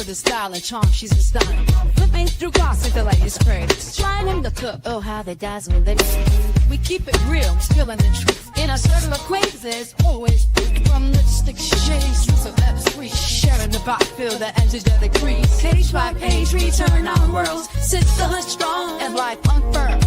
the style and charm, she's a star. Flipping through classic, the latest credits. Trying them to cook, oh how they dazzle it. We keep it real, spilling the truth. In a circle of acquaintances, always from lipstick shades to celebs free. Sharing the vibe, feel the energetic breeze. Page by page, return our worlds. Sit still and strong and life unfurled.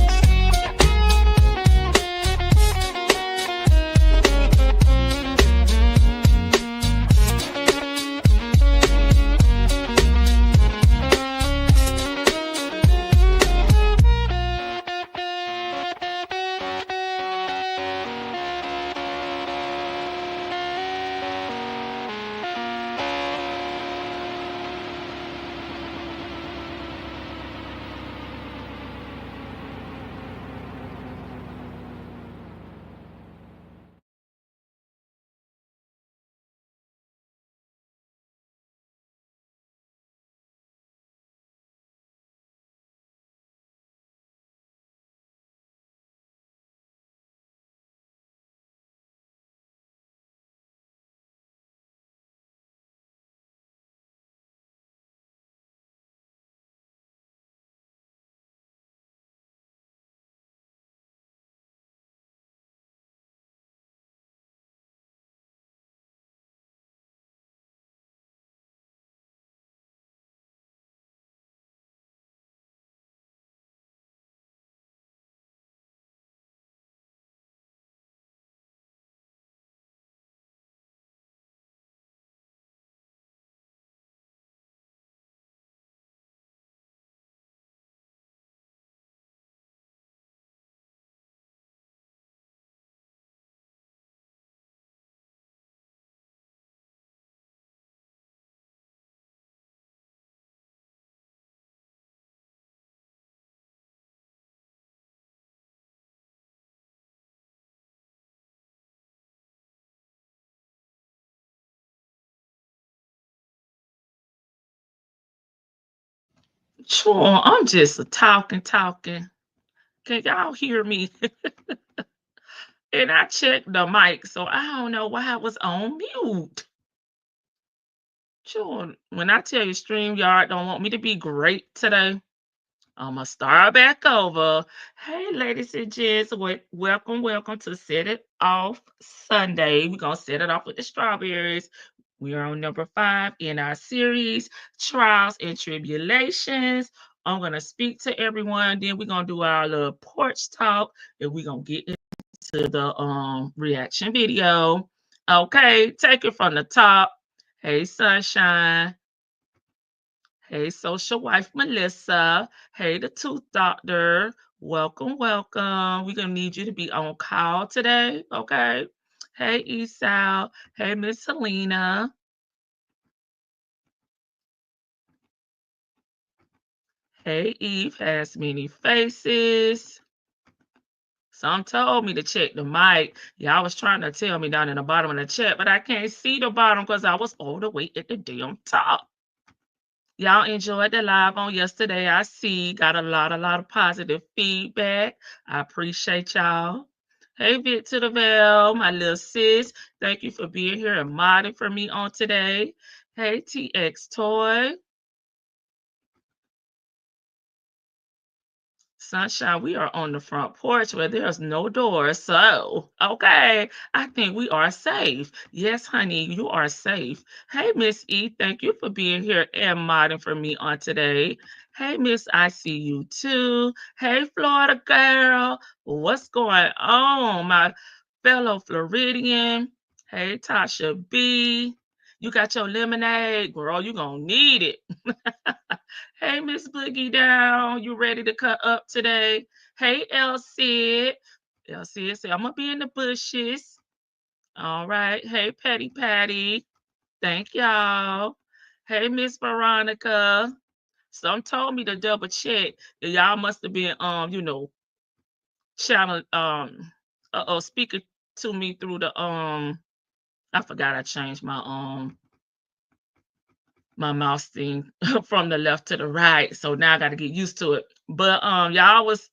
Sure, I'm just talking. Can y'all hear me? And I checked the mic, so I don't know why I was on mute. Sure, when I tell you StreamYard don't want me to be great today, I'm gonna start back over. Hey, ladies and gents, welcome to Set It Off Sunday. We're gonna set it off with the strawberries. We are on number 5 in our series, Trials and Tribulations. I'm gonna speak to everyone, then we're gonna do our little porch talk, and we're gonna get into the reaction video. Okay, take it from the top. Hey, Sunshine. Hey, social wife Melissa. Hey, the tooth doctor. Welcome. We're gonna need you to be on call today, okay? Hey, Esau. Hey, Miss Helena. Hey, Eve has many faces. Some told me to check the mic. Y'all was trying to tell me down in the bottom of the chat, but I can't see the bottom because I was all the way at the damn top. Y'all enjoyed the live on yesterday. I see got a lot of positive feedback. I appreciate y'all. Hey, Victor the Bell, my little sis. Thank you for being here and modding for me on today. Hey, TX Toy. Sunshine, we are on the front porch where there's no door. So, okay, I think we are safe. Yes, honey, you are safe. Hey, Miss E, thank you for being here and modding for me on today. Hey, Miss, I see you too. Hey, Florida girl, what's going on, my fellow Floridian? Hey, Tasha B, you got your lemonade, girl, you gonna need it. Hey, Miss Boogie Down, you ready to cut up today? Hey, El Cid. El Cid said, I'm going to be in the bushes. All right. Hey, Patty. Thank y'all. Hey, Miss Veronica. Some told me to double check. Y'all must have been, channel, speaking to me through the, I forgot I changed my mouse thing from the left to the right. So now I got to get used to it. But I was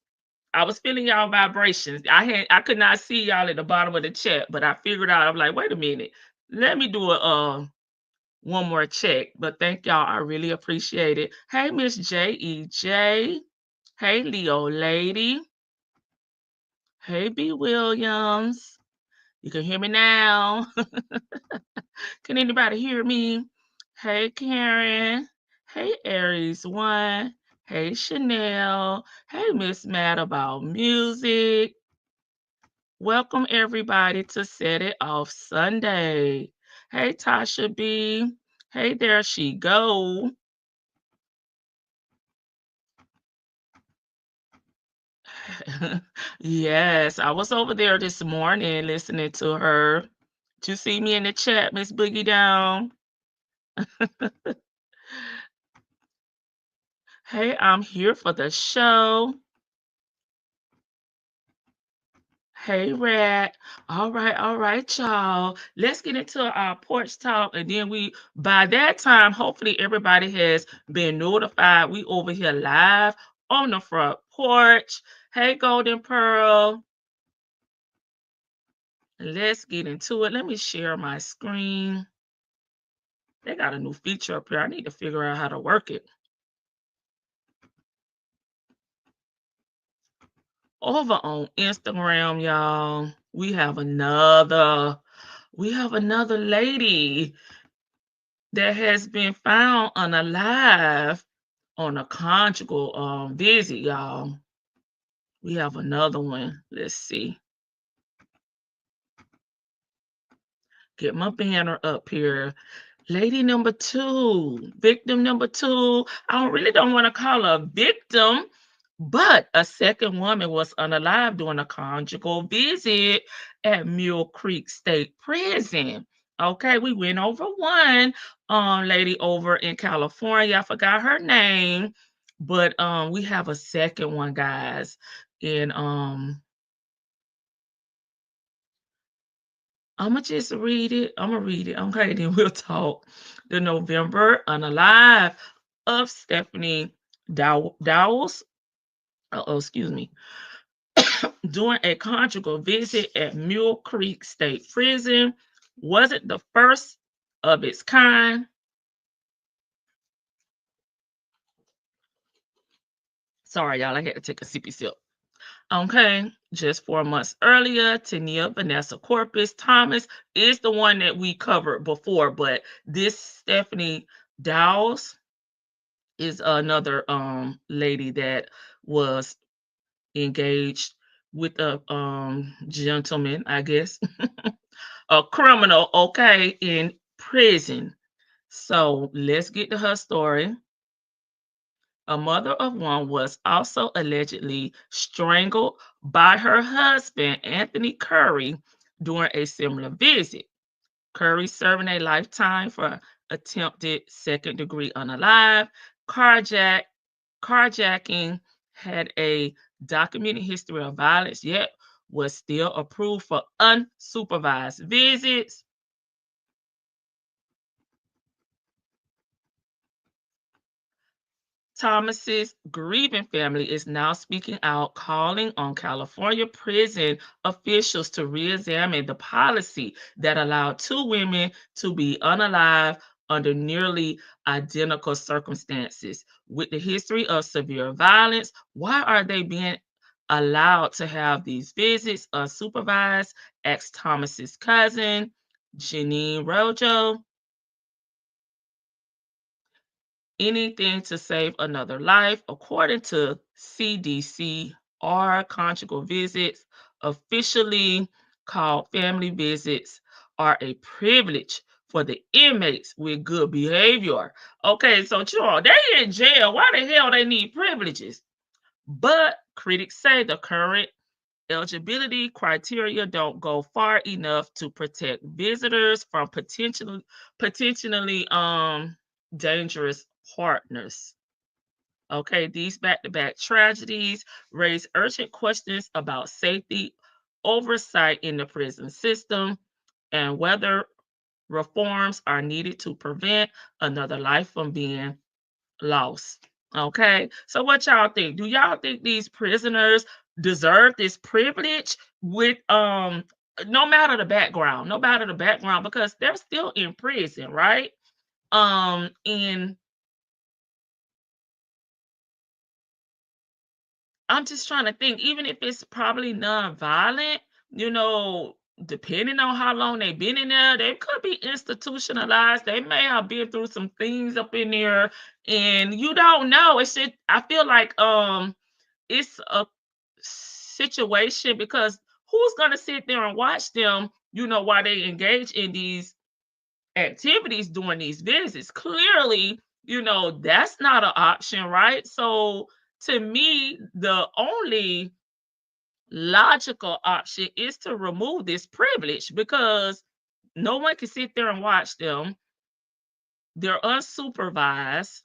feeling y'all vibrations. I could not see y'all at the bottom of the chat, but I figured out, I'm like, wait a minute. Let me do one more check. But thank y'all. I really appreciate it. Hey, Miss J.E.J. Hey, Leo Lady. Hey, B. Williams. You can hear me now. Can anybody hear me? Hey, Karen. Hey, Aries One. Hey, Chanel. Hey, Miss Mad About Music. Welcome everybody to Set It Off Sunday. Hey, Tasha B. Hey, there she go. Yes, I was over there this morning listening to her. Did you see me in the chat, Miss Boogie Down? Hey, I'm here for the show. Hey, Rat. All right, y'all. Let's get into our porch talk. And then by that time, hopefully everybody has been notified. We over here live on the front porch. Hey, Golden Pearl. Let's get into it. Let me share my screen. They got a new feature up here. I need to figure out how to work it. Over on Instagram, y'all, we have another lady that has been found unalive on a conjugal visit, y'all. We have another one. Let's see. Get my banner up here. Lady number 2, victim number 2. I really don't want to call her a victim, but a second woman was unalive during a conjugal visit at Mule Creek State Prison. Okay, we went over one lady over in California. I forgot her name, but we have a second one, guys. And I'm gonna just read it. I'm gonna read it. Okay, then we'll talk. The November unalive of Stephanie Dowles. Excuse me. During a conjugal visit at Mule Creek State Prison, was it the first of its kind? Sorry, y'all. I had to take a sippy sip. Okay, just 4 months earlier, Tania Vanessa Corpus Thomas is the one that we covered before, but this Stephanie Dowles is another lady that was engaged with a gentleman, I guess, a criminal, okay, in prison. So let's get to her story. A mother of one was also allegedly strangled by her husband, Anthony Curry, during a similar visit. Curry serving a lifetime for attempted second degree unalive. Carjacking had a documented history of violence, yet was still approved for unsupervised visits. Thomas's grieving family is now speaking out, calling on California prison officials to re-examine the policy that allowed 2 women to be unalive under nearly identical circumstances. With the history of severe violence, why are they being allowed to have these visits unsupervised? Asked Thomas's cousin, Janine Rojo. Anything to save another life. According to CDCR, conjugal visits, officially called family visits, are a privilege for the inmates with good behavior. Okay, so sure, they in jail. Why the hell they need privileges? But critics say the current eligibility criteria don't go far enough to protect visitors from potentially dangerous partners. Okay, these back-to-back tragedies raise urgent questions about safety, oversight in the prison system, and whether reforms are needed to prevent another life from being lost. Okay, so what y'all think? Do y'all think these prisoners deserve this privilege with no matter the background, because they're still in prison, right? And I'm just trying to think, even if it's probably non-violent, you know, depending on how long they've been in there, they could be institutionalized. They may have been through some things up in there, and you don't know. It's just, I feel like it's a situation because who's gonna sit there and watch them, while they engage in these activities during these visits? Clearly, that's not an option, right? So to me, the only logical option is to remove this privilege because no one can sit there and watch them. They're unsupervised.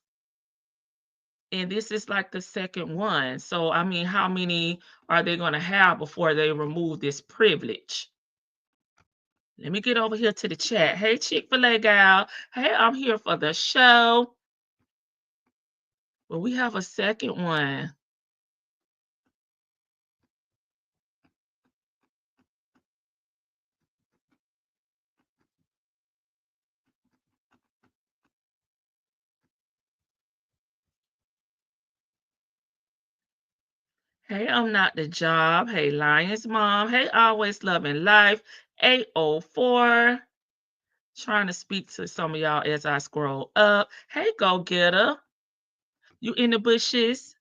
And this is like the second one. So, I mean, how many are they going to have before they remove this privilege? Let me get over here to the chat. Hey, Chick-fil-A gal. Hey, I'm here for the show. Well, we have a second one. Hey, I'm not the job. Hey, Lion's mom. Hey, always loving life. 804. Trying to speak to some of y'all as I scroll up. Hey, go getter. You in the bushes?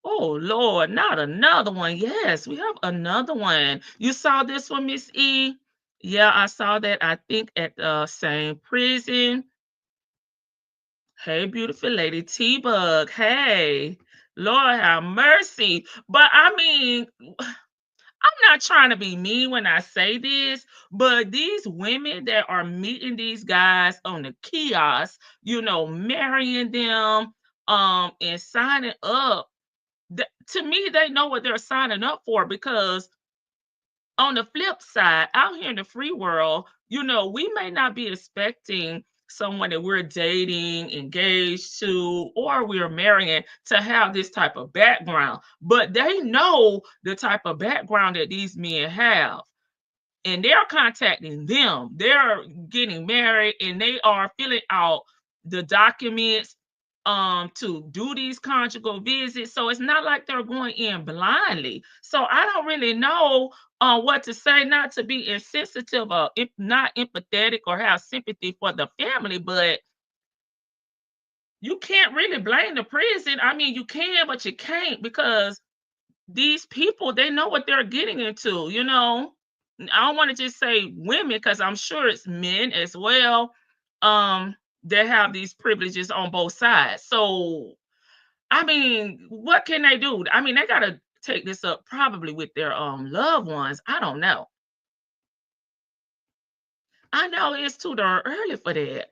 Oh, Lord, not another one. Yes, we have another one. You saw this one, Miss E? Yeah, I saw that, I think, at the same prison. Hey, beautiful lady T-Bug. Hey, Lord have mercy. But I mean, I'm not trying to be mean when I say this, but these women that are meeting these guys on the kiosk, marrying them, and signing up, to me, they know what they're signing up for because on the flip side, out here in the free world, we may not be expecting someone that we're dating, engaged to, or we're marrying to have this type of background, but they know the type of background that these men have. And they're contacting them. They're getting married and they are filling out the documents to do these conjugal visits. So it's not like they're going in blindly. So I don't really know what to say, not to be insensitive or if not empathetic or have sympathy for the family, but you can't really blame the prison. I mean, you can, but you can't because these people, they know what they're getting into. I don't want to just say women because I'm sure it's men as well that have these privileges on both sides. So I mean, what can they do? I mean, they gotta take this up probably with their loved ones. I don't know. I know it's too darn early for that.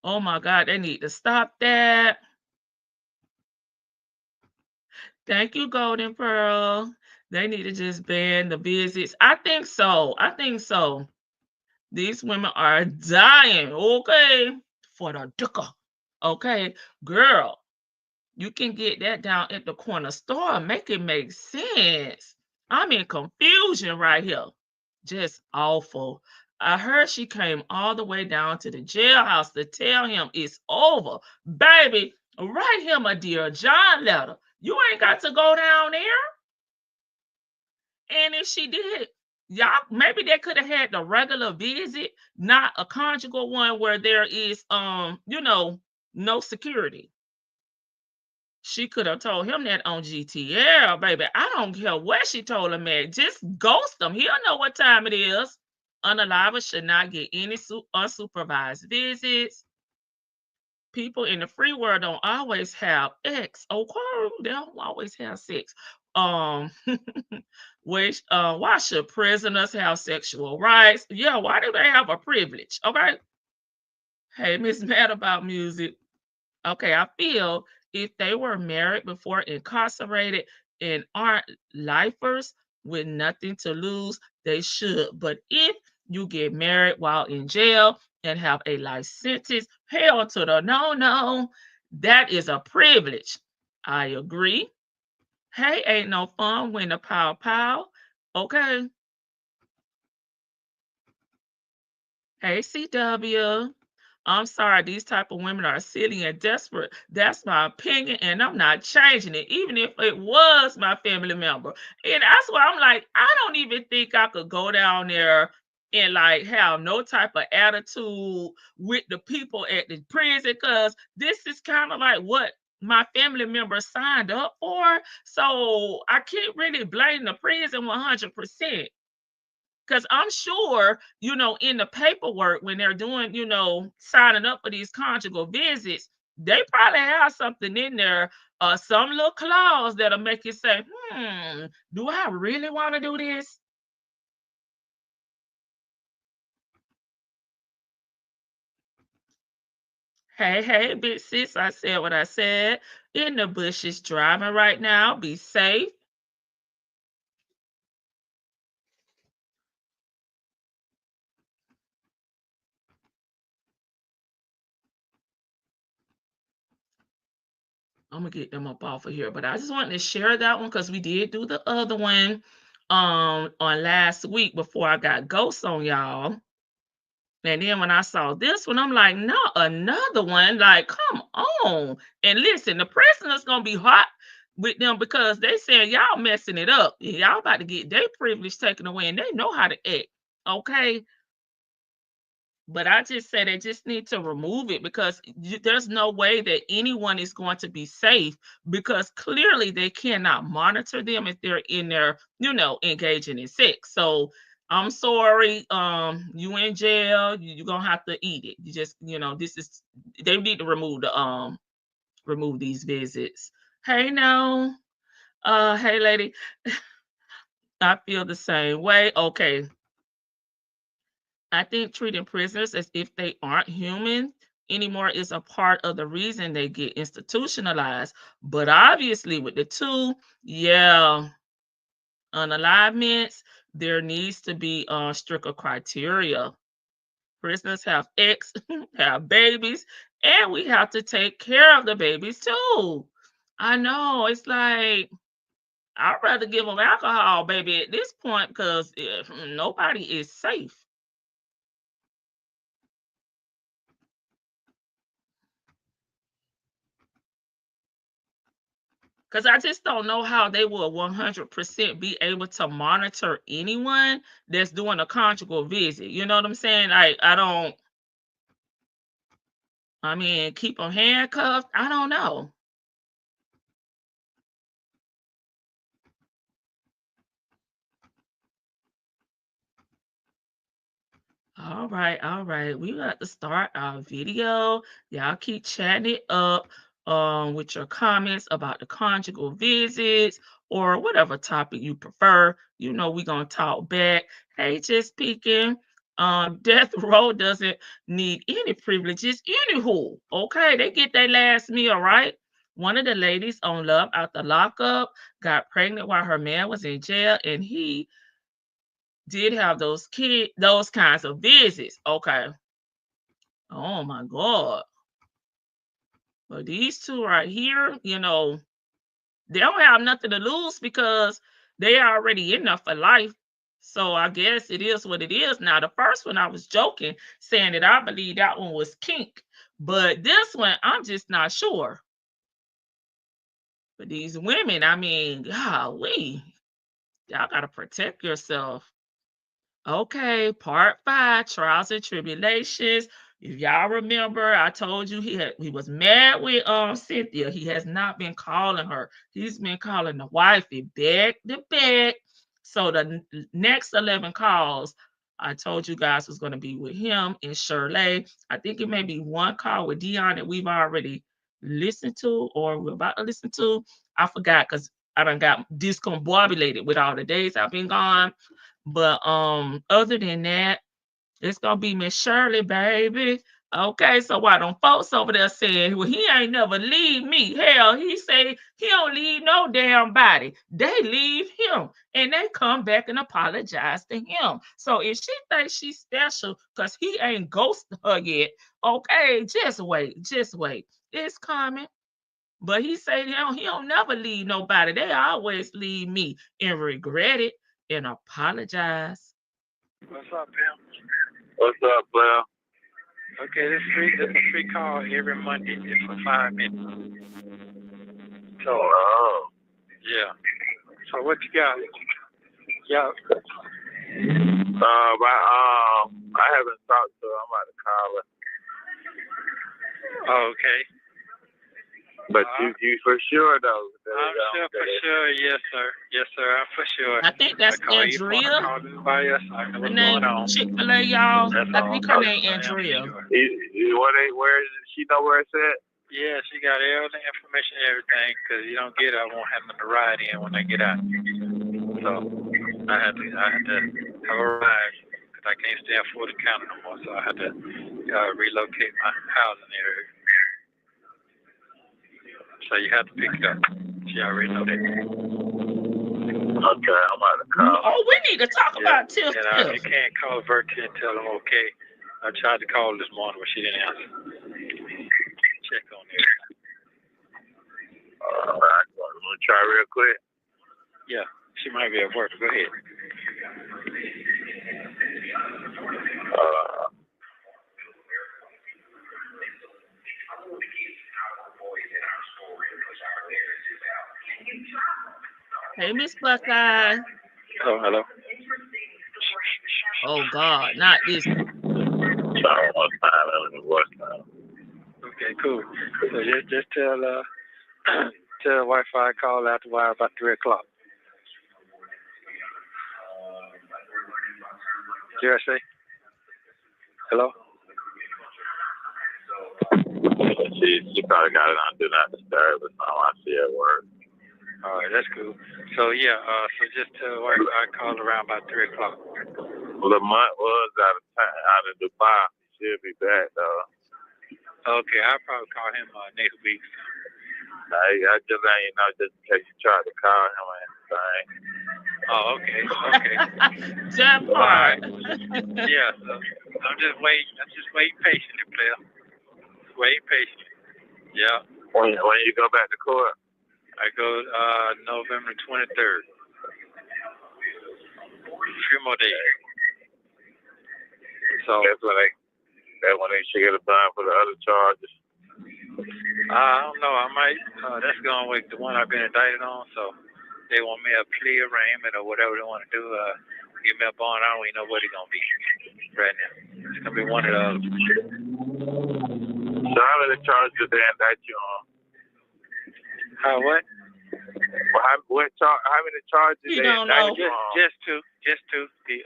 Oh my God, they need to stop that. Thank you, Golden Pearl. They need to just ban the visits. I think so. I think so. These women are dying, okay, for the dicker. Okay, girl, you can get that down at the corner store. Make it make sense. I'm in confusion right here. Just awful. I heard she came all the way down to the jailhouse to tell him it's over. Baby, write him a Dear John letter. You ain't got to go down there. And if she did, y'all, maybe they could have had the regular visit, not a conjugal one where there is no security. She could have told him that on GTL, baby. I don't care what she told him at. Just ghost him. He'll know what time it is. Unalivers should not get any unsupervised visits. People in the free world don't always have X. Okay, they don't always have sex. Um, why should prisoners have sexual rights? Yeah, why do they have a privilege? Okay. Hey, Miss Mad about music. Okay, I feel if they were married before incarcerated and aren't lifers with nothing to lose, they should. But if you get married while in jail and have a life sentence, hell to the no, no, that is a privilege. I agree. Hey, ain't no fun when the pow pow. Okay. Hey, CW. I'm sorry, these type of women are silly and desperate. That's my opinion, and I'm not changing it, even if it was my family member. And that's why I'm like, I don't even think I could go down there and like have no type of attitude with the people at the prison, because this is kind of like what my family members signed up for. So I can't really blame the prison 100%. Because I'm sure, in the paperwork when they're doing, signing up for these conjugal visits, they probably have something in there, some little clause that'll make you say, do I really want to do this? Hey, hey, big sis, I said what I said. In the bushes driving right now. Be safe. I'm gonna get them up off of here. But I just wanted to share that one because we did do the other one on last week before I got ghosts on y'all. And then when I saw this one, I'm like, no, another one. Like, come on. And listen, the prisoner's gonna be hot with them because they saying y'all messing it up. Y'all about to get their privilege taken away, and they know how to act. Okay. But I just say they just need to remove it because there's no way that anyone is going to be safe, because clearly they cannot monitor them if they're in there, engaging in sex. So I'm sorry, you in jail, you're gonna have to eat it. You just, this is, they need to remove these visits. Hey now, hey lady, I feel the same way. Okay, I think treating prisoners as if they aren't human anymore is a part of the reason they get institutionalized. But obviously, with the two, yeah, unalivements, there needs to be stricter criteria. Prisoners have ex, have babies, and we have to take care of the babies too. I know it's like I'd rather give them alcohol, baby, at this point, because nobody is safe. Because I just don't know how they will 100% be able to monitor anyone that's doing a conjugal visit. You know what I'm saying? I don't, I mean, keep them handcuffed. I don't know. All right, all right. We got to start our video. Y'all keep chatting it up with your comments about the conjugal visits or whatever topic you prefer. We're gonna talk back. Hey, just speaking. Death row doesn't need any privileges. Anywho, okay, they get their last meal, right? One of the ladies on Love After Lockup got pregnant while her man was in jail, and he did have those kinds of visits. Okay. Oh my God. But these two right here, they don't have nothing to lose because they already in there for life. So I guess it is what it is. Now, the first one I was joking, saying that I believe that one was kink. But this one, I'm just not sure. But these women, I mean, golly, y'all gotta protect yourself. Okay, part 5, trials and tribulations. If y'all remember, I told you he was mad with Cynthia. He has not been calling her. He's been calling the wifey back to back. So the next 11 calls, I told you guys was going to be with him and Shirley. I think it may be one call with Dion that we've already listened to or we're about to listen to. I forgot because I done got discombobulated with all the days I've been gone. But other than that, it's gonna be Miss Shirley, baby. Okay, so why don't folks over there saying, well, he ain't never leave me. Hell, he say he don't leave no damn body. They leave him and they come back and apologize to him. So if she thinks she's special because he ain't ghosted her yet, okay, just wait, just wait. It's coming. But he said he don't never leave nobody. They always leave me and regret it and apologize. What's up, Pam? What's up, Blair? Okay, this is a free call every Monday, just for 5 minutes. So, yeah. So what you got? Yeah. I haven't talked to her. I'm about to call her. Oh, okay. But you for sure though. I'm sure for sure. Yes, sir. Yes, sir. I'm for sure. I think that's Andrea. Call anybody else. I know Her what's name going on. Chick-fil-A, y'all. That's I all. think her name Andrea. Sure. Where is it? She know where it's at? Yeah, she got all the information and everything. Cause you don't get it, I won't have them to ride in when I get out. So I had to have a ride. Cause I can't stay at 40 county no more. So I had to relocate my housing area. So you have to pick it up. She already know that. Okay, I'm about to call. Oh, we need to talk about Tiff. And you can't call Bertie and tell them okay. I tried to call this morning, but she didn't answer. Check on there. All right, want to try real quick? Yeah, she might be at work. Go ahead. Hey, Miss Buckeye. Oh, hello. Oh, God, not this. Sorry, one time. Okay, cool. So just tell tell Wi-Fi call out the wire about 3 o'clock. Jersey. Hello. She probably got it on Do Not Disturb or something. I see at work. All right, that's cool. So yeah, so just tell Wi-Fi call around about 3 o'clock. Well, Lamont was out of Dubai. He should be back though. Okay, I'll probably call him next week. I just let you know just in case you try to call him or anything. Oh, okay. That part. Yeah, so I'm just waiting patiently, player. Wait patiently. Yeah. When you go back to court? I go November 23rd. A few more days. So that's when they should get a bond for the other charges. I don't know. I might. That's going with the one I've been indicted on. So they want me a plea arraignment or whatever they want to do. Give me a bond. I don't even know what it's gonna be right now. It's gonna be one of those. So how many charges did they indict you on? How what? Well, how many charges You they don't indict know. you on? Just two. The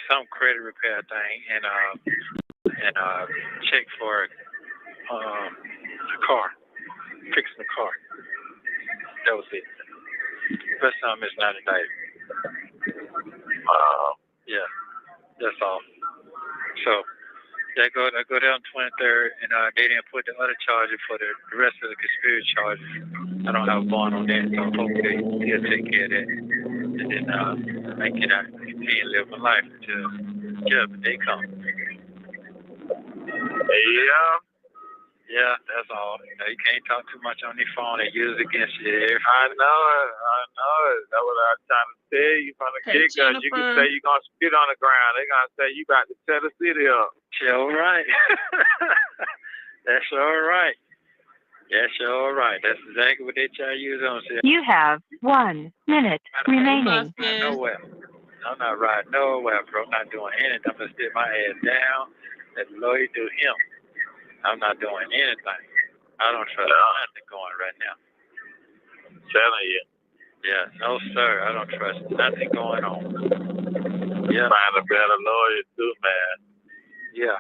some credit repair thing and check for the car, fixing the car. That was it. First time it's not indicted. Yeah, that's all. So I go down 23rd, and they didn't put the other charges for the rest of the conspiracy charges. I don't have a bond on that, so hopefully he'll take care of that. And then I get out and continue to live my life until the day comes. Yeah, that's all. You can't talk too much on the phone. They use it against you. I know it. That's what I was trying to tell you from the get-go. You can say you're going to spit on the ground. They're going to say you about to tear the city up. Sure right. That's all right. That's all right. That's exactly what they try to use on. You have 1 minute remaining. Nowhere. I'm not riding nowhere, bro. I'm not doing anything. I'm going to sit my ass down. Let the lawyer do him. I'm not doing anything. I don't trust nothing going right now. I'm telling you. Yeah, no, sir. I don't trust nothing going on. Yeah. Find a better lawyer, too, man. Yeah.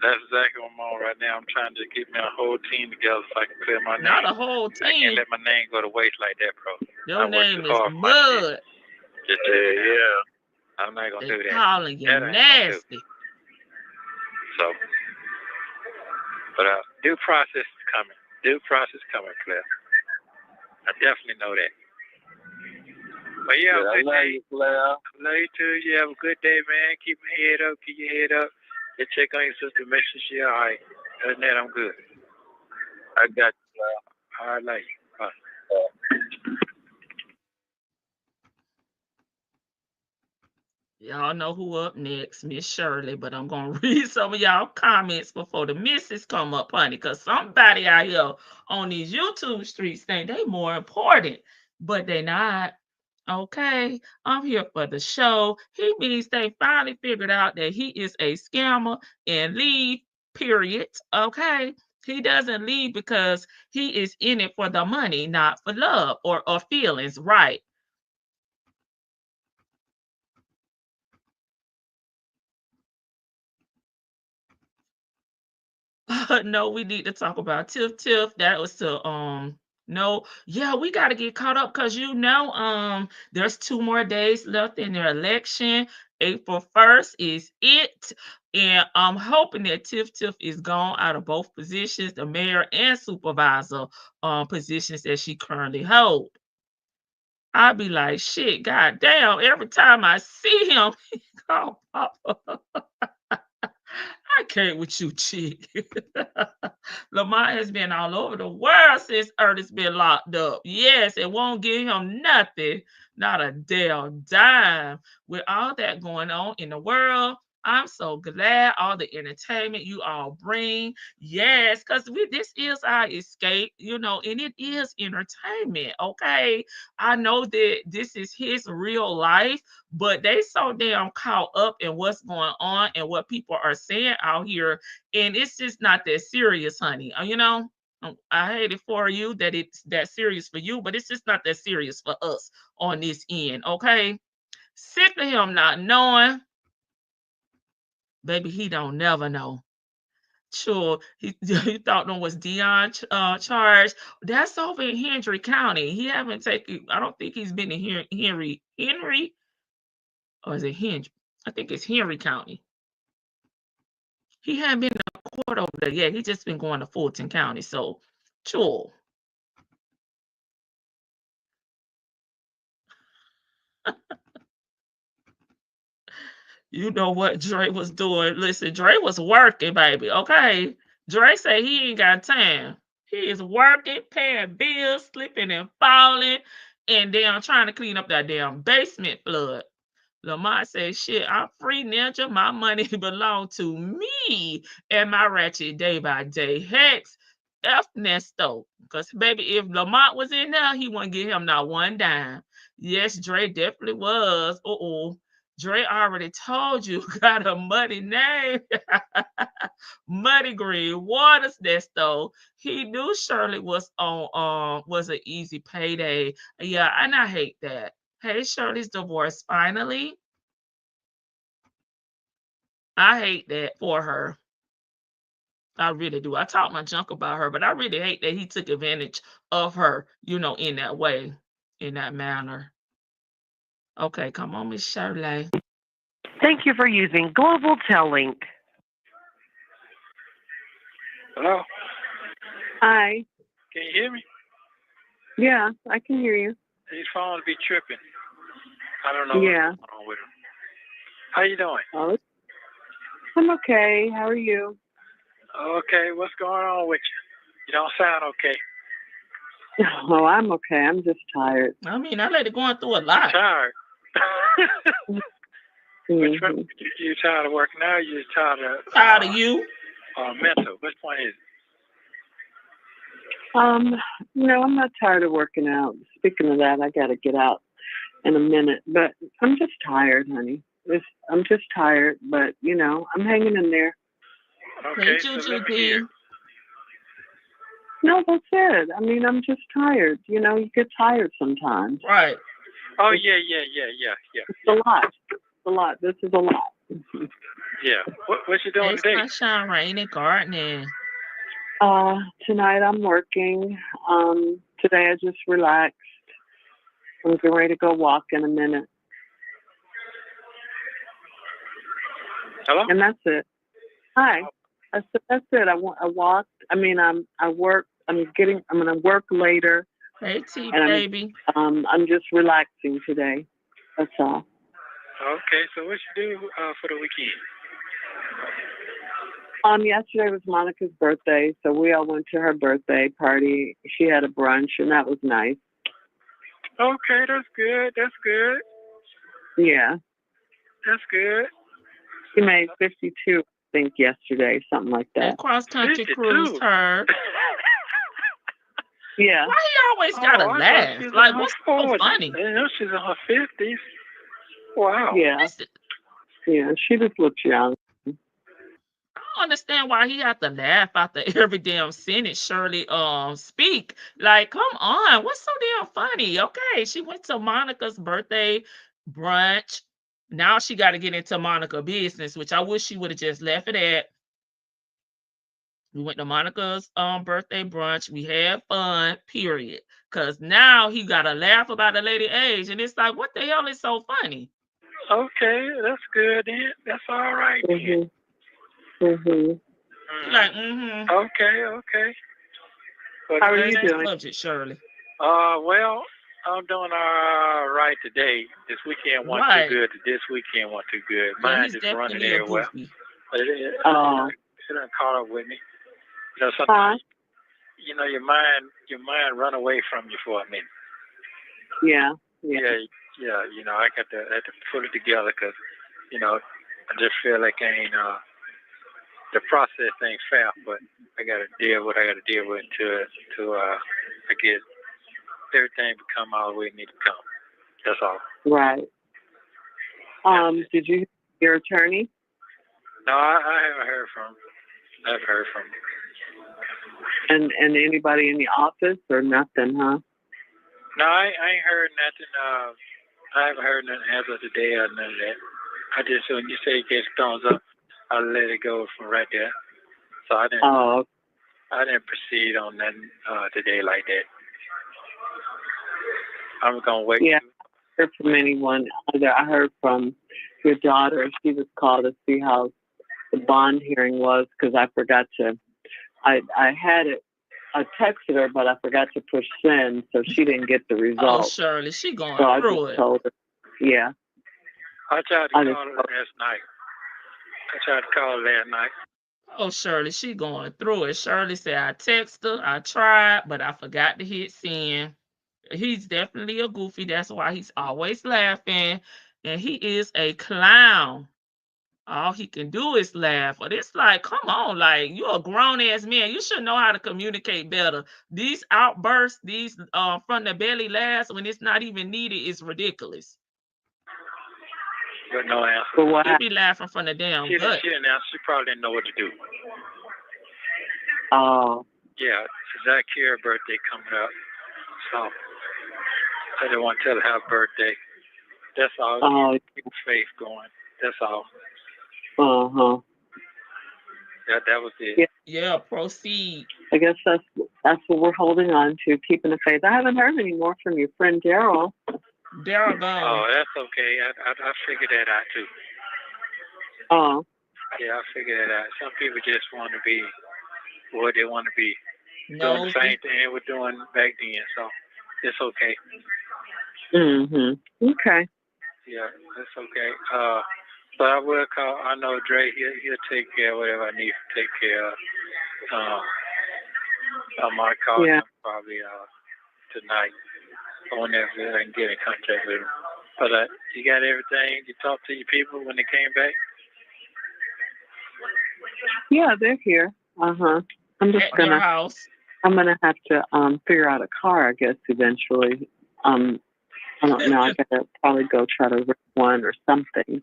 That's exactly what I'm on right now. I'm trying to get me a whole team together so I can clear my name. Not a whole team. I can't let my name go to waste like that, bro. Your name is Mud. Yeah. I'm not going to do that. Calling you nasty. So, but due process is coming. Due process coming, Claire. I definitely know that. But yeah, I love you, Claire. Love you too. You have a good day, man. Keep my head up. Keep your head up. Just check on your sister. Make sure she's all right. Other than that, I'm good. I got you, Claire. All right, love you. Bye. Y'all know who up next, Miss Shirley, but I'm going to read some of y'all comments before the missus come up, honey, because somebody out here on these YouTube streets think they more important, but they not. Okay, I'm here for the show. He means they finally figured out that he is a scammer and leave, period. Okay, he doesn't leave because he is in it for the money, not for love or feelings, right? No, we need to talk about Tiff Tiff. That was the no, yeah, we got to get caught up because there's 2 more days left in their election. April 1st is it. And I'm hoping that Tiff Tiff is gone out of both positions, the mayor and supervisor positions that she currently holds. I'll be like, shit, goddamn, every time I see him, he gonna pop up. I can't with you, chick. Lamar has been all over the world since Ernest been locked up. Yes, it won't give him nothing, not a damn dime. With all that going on in the world, I'm so glad all the entertainment you all bring. Yes, because this is our escape, and it is entertainment. Okay. I know that this is his real life, but they so damn caught up in what's going on and what people are saying out here, and it's just not that serious, honey. I hate it for you that it's that serious for you, but it's just not that serious for us on this end. Okay, sick of him not knowing. Baby, he don't never know. Sure, he thought no was Dion charged. That's over in Hendry County. He haven't taken. I don't think he's been in Henry, or is it Hendry? I think it's Henry County. He hadn't been to court over there yet. He just been going to Fulton County. So, sure. You know what Dre was doing. Listen, Dre was working, baby. Okay. Dre said he ain't got time. He is working, paying bills, slipping and falling, and then trying to clean up that damn basement flood. Lamont said, shit, I'm free ninja. My money belong to me and my ratchet day by day. Hex, F Nesto. Because, baby, if Lamont was in there, he wouldn't give him not one dime. Yes, Dre definitely was. Dre already told you, got a muddy name. Muddy Green Waters, Nesto. He knew Shirley was an easy payday. Yeah, and I hate that. Hey, Shirley's divorced finally. I hate that for her. I really do. I talk my junk about her, but I really hate that he took advantage of her, in that way, in that manner. Okay, come on, Miss Shirley. Thank you for using Global Tellink. Hello? Hi. Can you hear me? Yeah, I can hear you. These phones be tripping. I don't know Yeah. what's going on with them. How you doing? Oh, I'm okay. How are you? Okay, what's going on with you? You don't sound okay. Oh, I'm okay. I'm just tired. I mean, that lady going through a lot. Tired. Mm-hmm. You tired of working now? You just tired of you? Mental. Which one is it? No, I'm not tired of working out. Speaking of that, I got to get out in a minute, but I'm just tired, honey. I'm just tired, but I'm hanging in there. Okay, so let me hear. No, that's it. I mean, I'm just tired. You get tired sometimes. Right. Oh, yeah. It's a lot. It's a lot. This is a lot. Yeah. What you doing today? Sunshine, rain, and gardening. Tonight I'm working. Today I just relaxed. I'm getting ready to go walk in a minute. Hello? And that's it. Hi. I said that's it. I walked. I mean, I work. I'm gonna work later. Hey, T, and baby. I'm just relaxing today. That's all. Okay, so what you do for the weekend? Yesterday was Monica's birthday, so we all went to her birthday party. She had a brunch, and that was nice. Okay, that's good. That's good. Yeah. That's good. She made 52, I think, yesterday, something like That that. cross country 52. cruise her. Yeah. Why he always gotta I thought laugh? she was Like, in her what's so 40s. funny? I know she's in her 50s. Wow. Yeah. Listen, Yeah. She just looks young. I don't understand why he have to laugh after every damn sentence Shirley speak. Like, come on, what's so damn funny? Okay, she went to Monica's birthday brunch. Now she got to get into Monica business, which I wish she would have just left it at. We went to Monica's birthday brunch. We had fun, period. Cause now he gotta laugh about the lady age. And it's like, what the hell is so funny? Okay, that's good then. That's all right then. Like, Okay. But How are you doing? Subject, Shirley. well, I'm doing all right today. This weekend wasn't Right. too good. This weekend wasn't too good. Yeah, Mine he's just running definitely a everywhere. goofy. But it Oh. done caught up with me. You know, sometimes your mind run away from you for a minute. Yeah. Yeah. You know, I had to pull it together because, you know, I just feel like I ain't the process ain't fair, but I got to deal with what I got to deal with to I guess everything become all the way it need to come. That's all. Right. Did you hear your attorney? No, I haven't heard from. I haven't heard from. And anybody in the office or nothing, huh? No, I ain't heard nothing. I haven't heard nothing as of today or none of that. I just, when you say it gets thumbs up, I'll let it go from right there. So I didn't proceed on nothing today like that. I'm gonna wait. Yeah, I heard from anyone either. I heard from your daughter. She was called to see how the bond hearing was because I forgot to. I had it. I texted her, but I forgot to push send, so she didn't get the Oh, results. Shirley, she going So I through just it. told her. Yeah. I tried to call her last night. Oh, Shirley, she going through it. Shirley said, I texted her, I tried, but I forgot to hit send. He's definitely a goofy. That's why he's always laughing. And he is a clown. All he can do is laugh. But it's like, come on, like, you're a grown-ass man. You should know how to communicate better. These outbursts, these from the belly laughs when it's not even needed is ridiculous. But no answer. But what You happened? be laughing from the damn She gut. didn't answer. She probably didn't know what to do. Oh. Yeah, it's Zach Kira's birthday coming up. So I didn't want to tell her happy birthday. That's all. Oh. Keep faith going. That's all. Uh-huh. That was it. Yeah, proceed. I guess that's what we're holding on to, keeping the faith. I haven't heard any more from your friend Daryl. Daryl gone. Oh, that's okay. I figured that out too. Oh. Yeah, I figured that out. Some people just want to be what they want to be. No. Doing the same thing they were doing back then, so it's okay. Okay. Yeah, it's okay. But I will call. I know Dre. He'll take care of whatever I need to take care of. I might call him probably tonight. Whenever I can get in contact with him. But you got everything. You talked to your people when they came back. Yeah, they're here. I'm just At their house. I'm gonna have to figure out a car, I guess, eventually. I don't know. I gotta probably go try to rent one or something.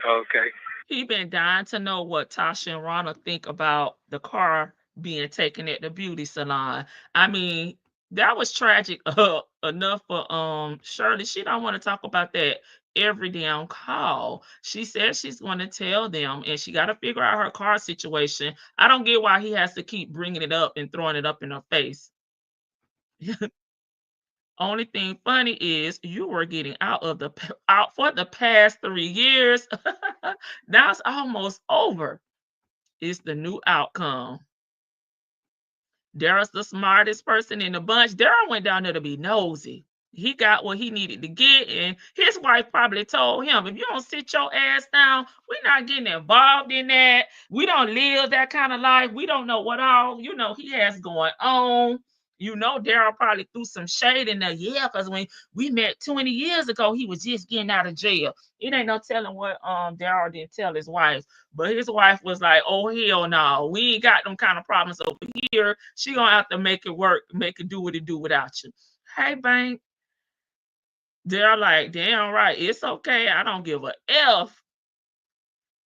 Okay. He been dying to know what Tasha and Ronna think about the car being taken at the beauty salon. I mean, that was tragic enough for Shirley. She don't want to talk about that every damn call. She says she's going to tell them, and she got to figure out her car situation. I don't get why he has to keep bringing it up and throwing it up in her face. Only thing funny is you were getting out for the past 3 years. Now it's almost over. It's the new outcome. Daryl's the smartest person in the bunch. Daryl went down there to be nosy. He got what he needed to get, and his wife probably told him, if you don't sit your ass down, we're not getting involved in that. We don't live that kind of life. We don't know what all, he has going on. You know, Daryl probably threw some shade in there. Yeah, because when we met 20 years ago, he was just getting out of jail. It ain't no telling what Daryl didn't tell his wife. But his wife was like, oh, hell no. We ain't got them kind of problems over here. She gonna have to make it work, make it do what it do without you. Hey, Bank. They're like, damn right, it's okay. I don't give a F.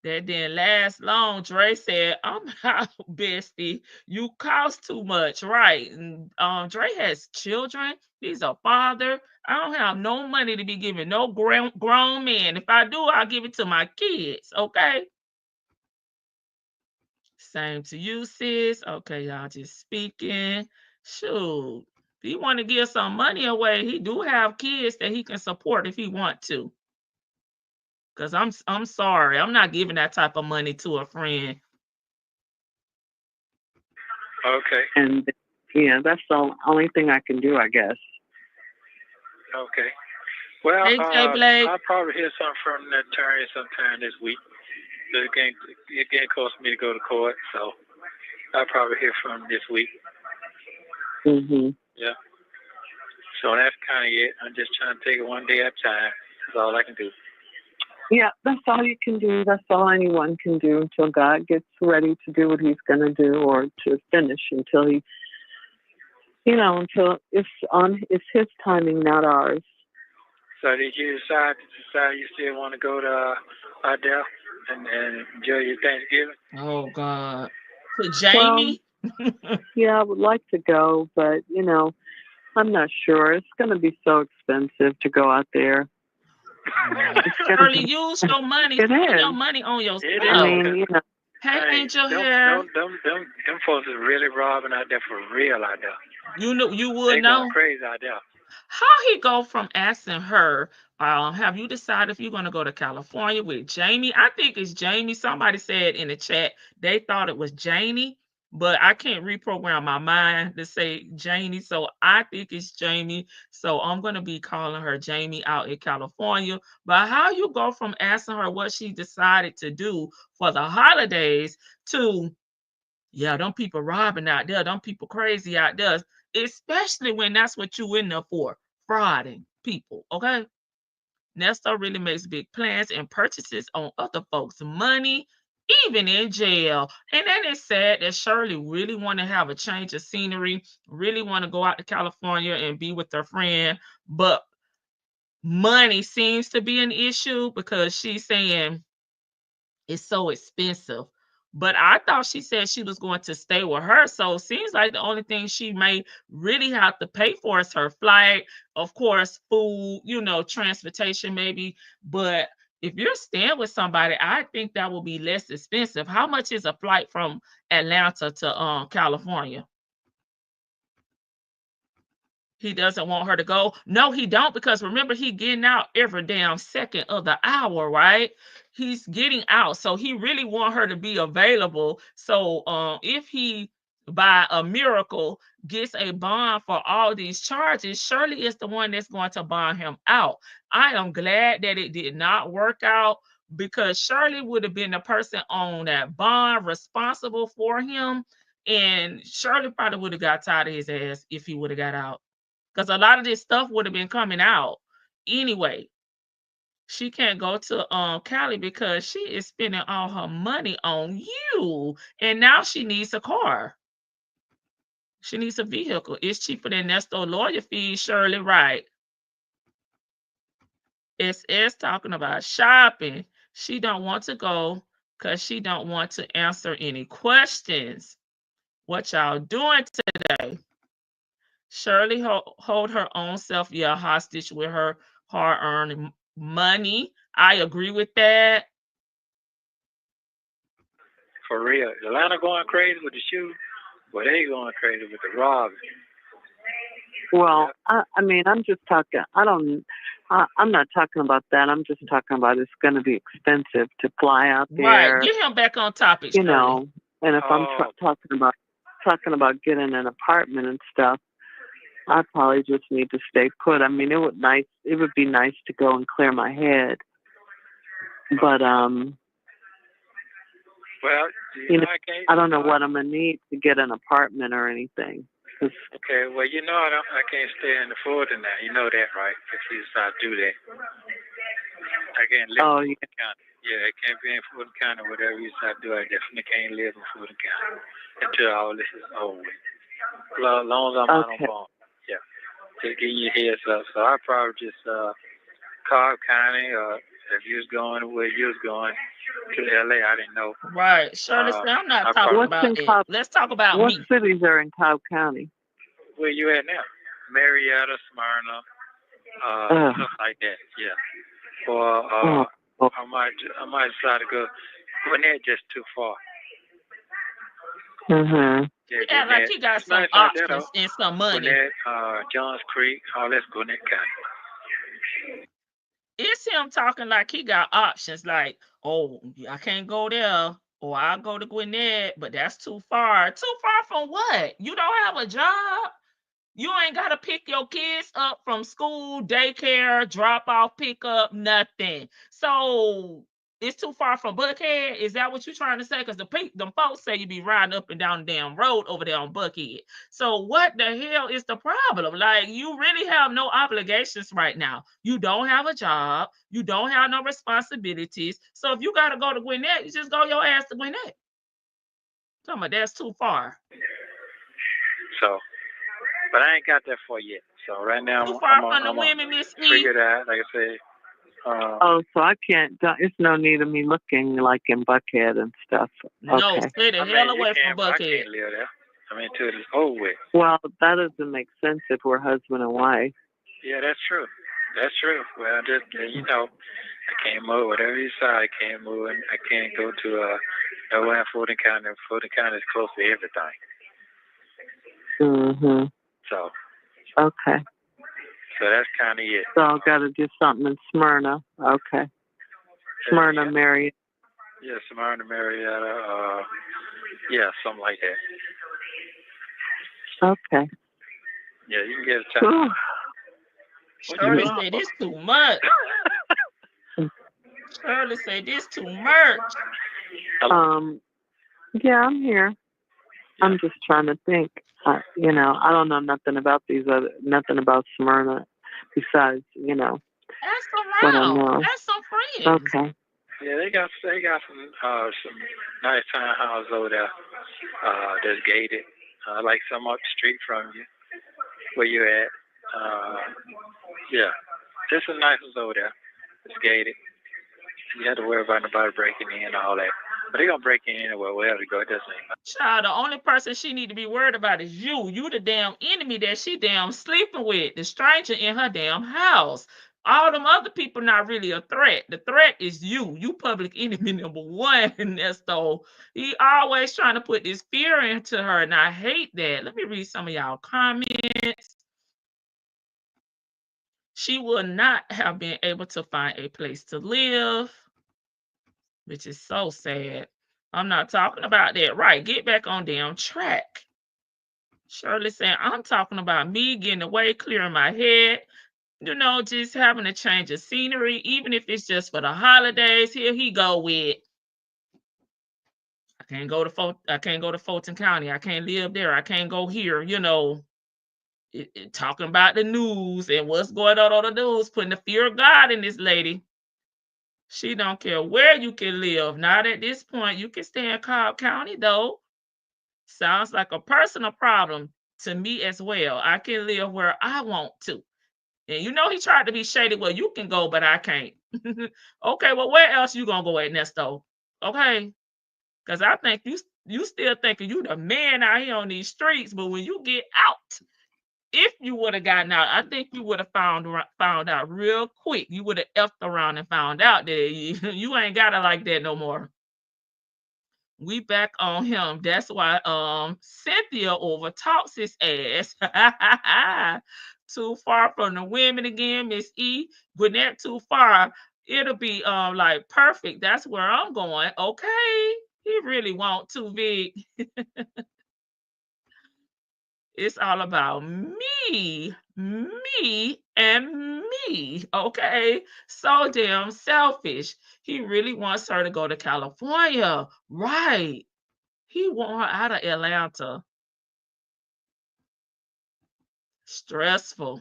That didn't last long. Dre said, I'm out, bestie. You cost too much, right? And Dre has children. He's a father. I don't have no money to be giving no grown man. If I do, I'll give it to my kids, okay? Same to you, sis. Okay, y'all just speaking. Shoot. If he want to give some money away, he do have kids that he can support if he want to. Because I'm sorry. I'm not giving that type of money to a friend. Okay. And yeah, that's the only thing I can do, I guess. Okay. Well, Hey, J. Blake. I'll probably hear something from the attorney sometime this week. It can't cost me to go to court, so I'll probably hear from him this week. Mhm. Yeah. So that's kind of it. I'm just trying to take it one day at a time. That's all I can do. Yeah, that's all you can do. That's all anyone can do until God gets ready to do what he's going to do, or to finish, until he, until it's his timing, not ours. So did you decide you still want to go to Adele and enjoy your Thanksgiving? Oh, God. To Jamie? Well, yeah, I would like to go, but, I'm not sure. It's going to be so expensive to go out there. Shirley, use your money. It Spend is. your money on yourself. I mean, Hey, Angel them, Hair. Them folks is really robbing out there for real out there. You would they know. Going crazy out there. How he go from asking her, have you decided if you're going to go to California with Jamie? I think it's Jamie. Somebody said in the chat they thought it was Janie, but I can't reprogram my mind to say Janie. So I think it's Jamie. So I'm going to be calling her Jamie out in California. But how you go from asking her what she decided to do for the holidays to, yeah, them people robbing out there, them people crazy out there, especially when that's what you in there for, frauding people, okay? Nesto really makes big plans and purchases on other folks' money, even in jail. And then it's sad that Shirley really want to have a change of scenery, really want to go out to California and be with her friend, but money seems to be an issue because she's saying it's so expensive. But I thought she said she was going to stay with her. So it seems like the only thing she may really have to pay for is her flight, of course, food, transportation maybe. But if you're staying with somebody, I think that will be less expensive. How much is a flight from Atlanta to California? He doesn't want her to go. No, he don't, because remember, he getting out every damn second of the hour, right? He's getting out. So he really want her to be available. So if he, by a miracle, gets a bond for all these charges, Shirley is the one that's going to bond him out. I am glad that it did not work out, because Shirley would have been the person on that bond responsible for him. And Shirley probably would have got tired of his ass if he would have got out. Because a lot of this stuff would have been coming out anyway. She can't go to Cali because she is spending all her money on you, and now she needs a car. She needs a vehicle. It's cheaper than Nesto lawyer fees, Shirley, right? SS talking about shopping. She don't want to go because she don't want to answer any questions. What y'all doing today? Shirley hold her own self hostage with her hard-earned money. I agree with that. For real. Atlanta going crazy with the shoes, but they going crazy with the robbing. Well, I mean, I'm just talking. I'm not talking about that. I'm just talking about it's going to be expensive to fly out there. Right. Get him back on topic. And if I'm talking about getting an apartment and stuff, I probably just need to stay put. I mean, it would be nice to go and clear my head, but well, I don't know what I'm gonna need to get an apartment or anything. Okay, well, I can't stay in the Florida now. You know that, right? If you decide to do that. I can't live in Fulton County. Yeah, I can't be in Fulton County. Whatever you decide to do, I definitely can't live in Fulton County until all this is over with. As long as I'm out on bond. Yeah. Just give you a heads up. So I probably just Cobb County, or if you was going where you was going to LA, I didn't know. Right. Shirley, I'm not talking about it. Let's talk about what me. What cities are in Cobb County? Where you at now? Marietta, Smyrna, stuff like that. Yeah. Or I might decide to go. Gwinnett just too far. Mhm. Yeah, like he got some options and some money. Gwinnett, Johns Creek, all that's Gwinnett County. It's him talking like he got options, like, oh, I can't go there, or I'll go to Gwinnett, but that's too far. Too far from what? You don't have a job? You ain't got to pick your kids up from school, daycare, drop off, pick up, nothing. So it's too far from Buckhead. Is that what you're trying to say? Because them folks say you be riding up and down the damn road over there on Buckhead. So what the hell is the problem? Like, you really have no obligations right now. You don't have a job. You don't have no responsibilities. So if you got to go to Gwinnett, you just go your ass to Gwinnett. Talking about that's too far. So. But I ain't got that far yet. So right now, too far from the women, Miss E. Figure that, like I say. So I can't. It's no need of me looking like in Buckhead and stuff. No, stay the hell away from Buckhead. I can't live there. I mean, till it's over with. Well, that doesn't make sense if we're husband and wife. Yeah, that's true. That's true. Well, just I can't move. Whatever you say, I can't move. And I can't go to nowhere in Fulton County. Fulton County is close to everything. Mhm. So. Okay. So that's kind of it. So I've got to do something in Smyrna. Okay. Smyrna, Marietta. Yeah, Smyrna, Marietta. Yeah, something like that. Okay. Yeah, you can get a time. Shirley said this too much. Shirley said this too much. Yeah, I'm here. Yeah. I'm just trying to think. I don't know nothing about nothing about Smyrna besides, Ask around. Ask some friends. Okay. Yeah, they got some nice townhouses over there. That's gated. Like some up the street from you, where you at. Yeah, there's some nice ones over there. It's gated. You have to worry about nobody breaking in and all that. But they're going to break in anyway, wherever they go. It doesn't matter. Child, the only person she need to be worried about is you. You the damn enemy that she damn sleeping with. The stranger in her damn house. All them other people not really a threat. The threat is you. You public enemy number one, Ernesto. He always trying to put this fear into her, and I hate that. Let me read some of y'all comments. She will not have been able to find a place to live, which is so sad. I'm not talking about that. Right. Get back on damn track. Shirley saying, I'm talking about me getting away, clearing my head, just having a change of scenery, even if it's just for the holidays. Here he go with, I can't go to Fulton County. I can't live there. I can't go here, talking about the news and what's going on the news, putting the fear of God in this lady. She don't care where you can live. Not at this point. You can stay in Cobb County, though. Sounds like a personal problem to me as well. I can live where I want to. And he tried to be shady. Well, you can go, but I can't. Okay, well, where else you gonna go, Ernesto? Okay, because I think you still thinking you the man out here on these streets, but when you get out, if you would have gotten out, I think you would have found out real quick. You would have effed around and found out that you ain't got it like that no more. We back on him. That's why Cynthia overtalks his ass. Too far from the women again, Miss E. Gwinnett too far. It'll be like perfect. That's where I'm going. Okay. He really want to be. It's all about me, and me. Okay. So damn selfish. He really wants her to go to California. Right. He want her out of Atlanta. Stressful.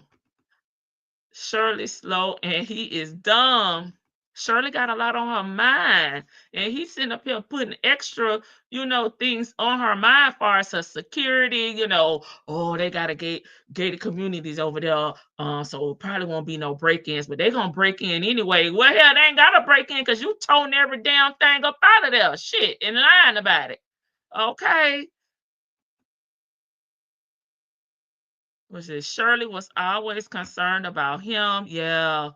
Shirley slow and he is dumb. Shirley got a lot on her mind, and he's sitting up here putting extra, things on her mind, far as her security. Oh, they gotta gated communities over there, so probably won't be no break-ins, but they gonna break in anyway. Well, hell, they ain't gotta break in because you towing every damn thing up out of there, shit, and lying about it. Okay. Shirley was always concerned about him. Yeah.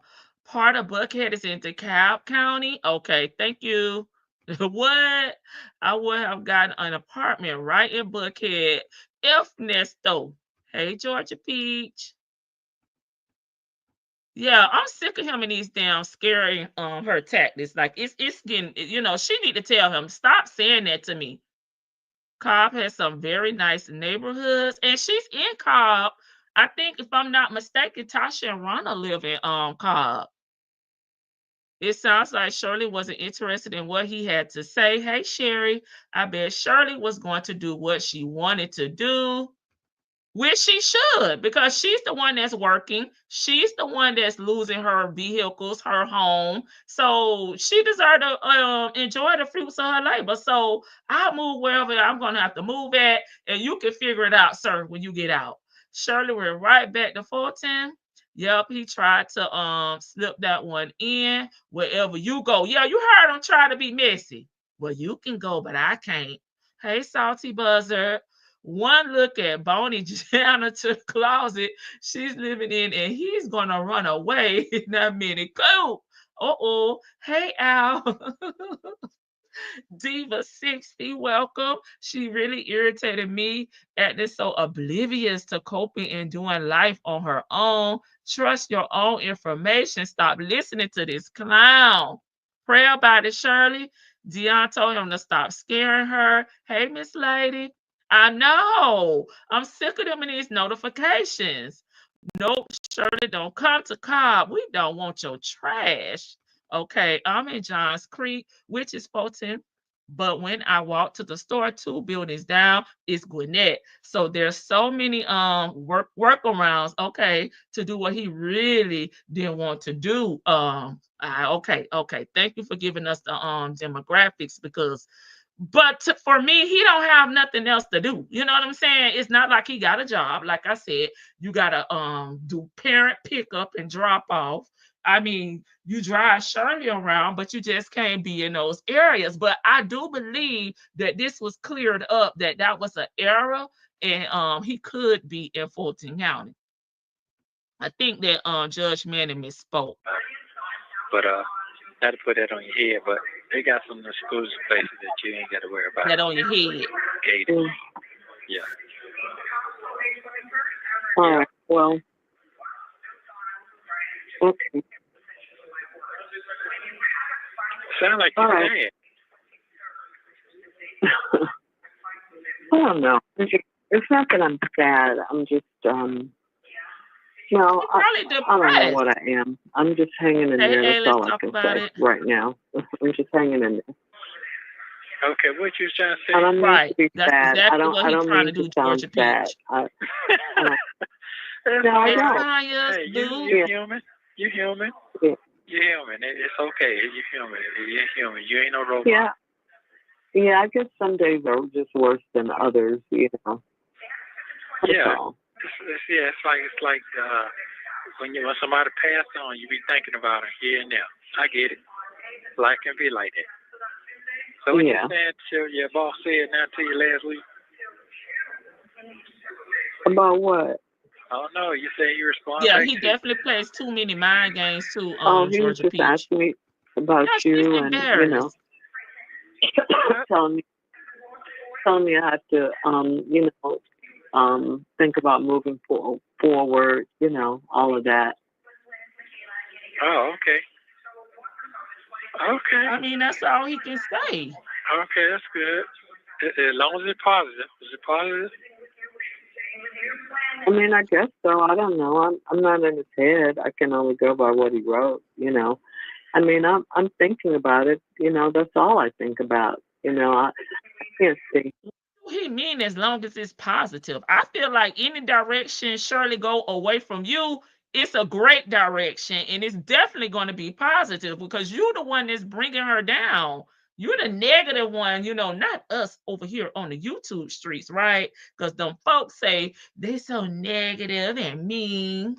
Part of Buckhead is in DeKalb County. Okay, thank you. What? I would have gotten an apartment right in Buckhead if Nesto. Hey, Georgia Peach. Yeah, I'm sick of him and these damn scary her tactics. Like it's getting, she need to tell him, stop saying that to me. Cobb has some very nice neighborhoods, and she's in Cobb. I think, if I'm not mistaken, Tasha and Ronna live in Cobb. It sounds like Shirley wasn't interested in what he had to say. Hey, Sherry, I bet Shirley was going to do what she wanted to do, which she should, because she's the one that's working. She's the one that's losing her vehicles, her home. So she deserves to enjoy the fruits of her labor. So I'll move wherever I'm going to have to move at, and you can figure it out, sir, when you get out. Shirley went right back to Fulton. Yep, he tried to slip that one in. Wherever you go. Yeah, you heard him try to be messy. Well, you can go, but I can't. Hey, Salty Buzzard. One look at Bonnie janitor closet she's living in, and he's gonna run away in that minute. Go. Uh-oh. Hey, Al. Diva 60, welcome. She really irritated me, acting so oblivious to coping and doing life on her own. Trust your own information. Stop listening to this clown. Pray about it, Shirley. Dion told him to stop scaring her. Hey, Miss Lady. I know. I'm sick of them in these notifications. Nope, Shirley, don't come to Cobb. We don't want your trash. Okay, I'm in Johns Creek, which is Fulton. But when I walk to the store, 2 buildings down is Gwinnett. So there's so many workarounds, okay, to do what he really didn't want to do. Okay. Thank you for giving us the demographics, because for me, he don't have nothing else to do. You know what I'm saying? It's not like he got a job. Like I said, you gotta do parent pickup and drop off. I mean, you drive Shirley around, but you just can't be in those areas. But I do believe that this was cleared up, that was an error, and he could be in Fulton County. I think that Judge Manning misspoke. But not to put that on your head, but they got some exclusive places that you ain't got to worry about. That on your head. Gated. Yeah. All right. Well. Okay. Sound like you're mad. I don't know. It's not that I'm sad. I'm just, I don't know what I am. I'm just hanging in there. That's all I can say right now. I'm just hanging in there. Okay, what you trying to say? I don't mean to be That's sad. exactly I don't mean to sound sad. No, I don't. Hey, you're human. You're human. Yeah. You're human. It's okay. You're human. You're human. You ain't no robot. Yeah, I guess some days are just worse than others, That's yeah. all. It's like when somebody passed on, you be thinking about it here and there. I get it. Life can be like that. So what you saying, your boss said now to you last week? About what? Oh no, you say you respond. Yeah, he definitely plays too many mind games too. He was just asking me about you, and telling me I have to, think about moving forward. All of that. Oh, okay. Okay. I mean, that's all he can say. Okay, that's good. As long as it's positive. Is it positive? I mean, I guess so. I don't know. I'm not in his head. I can only go by what he wrote. I mean, I'm thinking about it. That's all I think about. I can't see. He mean as long as it's positive. I feel like any direction Shirley go away from you, it's a great direction, and it's definitely going to be positive because you're the one that's bringing her down. You're the negative one, not us over here on the YouTube streets, right? Because them folks say they so negative and mean.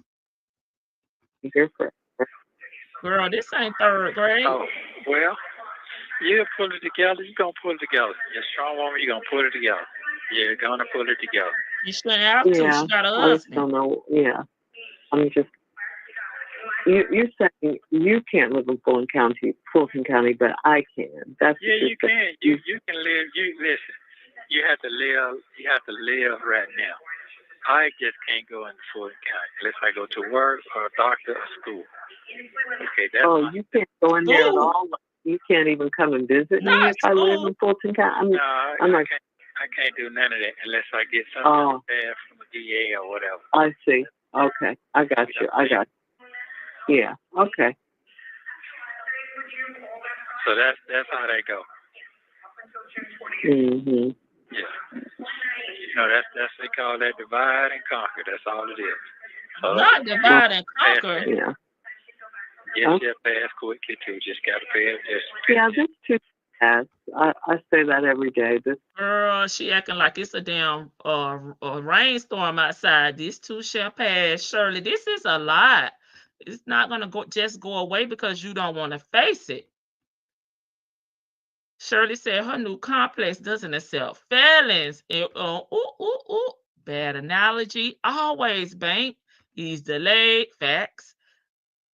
Girl, this ain't third grade. Oh, well, you pull it together. You're going to pull it together. You're a strong woman. You're going to pull it together. You're going to pull it together. You shouldn't have to. She got a husband. I just don't know. Yeah. I'm just, you're saying you can't live in Fulton County, but I can. That's you can. You can live. You listen. You have to live. You have to live right now. I just can't go into Fulton County unless I go to work or a doctor or school. Okay, that's you can't go in there at all. You can't even come and visit me if I live in Fulton County. No, I can't do none of that unless I get something bad from a DA or whatever. I see. Okay, I got you. Yeah. Okay. So that's how they go. Mhm. Yeah. That's they call that divide and conquer. That's all it is. So not divide and conquer. Yeah. Yes, you pass quickly too. Just gotta pay it. This too fast. I say that every day. This girl, she acting like it's a damn rainstorm outside. This too shall pass. Shirley, this is a lot. It's not gonna go away because you don't want to face it. Shirley said her new complex doesn't accept feelings. Bad analogy. Always, Bank. He's delayed. Facts.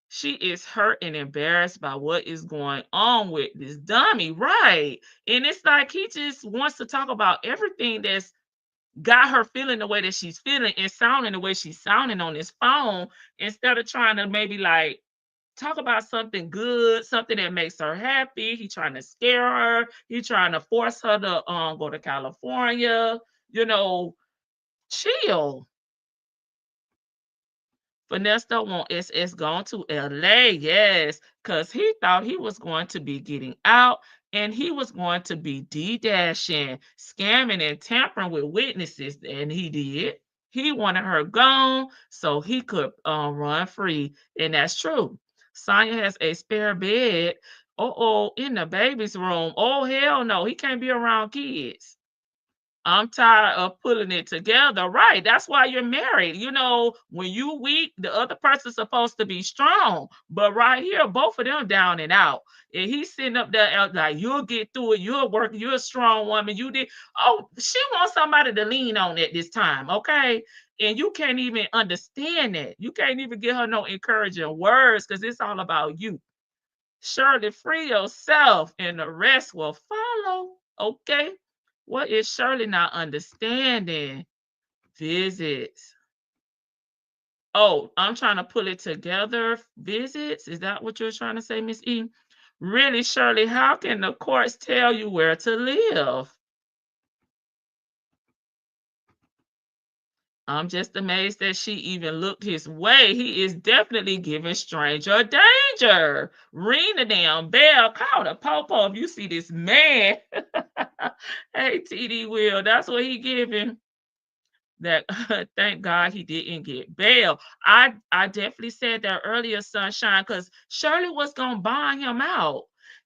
She is hurt and embarrassed by what is going on with this dummy, right? And it's like he just wants to talk about everything that's got her feeling the way that she's feeling and sounding the way she's sounding on this phone instead of trying to maybe like talk about something good, something that makes her happy. He trying to scare her. He trying to force her to go to California. Chill. Ernesto want SS gone to LA, yes, because he thought he was going to be getting out and he was going to be D-dashing, scamming and tampering with witnesses, and he did. He wanted her gone so he could run free, and that's true. Sonya has a spare bed. In the baby's room. Oh, hell no, he can't be around kids. I'm tired of pulling it together. Right. That's why you're married. When you weak, the other person's supposed to be strong. But right here, both of them down and out. And he's sitting up there like, you'll get through it. You'll work. You're a strong woman. You did. Oh, she wants somebody to lean on at this time. Okay. And you can't even understand that. You can't even give her no encouraging words because it's all about you. Shirley, free yourself and the rest will follow. Okay. What is Shirley not understanding? Visits. Oh, I'm trying to pull it together. Visits? Is that what you're trying to say, Miss E? Really, Shirley, how can the courts tell you where to live? I'm just amazed that she even looked his way. He is definitely giving stranger danger. Ring the damn bell. Call the popo if you see this man. Hey, TD Will, that's what he giving. That thank God he didn't get bail. I definitely said that earlier, Sunshine, because Shirley was gonna bond him out.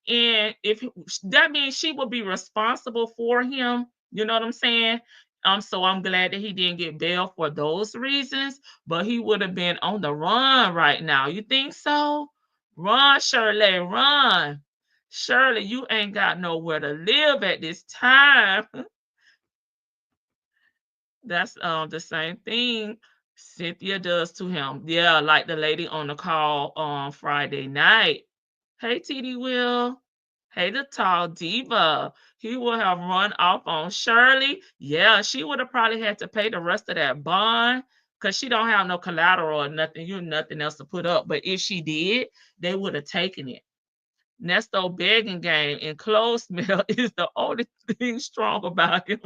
And if that means she will be responsible for him, you know what I'm saying? So I'm glad that he didn't get bail for those reasons, but he would have been on the run right now. You think so? Run, Shirley, run. Shirley, you ain't got nowhere to live at this time. That's the same thing Cynthia does to him. Yeah, like the lady on the call on Friday night. Hey, TD Will. Hey, the tall diva. He would have run off on Shirley. Yeah, she would have probably had to pay the rest of that bond because she don't have no collateral or nothing. You nothing else to put up. But if she did, they would have taken it. Nesto begging game and clothes smell is the only thing strong about him.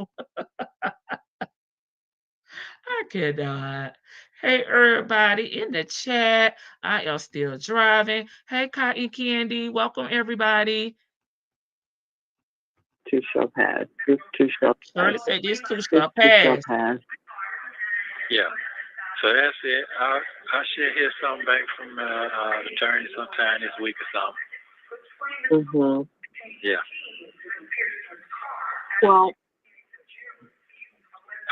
I cannot. Hey, everybody in the chat. I am still driving. Hey, Cotton Candy. Welcome, everybody. too shall pass. This too shall pass. Shirley said this too This shall too shall pass. pass. Yeah. So that's it. I should hear something back from the attorney sometime this week or something. Mhm. Yeah. Well,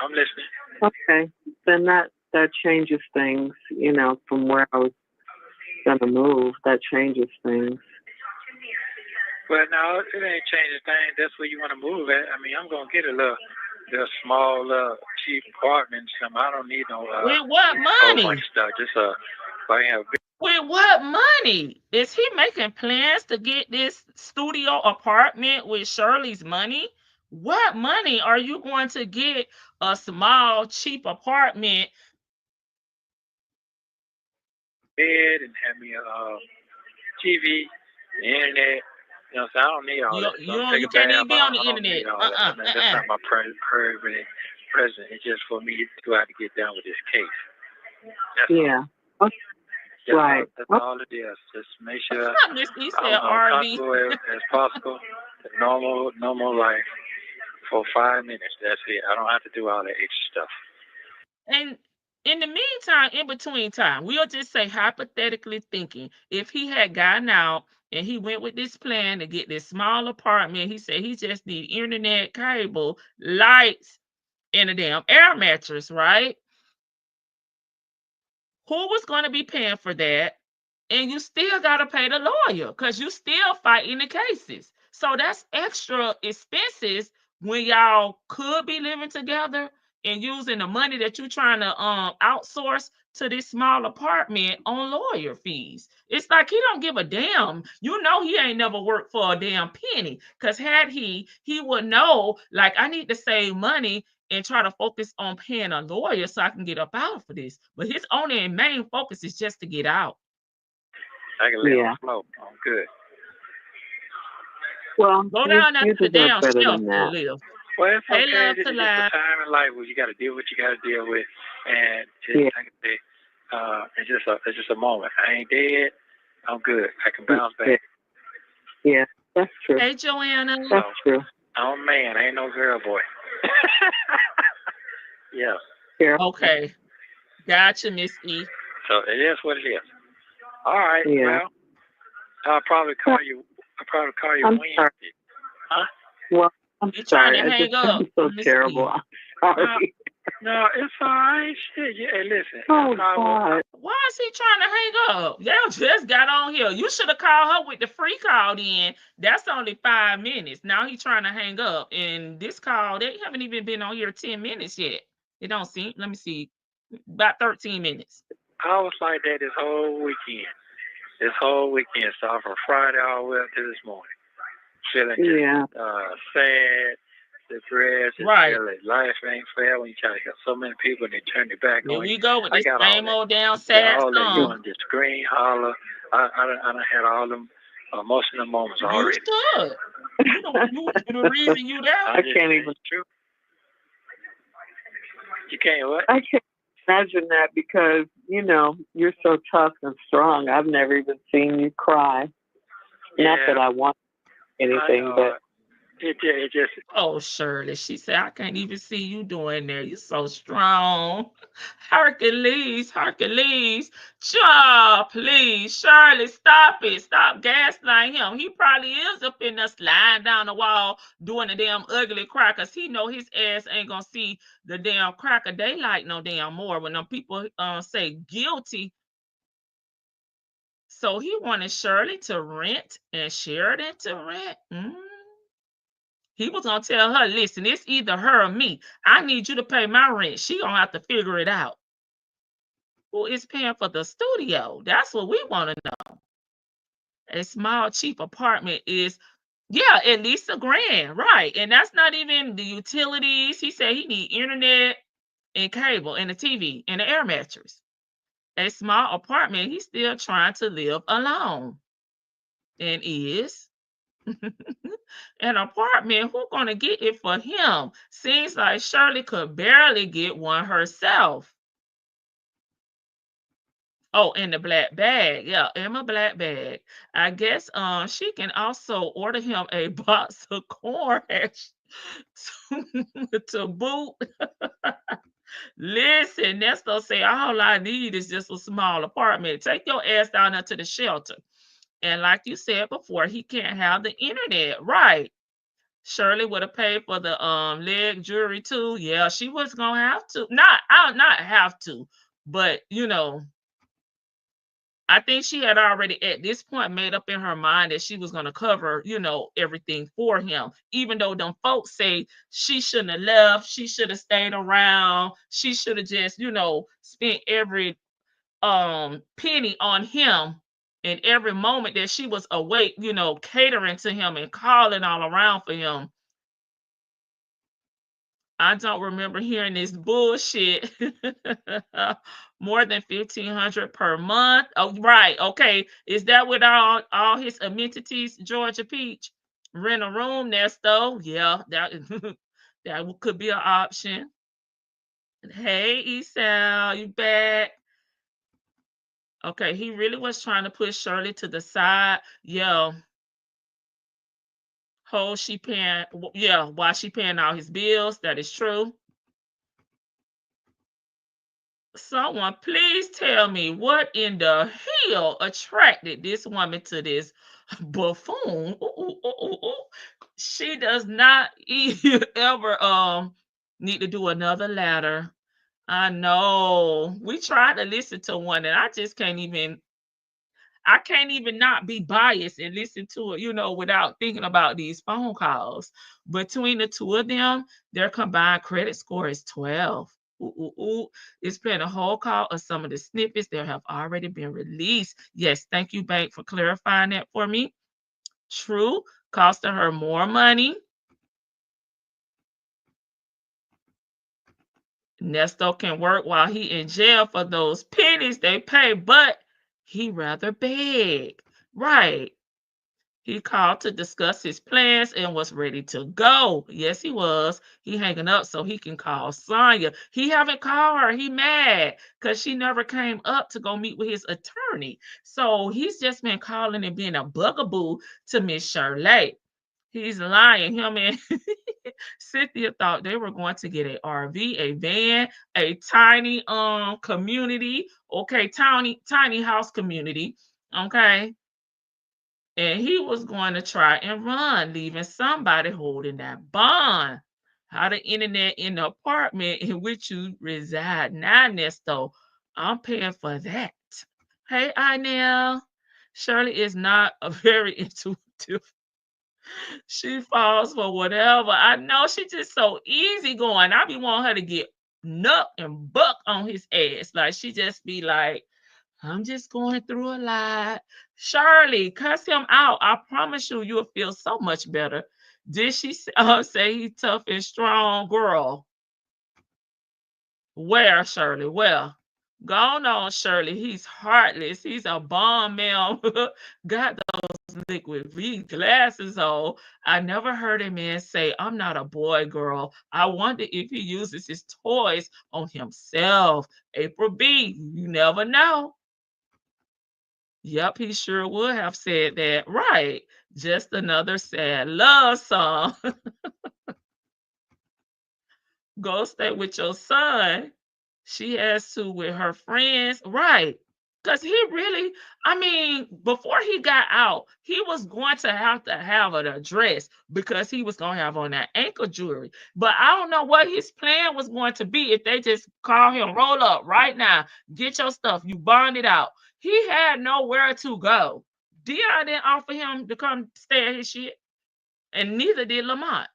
I'm listening. okay. Then that changes things, you know, from where I was gonna move. That changes things. Well, no, it ain't changing things. That's where you want to move at. I mean, I'm gonna get a little small, cheap apartment. I don't need no With what whole money? bunch of stuff. Just if I have. With what money? Is he making plans to get this studio apartment with Shirley's money? What money are you going to get a small, cheap apartment? Bed and have me a TV, internet. You know, so I don't need all that. So You can't even be on the internet. That's not my permanent present. It's just for me to have to get down with this case. That's all. Okay. Right. That's all it is. Just make sure He said I'm RV. comfortable as possible. The normal life for 5 minutes. That's it. I don't have to do all that extra stuff. And in the meantime, in between time, we'll just say hypothetically thinking, if he had gotten out and he went with this plan to get this small apartment, he said he just need internet, cable, lights, and a damn air mattress, right? Who was going to be paying for that? And you still got to pay the lawyer because you still fighting the cases. So that's extra expenses when y'all could be living together and using the money that you're trying to outsource to this small apartment on lawyer fees. It's like he don't give a damn. You know he ain't never worked for a damn penny. Because had he would know, like, I need to save money and try to focus on paying a lawyer so I can get up out for this. But his only and main focus is just to get out. I can live on flow. I'm good. Well, go down there to the damn shelf to Well, live. it's okay. It's just a time in life where you got to deal with what you got to deal with, and just, like I say, it's just a moment. I ain't dead. I'm good. I can bounce back. Yeah, that's true. Hey, Joanna. That's true. I'm a man. I ain't no girl boy. Yeah. Okay. Gotcha, Miss E. So it is what it is. All right. Yeah. Well, I'll probably call you. Wednesday. Huh? Well, I'm sorry. Trying to hang up. So terrible. I'm sorry. No, it's all right. Shit. Yeah, hey, listen. Oh, God. Why is he trying to hang up? They just got on here. You should have called her with the free call then. That's only 5 minutes. Now he's trying to hang up. And this call, they haven't even been on here 10 minutes yet. It don't seem. Let me see. About 13 minutes. I was like that this whole weekend. So from Friday all the way up to this morning. Feeling just sad, depressed. Right. Life ain't fair when you try to help so many people and they turn their back on you. Here we go with this same old damn sad song. song. You want to scream, holler. I done had all them emotional moments already. You should. The reason you there. I can't even. You can't what? I can't imagine that because, you know, you're so tough and strong. I've never even seen you cry. Yeah. Not that I want anything, but it just. Oh, Shirley, she said, I can't even see you doing there. You're so strong. Hercules. Sure, please. Shirley, stop it. Stop gaslighting him. He probably is up in there sliding down the wall doing a damn ugly cry because he know his ass ain't going to see the damn crack of daylight no damn more when them people say guilty. So he wanted Shirley to rent and Sheridan to rent. He was going to tell her, listen, it's either her or me. I need you to pay my rent. She going to have to figure it out. Who is paying for the studio? That's what we want to know. A small, cheap apartment is, at least $1,000, right? And that's not even the utilities. He said he need internet and cable and a TV and an air mattress. A small apartment, he's still trying to live alone. And is. An apartment, who's gonna get it for him? Seems like Shirley could barely get one herself. Oh, in the black bag. Yeah, in my black bag. I guess she can also order him a box of corn to boot. Listen, Nesto say all I need is just a small apartment. Take your ass down there to the shelter. And like you said before, he can't have the internet. Right. Shirley would have paid for the leg jewelry too. Yeah, she was gonna have to. Not have to, but I think she had already at this point made up in her mind that she was going to cover, everything for him. Even though them folks say she shouldn't have left, she should have stayed around, she should have just, spent every penny on him and every moment that she was awake, catering to him and calling all around for him. I don't remember hearing this bullshit. More than 1,500 per month. Oh, right. Okay. Is that with all his amenities, Georgia Peach? Rent a room, Nesto. Yeah, that that could be an option. Hey, Esau, you back? Okay, he really was trying to push Shirley to the side. Yeah. She paying, yeah, while she paying all his bills. That is true. Someone please tell me what in the hell attracted this woman to this buffoon. Ooh. She does not ever need to do another ladder. I know. We tried to listen to one and I can't even not be biased and listen to it, without thinking about these phone calls. Between the two of them, their combined credit score is 12. Ooh. It's playing a whole call of some of the snippets that have already been released. Yes, thank you, Bank, for clarifying that for me. True, costing her more money. Nesto can work while he in jail for those pennies they pay, but he rather beg. Right. He called to discuss his plans and was ready to go. Yes, he was. He hanging up so he can call Sonya. He haven't called her. He mad because she never came up to go meet with his attorney. So he's just been calling and being a bugaboo to Miss Shirley. He's lying. Him and Cynthia thought they were going to get a RV, a van, a tiny community. Okay, tiny house community. Okay. And he was going to try and run, leaving somebody holding that bond. How the internet in the apartment in which you reside now, Nesto. I'm paying for that. Hey, Inell. Shirley is not a very intuitive. She falls for whatever. I know she's just so easygoing. I be wanting her to get nut and buck on his ass. Like she just be like, I'm just going through a lot. Shirley, cuss him out. I promise you, you'll feel so much better. Did she say he's tough and strong, girl? Where, Shirley? Where? Go on, Shirley. He's heartless. He's a bomb, ma'am. Got those liquid V glasses on. I never heard a man say, I'm not a boy, girl. I wonder if he uses his toys on himself. April B, you never know. Yep, he sure would have said that. Right. Just another sad love song. Go stay with your son. She has to with her friends. Right. Because he really, before he got out, he was going to have an address because he was going to have on that ankle jewelry. But I don't know what his plan was going to be if they just call him, roll up right now, get your stuff, you bonded out. He had nowhere to go. Dion didn't offer him to come stay at his shit, and neither did Lamont.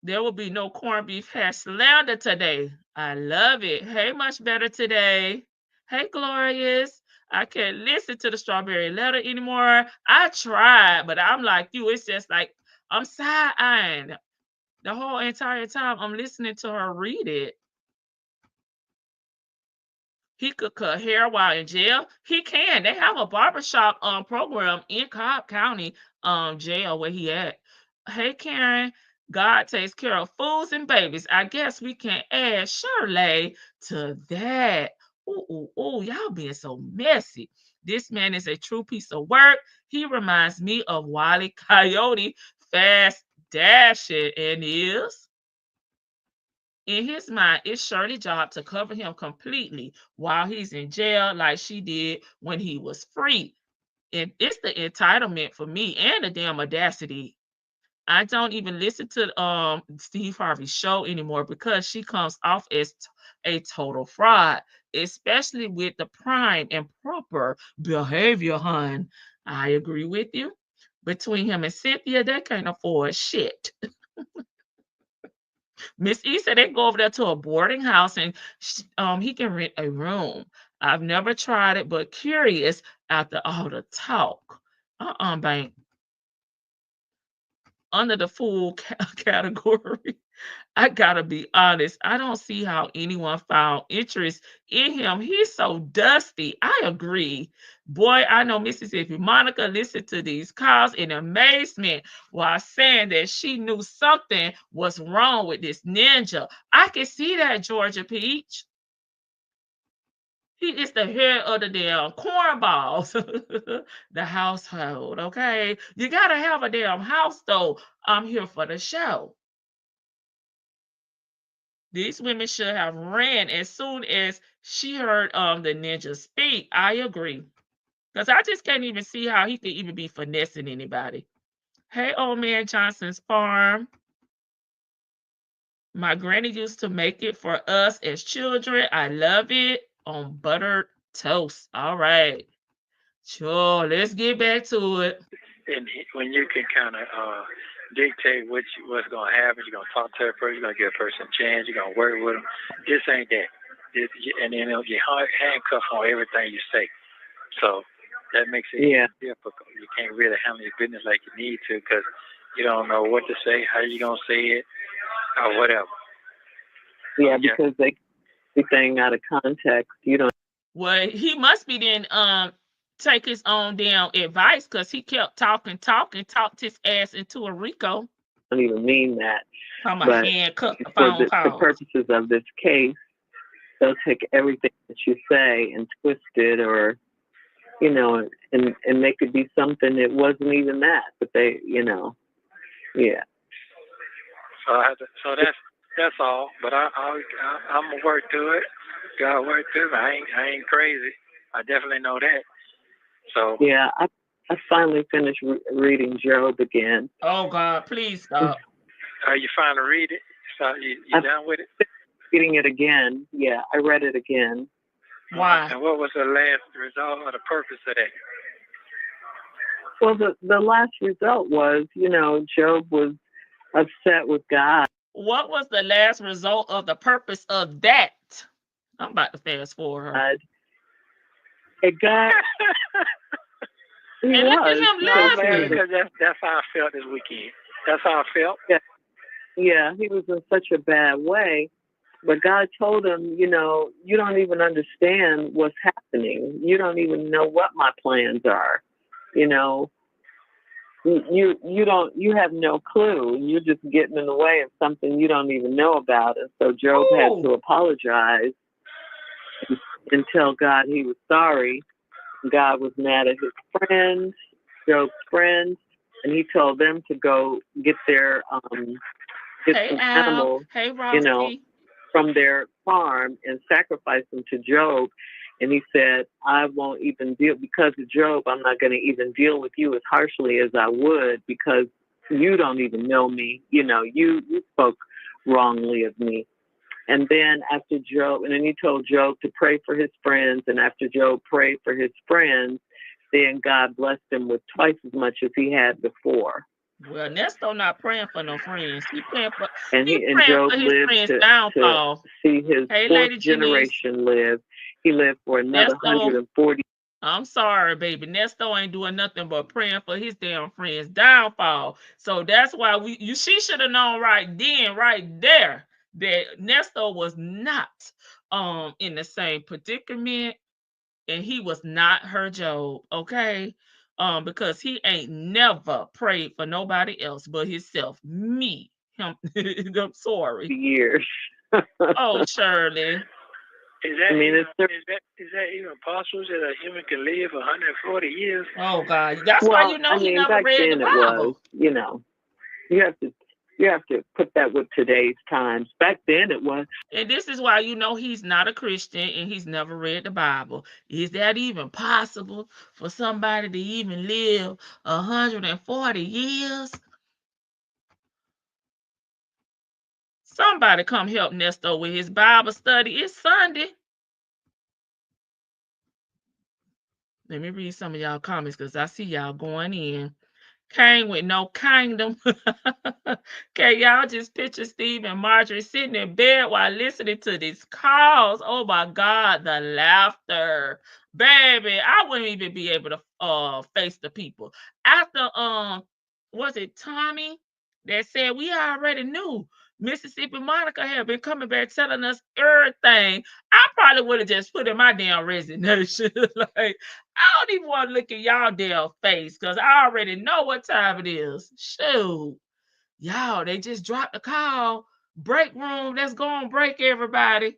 There will be no corned beef hash slander today. I love it. Hey, much better today. Hey, Glorious. I can't listen to the strawberry letter anymore. I tried, but I'm like you. It's just like I'm side-eyeing the whole entire time I'm listening to her read it. He could cut hair while in jail. He can. They have a barbershop program in Cobb County jail where he at. Hey, Karen. God takes care of fools and babies. I guess we can add Shirley to that. Y'all being so messy. This man is a true piece of work. He reminds me of Wile E. Coyote, fast, dashing, and is. In his mind, it's Shirley's job to cover him completely while he's in jail, like she did when he was free. And it's the entitlement for me and the damn audacity. I don't even listen to Steve Harvey's show anymore because she comes off as a total fraud, especially with the prime and proper behavior, hun. I agree with you. Between him and Cynthia, they can't afford shit. Miss E said they go over there to a boarding house and he can rent a room. I've never tried it, but curious after all the talk. Bank. Under the fool category, I gotta be honest. I don't see how anyone found interest in him. He's so dusty. I agree. Boy, I know Mississippi Monica listened to these calls in amazement while saying that she knew something was wrong with this ninja. I can see that, Georgia Peach. He is the head of the damn cornballs, the household, okay? You gotta have a damn house, though. I'm here for the show. These women should have ran as soon as she heard the ninja speak. I agree. Because I just can't even see how he could even be finessing anybody. Hey, old man Johnson's farm. My granny used to make it for us as children. I love it on buttered toast. All right. Sure, let's get back to it. And when you can kind of dictate what's going to happen, you're going to talk to a person, you're going to give a person a chance, you're going to work with them. This ain't that. And then it'll get handcuffed on everything you say. So that makes it difficult. You can't really handle your business like you need to because you don't know what to say, how you going to say it, or whatever. Yeah, because they everything out of context. You don't. Well, he must be then take his own damn advice because he kept talked his ass into a RICO. I don't even mean that. But for the purposes of this case, they'll take everything that you say and twist it, or and make it be something that wasn't even that. But they, yeah. So that's all. But I'm gonna work through it. God work through it. I ain't crazy. I definitely know that. So yeah, I finally finished reading Job again. Oh God, please stop. Are you finally read it? So you done with it? Reading it again. Yeah, I read it again. Why? And what was the last result or the purpose of that? Well, the last result was, Job was upset with God. What was the last result of the purpose of that? I'm about to fast forward her. It got. And look at him laughing. Because that's how I felt this weekend. That's how I felt. Yeah, he was in such a bad way. But God told him, you don't even understand what's happening. You don't even know what my plans are. You have no clue. You're just getting in the way of something you don't even know about. And so Job had to apologize and tell God he was sorry. God was mad at his friends, Job's friends, and he told them to go get their some animals, from their farm and sacrifice them to Job. And he said, I won't even deal, because of Job, I'm not going to even deal with you as harshly as I would, because you don't even know me. You spoke wrongly of me. And then after Job, and then he told Job to pray for his friends. And after Job prayed for his friends, then God blessed him with twice as much as he had before. Well, Ernesto not praying for no friends. He praying for, and Job lived to see his fourth generation live. He lived for another 140. I'm sorry, baby. Nesto ain't doing nothing but praying for his damn friends' downfall. So that's why she should have known right then, right there, that Nesto was not in the same predicament, and he was not her Job, okay? Because he ain't never prayed for nobody else but himself. Me. Him. I'm sorry. Years. Oh, Shirley. Is that, I mean, is that even possible that a human can live 140 years? Oh God, that's why you know he never back read then the it Bible. was, you have to put that with today's times. Back then it was. And this is why you know he's not a Christian and he's never read the Bible. Is that even possible for somebody to even live 140 years? Somebody come help Nesto with his Bible study. It's Sunday. Let me read some of y'all comments because I see y'all going in. Came with no kingdom. Okay, y'all just picture Steve and Marjorie sitting in bed while listening to these calls. Oh my God, the laughter. Baby, I wouldn't even be able to face the people. After was it Tommy that said we already knew Mississippi Monica had been coming back telling us everything. I probably would have just put in my damn resignation. Like, I don't even want to look at y'all damn face because I already know what time it is. Shoot. Y'all, they just dropped the call. Break room. Let's go on break, everybody.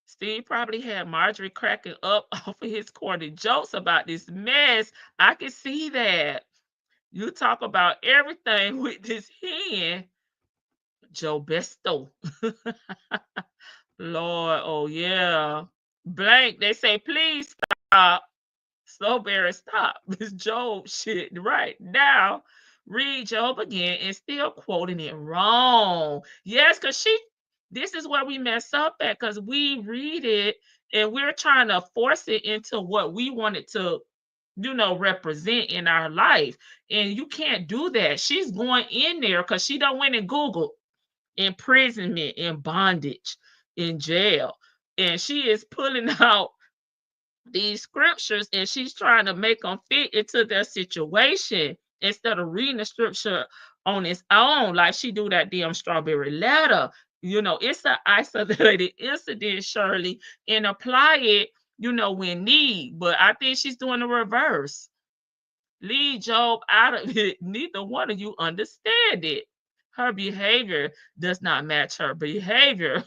Steve probably had Marjorie cracking up off of his corny jokes about this mess. I can see that. You talk about everything with this hand. Joe Besto. Lord, oh yeah. Blank, they say, please stop. Slowberry, stop. This Job shit right now. Read Job again and still quoting it wrong. Yes, because this is where we mess up at because we read it and we're trying to force it into what we want it to, represent in our life. And you can't do that. She's going in there because she don't went and Google imprisonment, in bondage, in jail. And she is pulling out these scriptures and she's trying to make them fit into their situation instead of reading the scripture on its own, like she do that damn strawberry letter. It's an isolated incident, Shirley, and apply it, when need. But I think she's doing the reverse. Leave Job out of it. Neither one of you understand it. Her behavior does not match her behavior.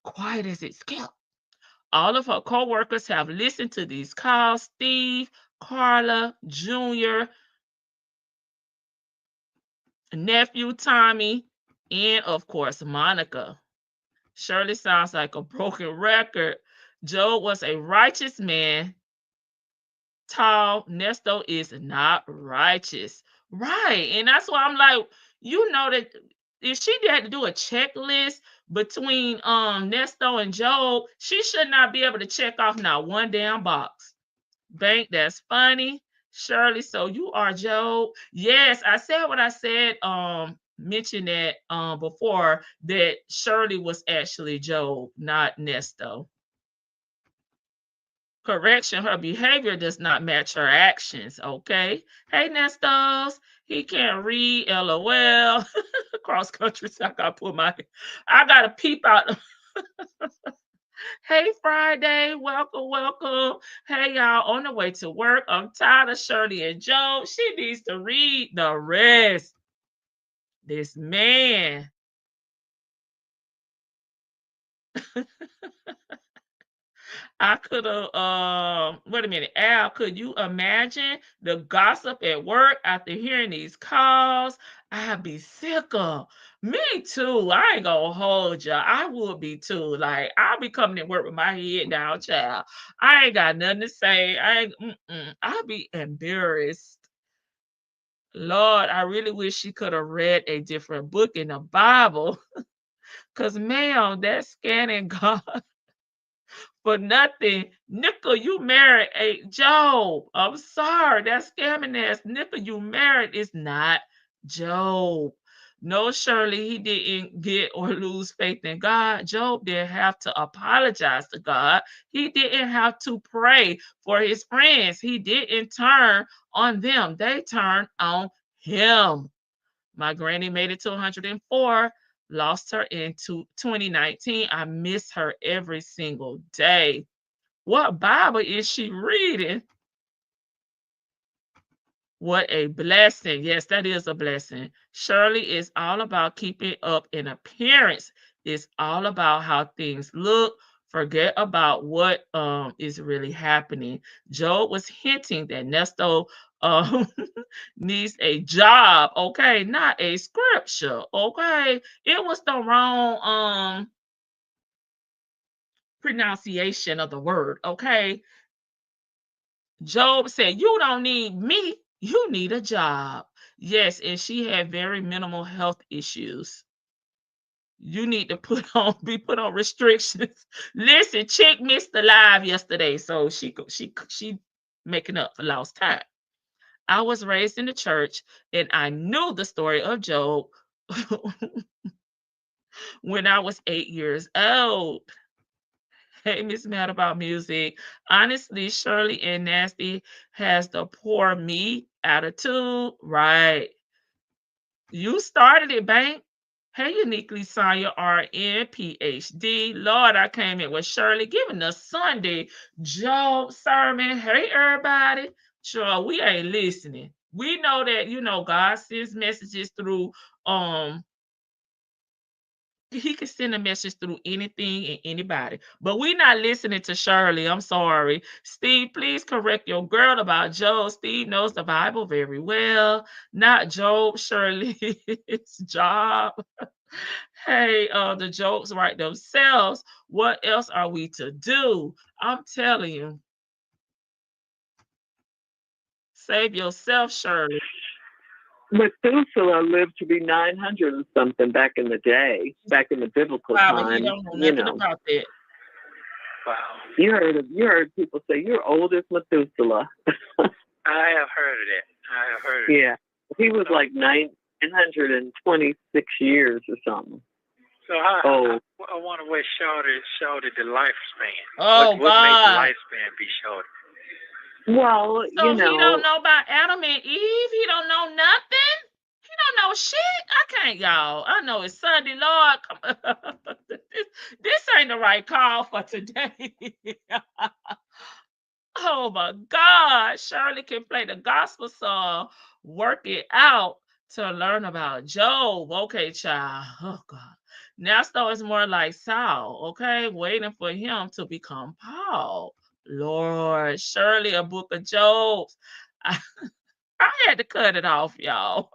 Quiet as it's kept. All of her co-workers have listened to these calls. Steve, Carla, Junior, nephew Tommy, and of course, Monica. Shirley sounds like a broken record. Job was a righteous man. Tall, Nesto is not righteous. Right. And that's why I'm like, that if she had to do a checklist between Nesto and Job, she should not be able to check off not one damn box. Bank, that's funny. Shirley, so you are Job. Yes, I said what I said, mentioned that before, that Shirley was actually Job, not Nesto. Correction, her behavior does not match her actions. Okay. Hey, Nestos. He can't read. LOL. Cross country. So I gotta peep out. Hey, Friday. Welcome, welcome. Hey, y'all. On the way to work. I'm tired of Shirley and Joe. She needs to read the rest. This man. I could have, wait a minute, Al, could you imagine the gossip at work after hearing these calls? I'd be sick of. Me too. I ain't gonna hold you. I would be too. Like, I'll be coming to work with my head down, child. I ain't got nothing to say. I'd be embarrassed. Lord, I really wish she could have read a different book in the Bible. Because, ma'am, that scanning God. For nothing. Nickel, you married a Job. I'm sorry. That scamming ass Nickel you married is not Job. No, Shirley, he didn't get or lose faith in God. Job didn't have to apologize to God. He didn't have to pray for his friends. He didn't turn on them. They turned on him. My granny made it to 104. Lost her in 2019. I miss her every single day. What Bible is she reading? What a blessing. Yes, that is a blessing. Shirley is all about keeping up an appearance. It's all about how things look. Forget about what is really happening. Job was hinting that Nesto um needs a job, okay, not a scripture, okay. It was the wrong pronunciation of the word, okay. Job said, "You don't need me, you need a job." Yes, and she had very minimal health issues. You need to be put on restrictions. Listen, Chick missed the live yesterday, so she making up for lost time. I was raised in the church, and I knew the story of Job when I was 8 years old. Hey, Miss Mad about music. Honestly, Shirley and Nasty has the poor me attitude. Right. You started it, Bank. Hey, uniquely Sonya RN PhD. Lord, I came in with Shirley giving us Sunday Job sermon. Hey, everybody. Sure, we ain't listening. We know that, God sends messages through he can send a message through anything and anybody. But we're not listening to Shirley. I'm sorry. Steve, please correct your girl about Job. Steve knows the Bible very well. Not Job, Shirley. It's Job. Hey, the jokes write themselves. What else are we to do? I'm telling you. Save yourself, Shirley. Methuselah lived to be 900 and something back in the day, back in the biblical Wow, time. you don't know nothing about that. Wow. You heard people say you're old as Methuselah. I have heard of that. I have heard of it. Yeah, he was like 926 years or something. So I wonder what shorted the lifespan. Oh, what made the lifespan be shorted? Well, so he don't know about Adam and Eve. He don't know nothing. He don't know shit. I can't, y'all. I know it's Sunday, Lord. This ain't the right call for today. Oh my God. Shirley can play the gospel song, Work It Out, to learn about Job. Okay, child. Oh God. Nesto is more like Saul, okay? Waiting for him to become Paul. Lord, Shirley, a book of Jobs. I had to cut it off, y'all.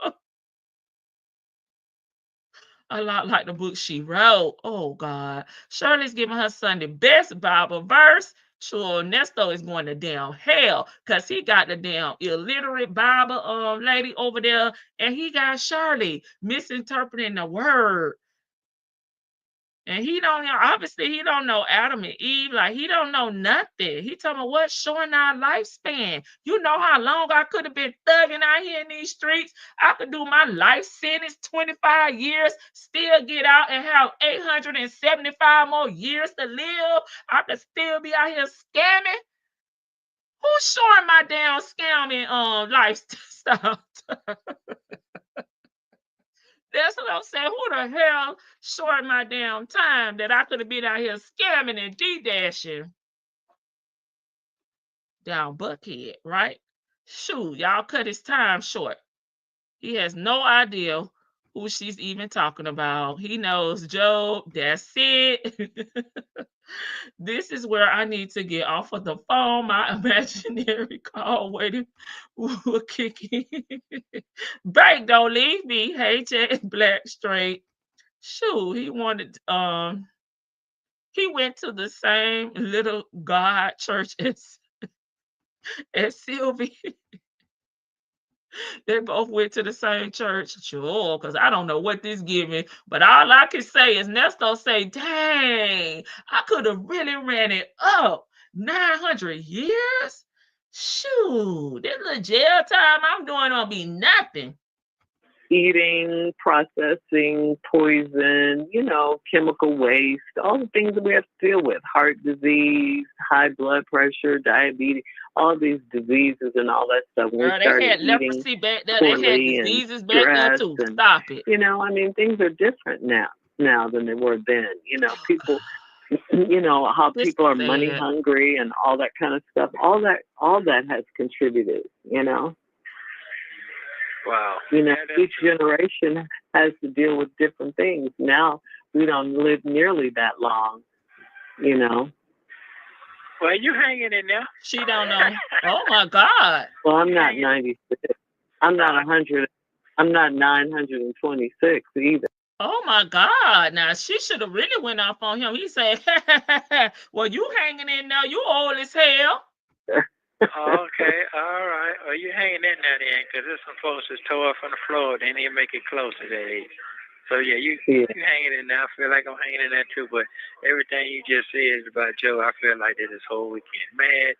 A lot like the book she wrote. Oh God. Shirley's giving her son the best Bible verse. Sure, Nesto is going to damn hell because he got the damn illiterate Bible lady over there, and he got Shirley misinterpreting the word. And he don't know, obviously he don't know Adam and Eve, like he don't know nothing. He talking about what's showing our lifespan. You know how long I could have been thugging out here in these streets? I could do my life sentence, 25 years, still get out and have 875 more years to live. I could still be out here scamming. Who's showing my damn scamming lifestyle? That's what I'm saying. Who the hell short my damn time that I could have been out here scamming and D-dashing down Buckhead, right? Shoot, y'all cut his time short. He has no idea who she's even talking about. He knows Job. That's it. This is where I need to get off of the phone. My imaginary call waiting will kick in. Bank, don't leave me. Hey, Jet Black Straight. Shoot, he went to the same little God church as Sylvie. They both went to the same church. Sure, because I don't know what this giving, but all I can say is Nesto say, dang, I could have really ran it up 900 years. Shoot, this little jail time I'm doing gonna be nothing. Eating, processing, poison, chemical waste, all the things that we have to deal with, heart disease, high blood pressure, diabetes, all these diseases and all that stuff. Girl, they had leprosy back there. They had diseases back there too. Stop it. Things are different now than they were then. People, how people are money hungry and all that kind of stuff. All that has contributed, Wow. You know, Yeah, each generation has to deal with different things. Now we don't live nearly that long, you know. well, you hanging in there. She don't know. Oh my God. Well, I'm not 96. I'm not 100. I'm not 926 either. Oh my God. Now she should have really went off on him. He said, well, you hanging in there. You old as hell. Okay, all right. Well, you hanging in there then, because there's some folks that's tore up on the floor. They need to make it closer to that age. So, yeah, you hanging in there. I feel like I'm hanging in there, too. But everything you just said about Joe, I feel like that this whole weekend. Mad.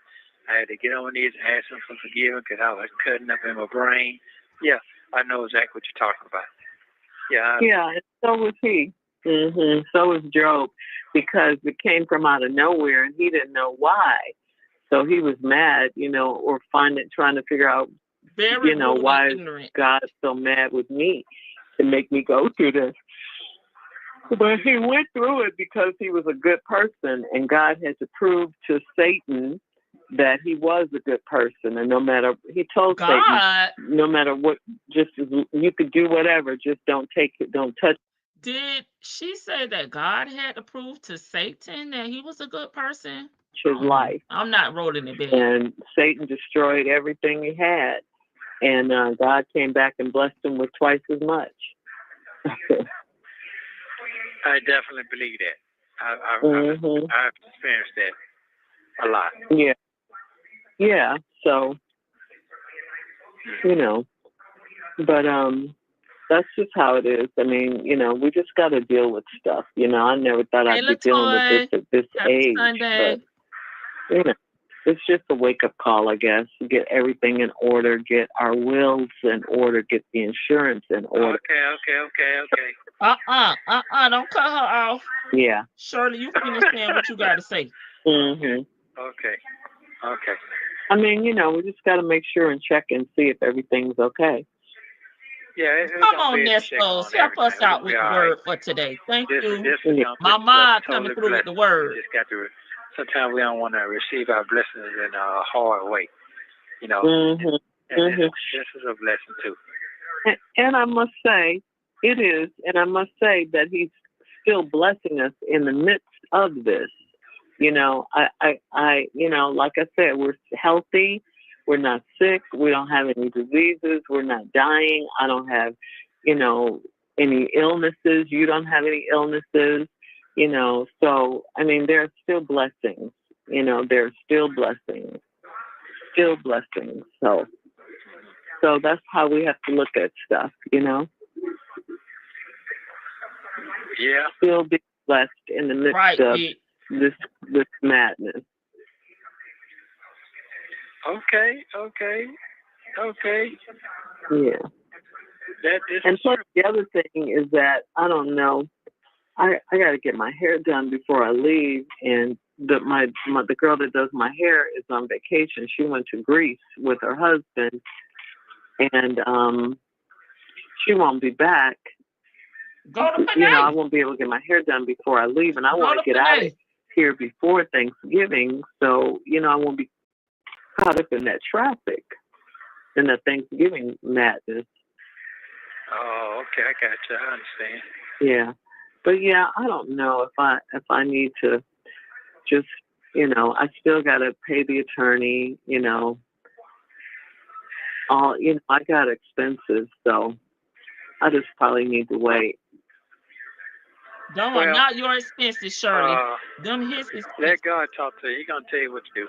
I had to get on these and ask him for forgiveness because I was cutting up in my brain. Yeah, I know exactly what you're talking about. Yeah. Yeah, and so was he. So was Job, because it came from out of nowhere and he didn't know why. So he was mad, you know, or trying to figure out, Very you know, why ignorant. God is so mad with me to make me go through this. But he went through it because he was a good person, and God had to prove to Satan that he was a good person. And he told God, Satan, no matter what, just you could do whatever, just don't take it, don't touch it. did she say that God had to prove to Satan that he was a good person? His life. I'm not rolling it back. And Satan destroyed everything he had. And God came back and blessed him with twice as much. I definitely believe that. I've experienced that a lot. Yeah. Yeah. So, you know, but that's just how it is. I mean, you know, we just got to deal with stuff. You know, I never thought I'd be dealing with this at this age. Sunday. But, you know, it's just a wake-up call, I guess. Get everything in order, get our wills in order, get the insurance in order. Okay. Don't cut her off. Yeah. Shirley, you can understand what you got to say. Okay. I mean, you know, we just got to make sure and check and see if everything's okay. Yeah. Come on, Nestos. Help us out with the word for today. Thank you. My mom coming through with the word. Sometimes we don't want to receive our blessings in a hard way, you know. And this is a blessing too. And I must say, it is, and I must say that he's still blessing us in the midst of this. You know, I you know, like I said, we're healthy, we're not sick, we don't have any diseases, we're not dying. I don't have, you know, any illnesses. You don't have any illnesses. You know, so, I mean, there are still blessings, you know, there's still blessings. So that's how we have to look at stuff, you know? Yeah. Still be blessed in the midst of this madness. Okay. Yeah. And plus, the other thing is that, I don't know, I got to get my hair done before I leave, and the girl that does my hair is on vacation. She went to Greece with her husband, and she won't be back. You know, I won't be able to get my hair done before I leave, and I want to get out of here before Thanksgiving, so, you know, I won't be caught up in that traffic, in the Thanksgiving madness. Oh, okay, I got you. I understand. Yeah. But yeah, I don't know if I need to just, you know, I still got to pay the attorney, you know. You know, I got expenses, so I just probably need to wait. Not your expenses, Shirley. Them his expenses. Let God talk to you. He's gonna tell you what to do.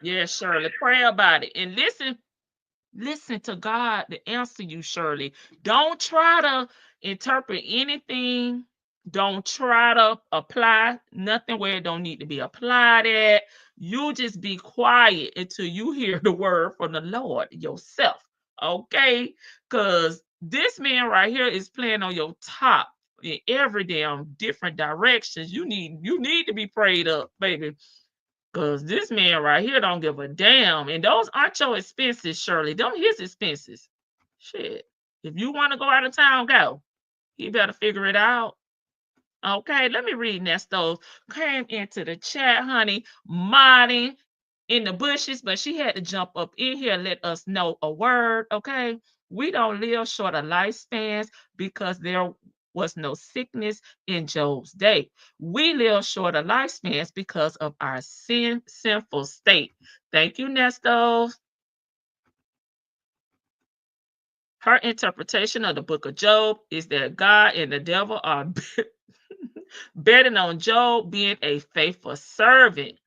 Yeah, Shirley, pray about it and listen to God to answer you, Shirley. Don't try to interpret anything. Don't try to apply nothing where it don't need to be applied at. You just be quiet until you hear the word from the Lord yourself, okay? Because this man right here is playing on your top in every damn different directions. You need to be prayed up, baby. Because this man right here don't give a damn. And those aren't your expenses, Shirley. Them his expenses. Shit. If you want to go out of town, go. You better figure it out. Okay, let me read Nestos. Came into the chat, honey, modding in the bushes, but she had to jump up in here and let us know a word, okay? We don't live short of lifespans because there was no sickness in Job's day. We live short of lifespans because of our sinful state. Thank you, Nesto. Her interpretation of the book of Job is that God and the devil are betting on Job being a faithful servant.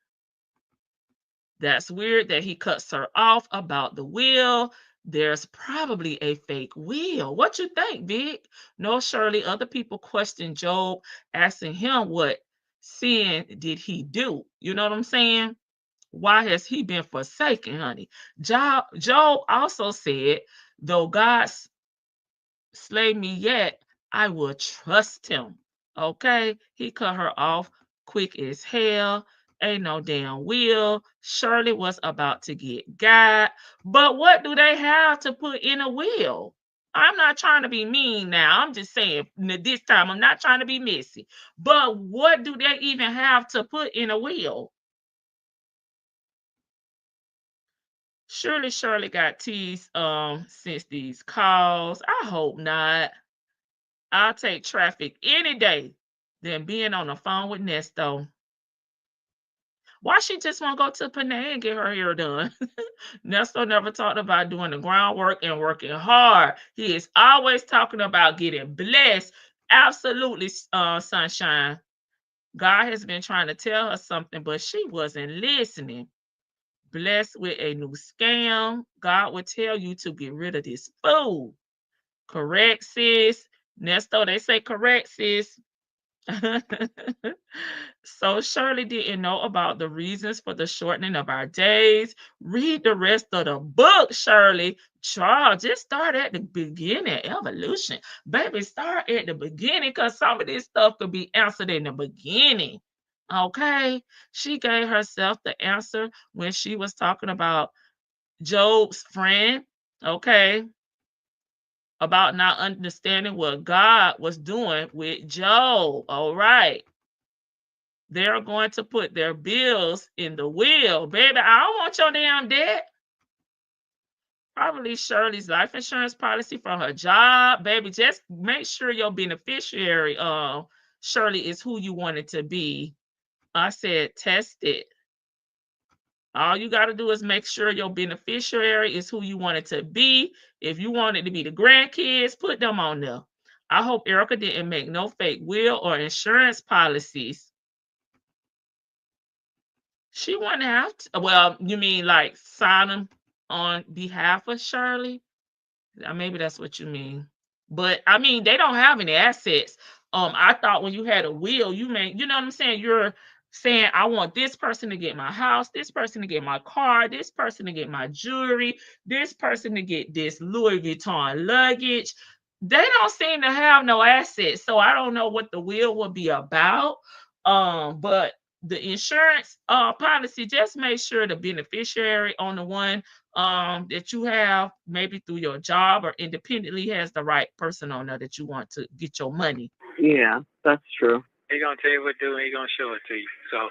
That's weird that he cuts her off about the will. There's probably a fake will. What you think, Vic? No, Shirley, other people question Job, asking him what sin did he do? You know what I'm saying? Why has he been forsaken, honey? Job also said, though God slay me yet, I will trust him. Okay? He cut her off quick as hell. Ain't no damn will. Shirley was about to get God. But what do they have to put in a will? I'm not trying to be mean now. I'm just saying this time I'm not trying to be messy. But what do they even have to put in a will? Surely Shirley got teased since these calls. I hope not. I'll take traffic any day than being on the phone with Nesto. Why she just want to go to Panay and get her hair done? Nesto never talked about doing the groundwork and working hard. He is always talking about getting blessed. Absolutely, Sunshine. God has been trying to tell her something, but she wasn't listening. Blessed with a new scam. God will tell you to get rid of this fool. Correct, sis. Nesto, they say correct, sis. So Shirley didn't know about the reasons for the shortening of our days. Read the rest of the book, Shirley. Charles, just start at the beginning. Evolution. Baby, start at the beginning because some of this stuff could be answered in the beginning. Okay? She gave herself the answer when she was talking about Job's friend. Okay? About not understanding what God was doing with Job. All right. They're going to put their bills in the will. Baby, I don't want your damn debt. Probably Shirley's life insurance policy from her job. Baby, just make sure your beneficiary, Shirley, is who you want it to be. I said test it. All you got to do is make sure your beneficiary is who you want it to be. If you want it to be the grandkids, put them on there. I hope Erica didn't make no fake will or insurance policies. She wouldn't have to. Well, you mean like sign them on behalf of Shirley? Maybe that's what you mean. But I mean, they don't have any assets. I thought when you had a will, you know what I'm saying? You're saying, I want this person to get my house, this person to get my car, this person to get my jewelry, this person to get this Louis Vuitton luggage. They don't seem to have no assets. So I don't know what the will will be about. But the insurance policy, just make sure the beneficiary on the one that you have, maybe through your job or independently, has the right person on there that you want to get your money. Yeah, that's true. He's going to tell you what to do, and he's going to show it to you. So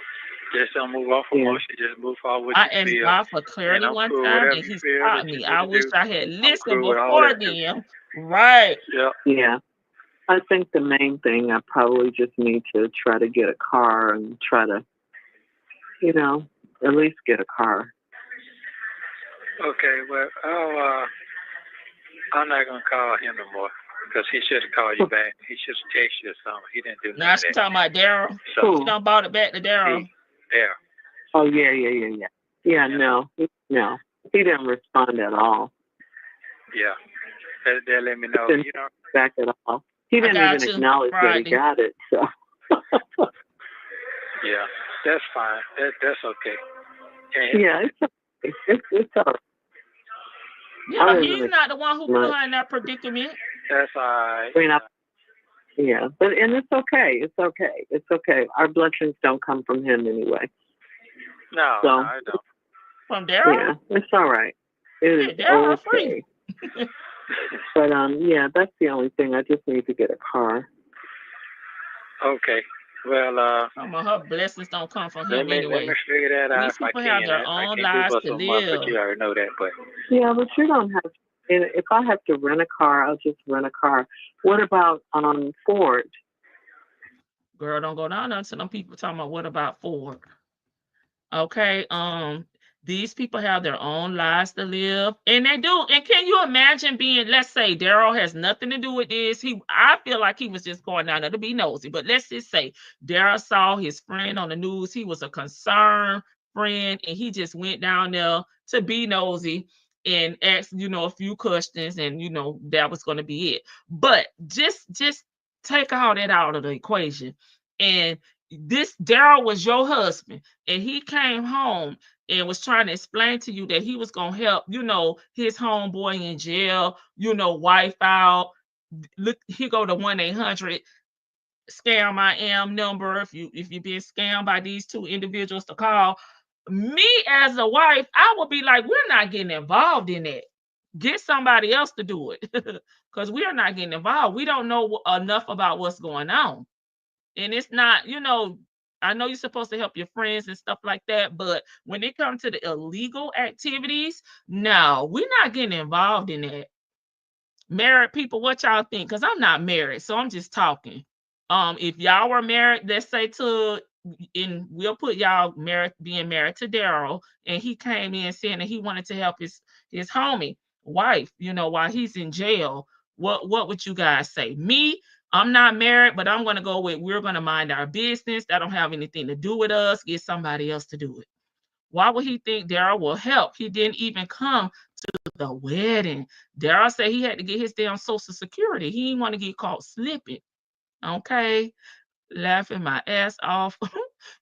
just don't move off of motion. Just move forward with I asked God for clarity one time, and he taught me. I wish I had listened before then. Right. Yeah. Yeah. I think the main thing, I probably just need to try to get a car and try to, at least get a car. Okay, well, I'm not going to call him no more because he should have called you back. He should have texted you or something. He didn't do nothing. Now she's talking about Daryl. So, she done bought it back to Daryl. Daryl. Oh, yeah. Yeah, no. He didn't respond at all. Yeah. They'll let me know. He didn't back at all. He didn't even acknowledge that he got it. So. Yeah, that's fine. That's okay. Yeah, it's okay. It's all right. Yeah, he's not the one who put her in that predicament. That's all right. Yeah, and it's okay. It's okay. It's okay. Our blessings don't come from him anyway. No, so, I don't. From Daryl? Yeah, it's all right. It is okay. But yeah, that's the only thing. I just need to get a car. Okay. Well, her blessings don't come from him anyway. Let me figure that out. These people have their own lives to live. But you already know that, but yeah, but you don't have And if I have to rent a car, I'll just rent a car. What about Ford? Girl, don't go down there to them people talking about what about Ford. Okay. These people have their own lives to live, and they do. And can you imagine being, let's say Daryl has nothing to do with this. I feel like he was just going down there to be nosy. But let's just say Daryl saw his friend on the news. He was a concerned friend, and he just went down there to be nosy and ask, a few questions, and that was going to be it. But just take all that out of the equation. And this Daryl was your husband, and he came home and was trying to explain to you that he was going to help, his homeboy in jail, wife out. Look, he go to 1-800 scam I am number. If you've been scammed by these two individuals, to call me as a wife. I would be like, we're not getting involved in that. Get somebody else to do it, because we are not getting involved. We don't know enough about what's going on. And it's not, I know you're supposed to help your friends and stuff like that, but when it comes to the illegal activities, no, we're not getting involved in that. Married people, what y'all think? Because I'm not married, so I'm just talking. If y'all were married, let's say we'll put y'all being married to Daryl, and he came in saying that he wanted to help his homie wife, while he's in jail. What would you guys say? Me, I'm not married, but I'm going to go with, we're going to mind our business. That don't have anything to do with us. Get somebody else to do it. Why would he think Daryl will help? He didn't even come to the wedding. Daryl said he had to get his damn Social Security. He didn't want to get caught slipping. Okay. Laughing my ass off.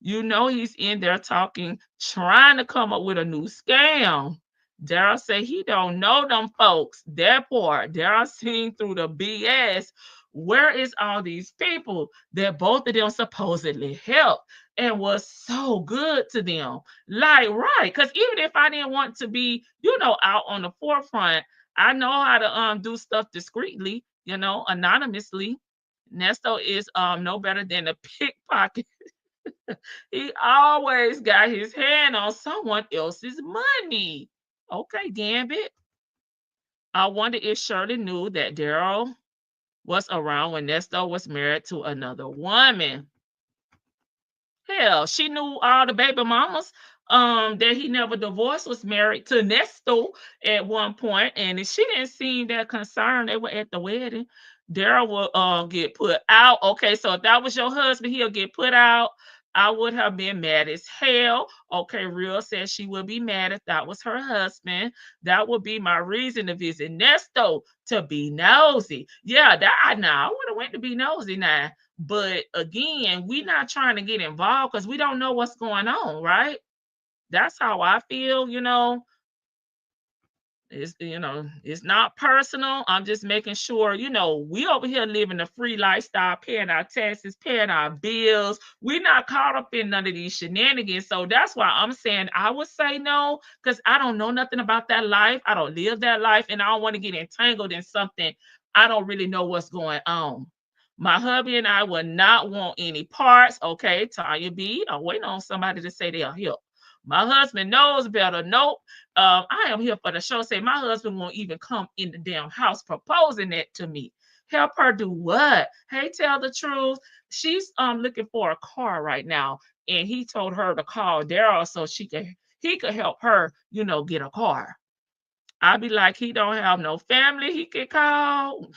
He's in there talking, trying to come up with a new scam. Daryl said he don't know them folks. That part, Daryl seen through the BS. Where is all these people that both of them supposedly helped and was so good to them? Like, right, because even if I didn't want to be, out on the forefront, I know how to do stuff discreetly, anonymously. Ernesto is no better than a pickpocket. He always got his hand on someone else's money. Okay, Gambit. I wonder if Shirley knew that Daryl was around when Ernesto was married to another woman. Hell, she knew all the baby mamas that he never divorced was married to Ernesto at one point, and she didn't seem that concerned. They were at the wedding. Daryl will get put out. Okay, so if that was your husband, he'll get put out. I would have been mad as hell. Okay, Real says she would be mad if that was her husband. That would be my reason to visit Ernesto, to be nosy. Yeah, I would have went to be nosy now. But again, we're not trying to get involved because we don't know what's going on, right? That's how I feel, It's not personal. I'm just making sure, we over here living a free lifestyle, paying our taxes, paying our bills. We're not caught up in none of these shenanigans. So that's why I'm saying I would say no, because I don't know nothing about that life. I don't live that life, and I don't want to get entangled in something I don't really know what's going on. My hubby and I would not want any parts. Okay, Tanya B. I'm waiting on somebody to say they'll help. My husband knows better. Nope. I am here for the show. Say my husband won't even come in the damn house proposing that to me. Help her do what? Hey, tell the truth. She's looking for a car right now, and he told her to call Daryl so he could help her, get a car. I'd be like, he don't have no family he could call.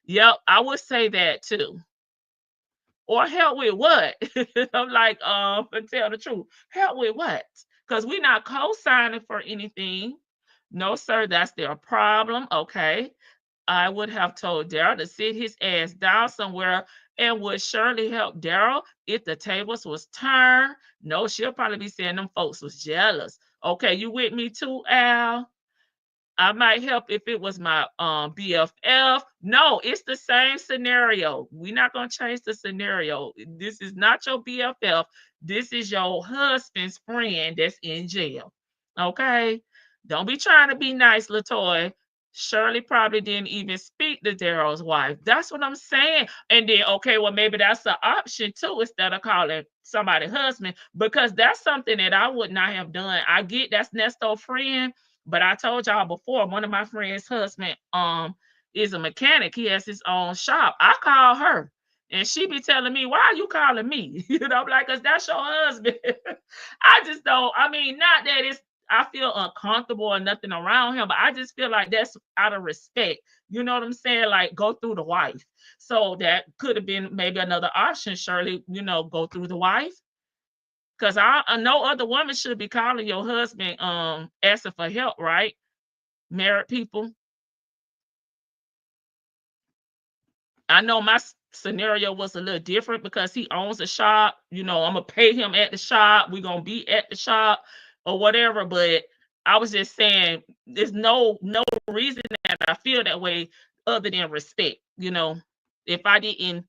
Yep, I would say that too. Or help with what? I'm like, tell the truth. Help with what? Because we're not co-signing for anything. No, sir, that's their problem. Okay. I would have told Daryl to sit his ass down somewhere, and would Shirley help Daryl if the tables was turned? No, she'll probably be saying them folks was jealous. Okay, you with me too, Al? I might help if it was my BFF. No, it's the same scenario. We're not going to change the scenario. This is not your BFF. This is your husband's friend that's in jail. Okay? Don't be trying to be nice, LaToya. Shirley probably didn't even speak to Daryl's wife. That's what I'm saying. And then, okay, well, maybe that's an option too, instead of calling somebody husband, because that's something that I would not have done. I get that's Nesto's friend, But I told y'all before, one of my friends' husband is a mechanic. He has his own shop. I call her. And she be telling me, why are you calling me? I'm like, because that's your husband. I just don't, I mean, not that I feel uncomfortable or nothing around him, but I just feel like that's out of respect. You know what I'm saying? Like, go through the wife. So that could have been maybe another option, Shirley, go through the wife. Because no other woman should be calling your husband asking for help, right? Married people. I know my scenario was a little different because he owns a shop. I'm gonna pay him at the shop. We're gonna be at the shop or whatever. But I was just saying, there's no reason that I feel that way other than respect. If I didn't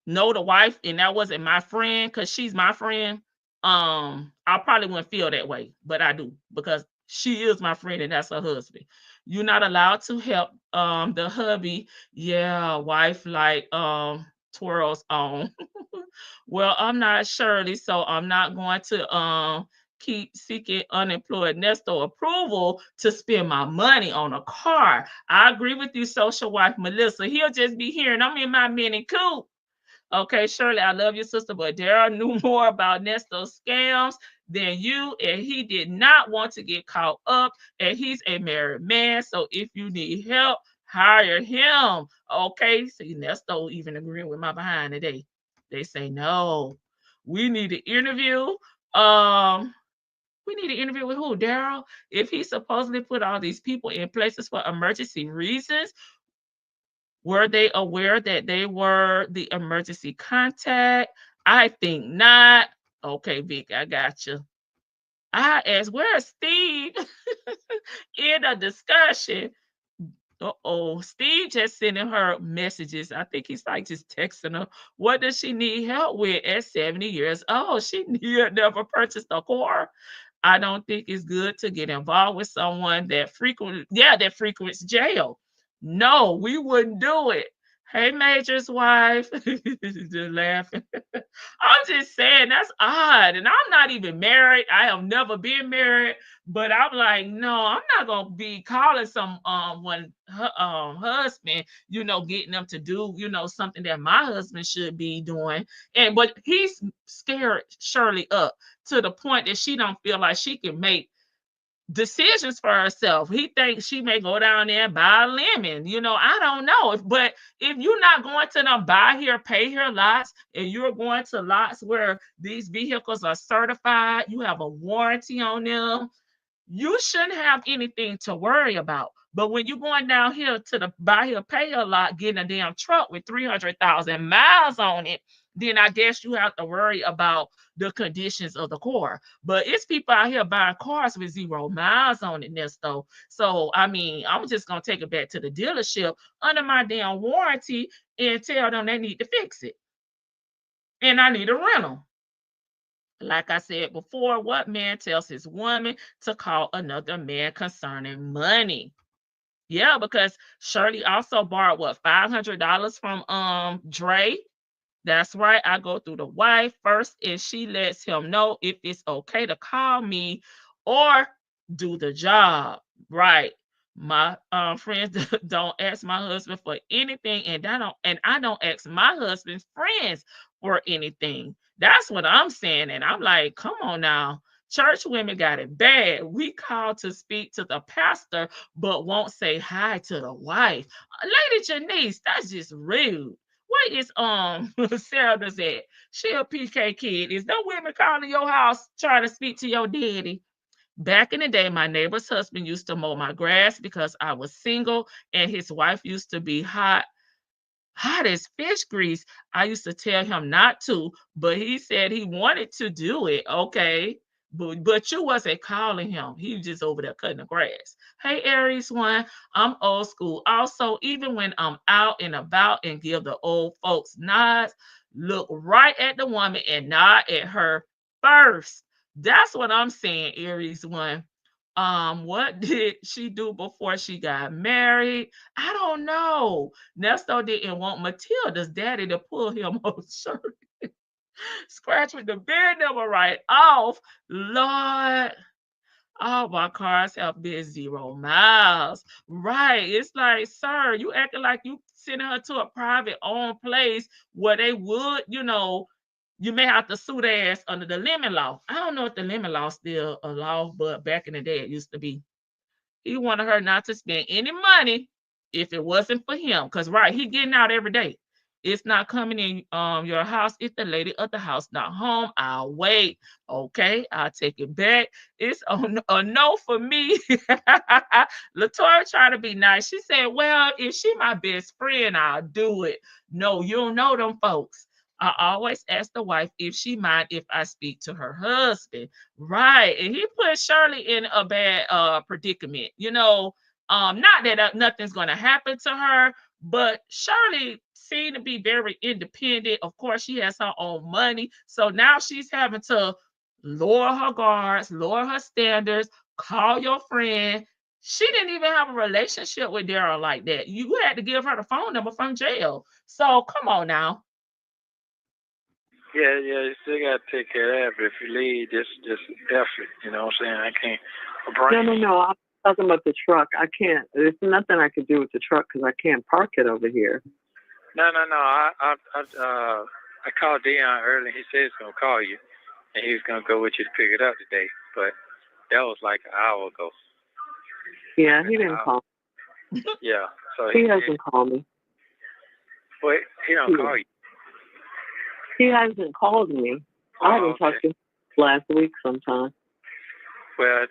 know the wife and that wasn't my friend, because she's my friend, I probably wouldn't feel that way. But I do, because she is my friend and that's her husband. You're not allowed to help the hubby. Yeah, wife like twirls on. Well, I'm not Shirley, so I'm not going to keep seeking unemployed Ernesto approval to spend my money on a car. I agree with you, social wife Melissa. He'll just be hearing I'm in my mini coupe. Okay, Shirley, I love your sister, but Daryl knew more about Nesto's scams than you, and he did not want to get caught up, and he's a married man, so if you need help, hire him. Okay, see, Nesto even agreeing with my behind today. They say, no, we need an interview. We need an interview with who, Daryl? If he supposedly put all these people in places for emergency reasons, were they aware that they were the emergency contact? I think not. Okay, Vic, I got you. I asked, where's Steve in a discussion? Steve just sending her messages. I think he's like just texting her. What does she need help with at 70 years old? She never purchased a car. I don't think it's good to get involved with someone that frequents jail. No, we wouldn't do it. Hey, Major's wife. Just laughing. I'm just saying that's odd. And I'm not even married. I have never been married. But I'm like, no, I'm not gonna be calling some husband, getting them to do, something that my husband should be doing. But he's scared Shirley up to the point that she don't feel like she can make decisions for herself. He thinks she may go down there and buy a lemon. I don't know. But if you're not going to them buy here, pay here lots, and you're going to lots where these vehicles are certified, you have a warranty on them, you shouldn't have anything to worry about. But when you're going down here to the buy here, pay here lot, getting a damn truck with 300,000 miles on it, then I guess you have to worry about the conditions of the car. But it's people out here buying cars with 0 miles on it, Nesto. So, I mean, I'm just going to take it back to the dealership under my damn warranty and tell them they need to fix it. And I need a rental. Like I said before, what man tells his woman to call another man concerning money? Yeah, because Shirley also borrowed $500 from Dre. That's right. I go through the wife first, and she lets him know if it's okay to call me or do the job. Right. My friends don't ask my husband for anything, and I don't ask my husband's friends for anything. That's what I'm saying. And I'm like, come on now. Church women got it bad. We call to speak to the pastor, but won't say hi to the wife. Lady Janice, that's just rude. Where is Sarah does that? She a PK kid. Is no women calling your house trying to speak to your daddy? Back in the day, my neighbor's husband used to mow my grass because I was single, and his wife used to be hot as fish grease. I used to tell him not to, but he said he wanted to do it. Okay. But you wasn't calling him. He was just over there cutting the grass. Hey, Aries one, I'm old school. Also, even when I'm out and about and give the old folks nods, look right at the woman and nod at her first. That's what I'm saying, Aries one. What did she do before she got married? I don't know. Nesto didn't want Matilda's daddy to pull him on shirt. Scratch with the beard number right off. Lord. All my cars have been 0 miles. Right. It's like, sir, you acting like you sending her to a private owned place where they would, you may have to sue their ass under the lemon law. I don't know if the lemon law still a law, but back in the day it used to be. He wanted her not to spend any money if it wasn't for him. Cause right, he getting out every day. It's not coming in your house. If the lady of the house not home, I'll wait. Okay, I'll take it back. It's a no for me. Latoya tried to be nice. She said, well, if she my best friend, I'll do it. No, you don't know them folks. I always ask the wife if she mind if I speak to her husband. Right. And he put Shirley in a bad predicament. Not that nothing's gonna happen to her, but Shirley seemed to be very independent. Of course, she has her own money. So now she's having to lower her guards, lower her standards, call your friend. She didn't even have a relationship with Daryl like that. You had to give her the phone number from jail. So come on now. Yeah, you still got to take care of that. But if you leave, just effort. You know what I'm saying? I can't. No. I'm talking about the truck. I can't. There's nothing I can do with the truck because I can't park it over here. No. I called Dion early. He said he's gonna call you, and he was gonna go with you to pick it up today. But that was like an hour ago. Yeah, he didn't call me. Yeah, so he hasn't called me. But he don't call you. He hasn't called me. I haven't talked to him last week sometime. Well,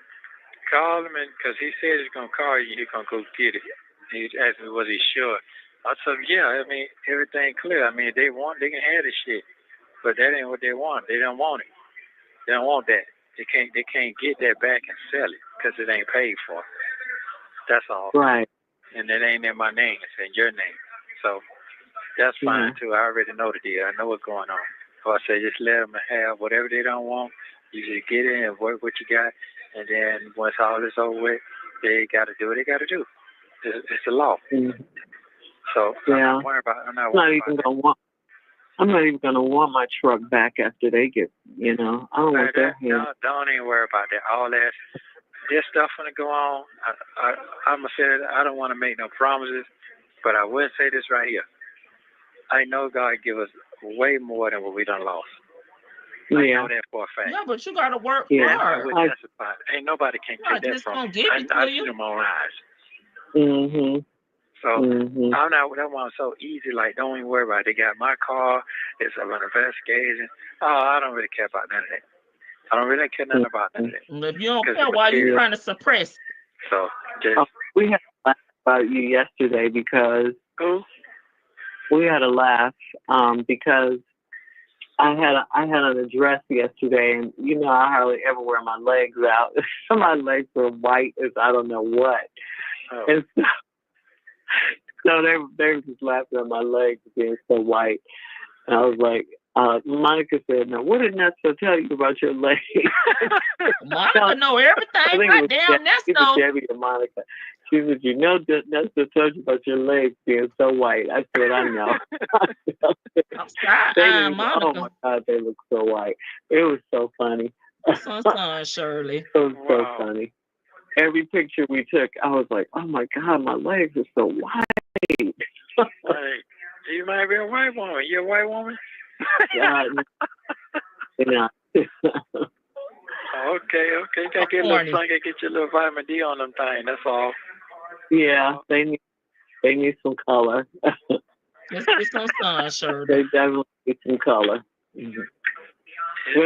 call him because he said he's going to call you. He's going to go get it. He asked me, was he sure? I said, yeah, I mean, everything clear. I mean, if they want, they can have this shit. But that ain't what they want. They don't want it. They don't want that. They can't get that back and sell it because it ain't paid for. That's all. Right. And it ain't in my name. It's in your name. So that's fine, too. I already know the deal. I know what's going on. So I say just let them have whatever they don't want. You just get in and work what you got. And then once all is over with, they got to do what they got to do. It's the law. Mm-hmm. So yeah. I'm not even going to want my truck back after they get, I don't want their hand. Don't even worry about that. All that, this stuff going to go on. I'm going to say that I don't want to make no promises, but I will say this right here. I know God give us way more than what we done lost. Yeah. I know that for a fact. Yeah, but you got to work hard. Ain't nobody can take that from me. I see them on eyes. Mm-hmm. So I'm not. That one's so easy. Like, don't even worry about it. They got my car. It's an investigation. Oh, I don't really care about none of that. I don't really care nothing about none of that. If you don't care, why you trying to suppress it? So we had a laugh about you yesterday because we had a laugh because I had an address yesterday, and I hardly ever wear my legs out. Some of my legs were white as I don't know what, and so they were just laughing at my legs being so white. And I was like, Monica said, "Now, what did Ernesto tell you about your legs?" Monica know everything. God damn, Ernesto. Debbie and Monica. She said, Ernesto told you about your legs being so white. I said, I know. Monica. Oh my God, they look so white. It was so funny. Shirley. It was so funny. Every picture we took, I was like, oh my God, my legs are so white. Hey, you might be a white woman. You a white woman? Yeah. Okay. You gotta get a little sun, get your little vitamin D on them things. That's all. Yeah, they need some color. Let's get some sun, Shirley. They definitely need some color. Mm-hmm. But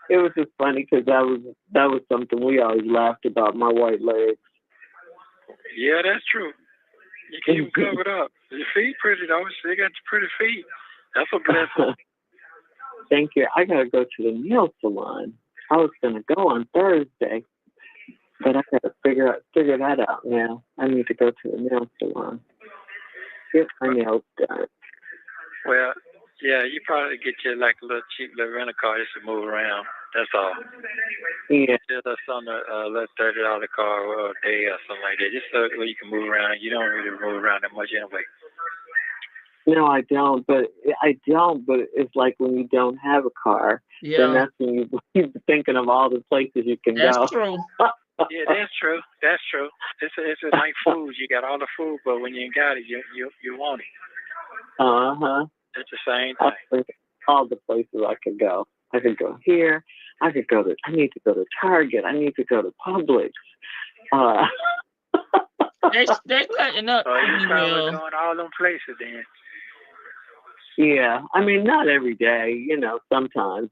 it was just funny because that was something we always laughed about, my white legs. Yeah, that's true. You keep them covered up. Your feet pretty though. They got pretty feet. That's a blessing. Thank you. I gotta go to the nail salon. I was gonna go on Thursday, but I gotta figure that out now. I need to go to the nail salon. Get my nails done. Well, yeah, you probably get you like a little cheap little rental car just to move around. That's all. Yeah. Just on a little $30 car or a day or something like that. Just so where you can move around. You don't really move around that much anyway. No, I don't. But it's like when you don't have a car, then that's when you're thinking of all the places you can That's go. true. Yeah, that's true. That's true. It's like food. You got all the food, but when you ain't got it, you want it. Uh-huh. It's the same thing. All the places I could go. I could go here. I need to go to Target. I need to go to Publix. They cutting up. So you probably going all them places then. Yeah. I mean, not every day, you know, sometimes.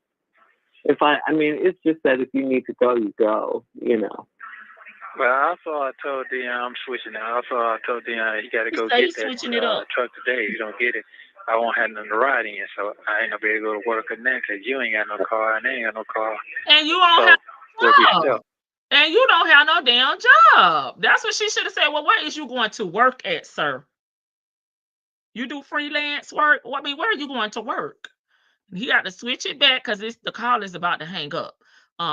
It's just that if you need to go, you go, you know. Well, also I told Dion I'm switching it. Also I told Dion he got to go get that truck today. If you don't get it, I won't have nothing to ride in, so I ain't gonna be able to go to work or nothing because you ain't got no car and I ain't got no car. And you don't have no job. And you don't have no damn job. That's what she should have said. Well, where is you going to work at, sir? You do freelance work? Well, I mean, where are you going to work? He got to switch it back because the call is about to hang up.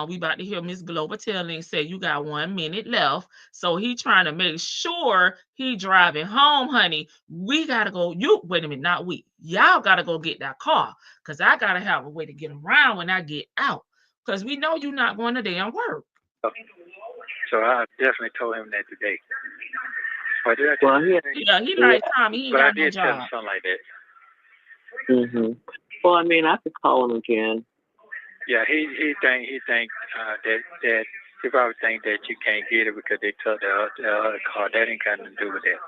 We about to hear Miss Glover telling say you got 1 minute left. So he trying to make sure he driving home, honey. We gotta go. Wait a minute, not we. Y'all gotta go get that car. Cause I gotta have a way to get around when I get out. Cause we know you're not going to damn work. So I definitely told him that today. But he like Tommy. He ain't got no job. Tell him something like that. Mm-hmm. Well, I mean, I could call him again. Yeah, he think that he probably think that you can't get it because they took the other car. That ain't got nothing to do with that.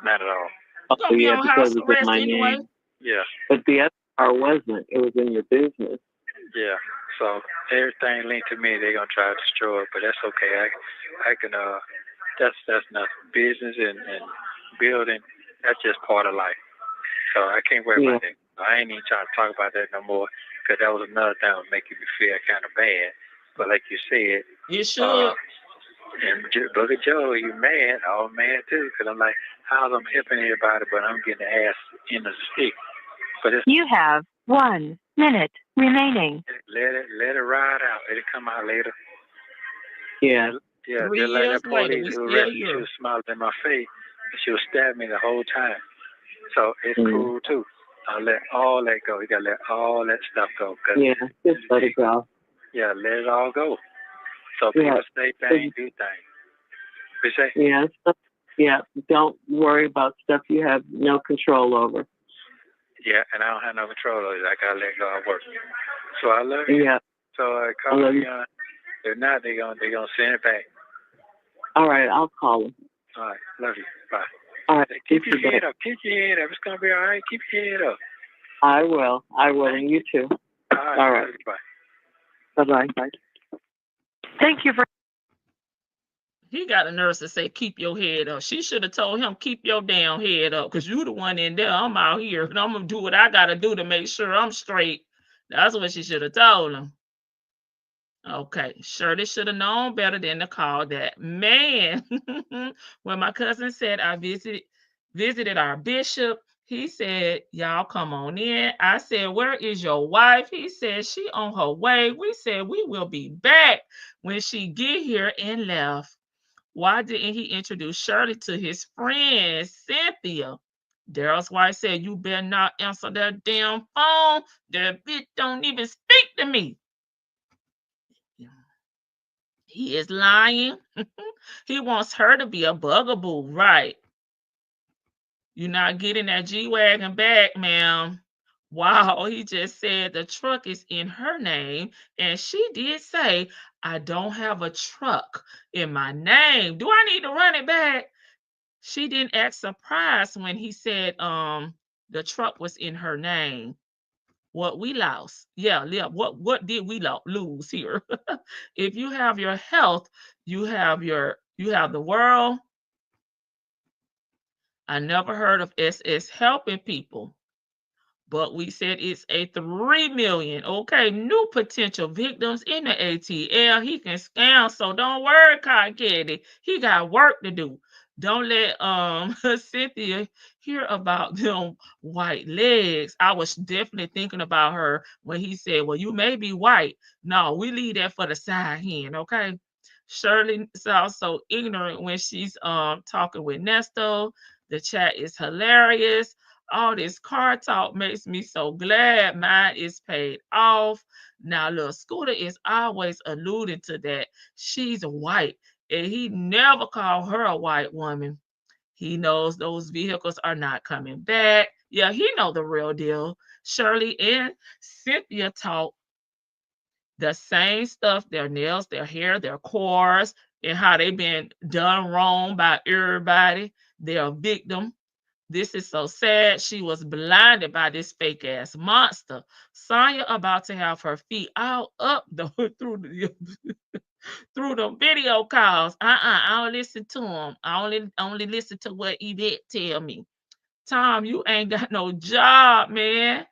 Not at all. Oh, yeah, because it was in my name. Yeah. But the other car wasn't. It was in your business. Yeah. So everything linked to me, they're gonna try to destroy it, but that's okay. I can that's nothing. Business and building, that's just part of life. So I can't worry about that. I ain't even trying to talk about that no more because that was another thing that was making me feel kind of bad. But like you said, you should. And look at Joe, you mad? Oh, mad too, because I'm like, how's I'm helping everybody, but I'm getting the ass in the stick. But you have 1 minute remaining. Let it ride out. It'll come out later. Yeah. Yeah, 3 just like years that police later, who arrested me, she was smiling in my face, and she was stabbing me the whole time. So it's cool too. I let all that go. You gotta let all that stuff go. Yeah, just let it go. Yeah, let it all go. So people say things, do things. We say? Yeah. Don't worry about stuff you have no control over. Yeah, and I don't have no control over it. I gotta let God work. So I love you. Yeah. So call me on. If not, they're gonna send it back. All right, I'll call them. All right, love you. Bye. All right. Keep your head up. Keep your head up. It's going to be all right. Keep your head up. I will. And you too. All right. Bye. Bye-bye. Bye. Thank you for... He got a nurse to say, keep your head up. She should have told him, keep your damn head up, because you the one in there. I'm out here, and I'm going to do what I got to do to make sure I'm straight. That's what she should have told him. Okay, Shirley should have known better than to call that man. When my cousin said I visited our bishop, he said, y'all come on in. I said, where is your wife? He said, she on her way. We said, we will be back when she get here, and left. Why didn't he introduce Shirley to his friend, Cynthia? Daryl's wife said, you better not answer that damn phone. That bitch don't even speak to me. He is lying. He wants her to be a bugaboo, right? You're not getting that G-Wagon back, ma'am. Wow, he just said the truck is in her name, and she did say, I don't have a truck in my name. Do I need to run it back? She didn't act surprised when he said the truck was in her name. What we lost. Yeah. What did we lose here? If you have your health, you have the world. I never heard of SS helping people, but we said it's a 3 million. Okay, new potential victims in the ATL. He can scam, so don't worry, Cotton Candy. He got work to do. Don't let Cynthia hear about them white legs. I was definitely thinking about her when he said, well, you may be white. No, we leave that for the side hen, okay? Shirley sounds so ignorant when she's talking with Ernesto. The chat is hilarious. All this car talk makes me so glad mine is paid off. Now, little Scooter is always alluding to that. She's white, and he never called her a white woman. He knows those vehicles are not coming back. Yeah, he know the real deal. Shirley and Cynthia talk the same stuff, their nails, their hair, their cars, and how they been done wrong by everybody. They're a victim. This is so sad. She was blinded by this fake ass monster. Sonya about to have her feet all up the through the through the video calls. I don't listen to them. I only listen to what Yvette tell me. Tom, you ain't got no job, man.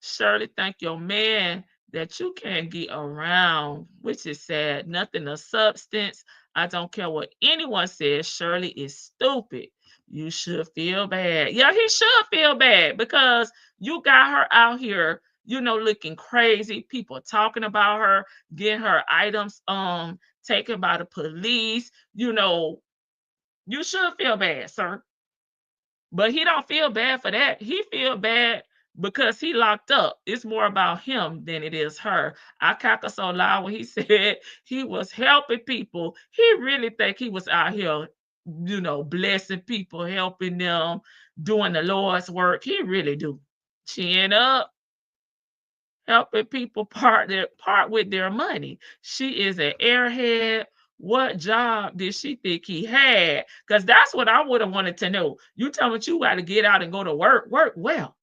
Shirley, thank your man that you can't get around, which is sad. Nothing of substance. I don't care what anyone says. Shirley is stupid. You should feel bad. Yeah, he should feel bad because you got her out here, looking crazy. People talking about her, getting her items taken by the police. You should feel bad, sir. But he don't feel bad for that. He feel bad because he locked up. It's more about him than it is her. I cackled so loud when he said he was helping people. He really think he was out here, blessing people, helping them, doing the Lord's work. He really do. Chin up, helping people part with their money. She is an airhead. What job did she think he had? Because that's what I would have wanted to know. You tell me you got to get out and go to work. Work well.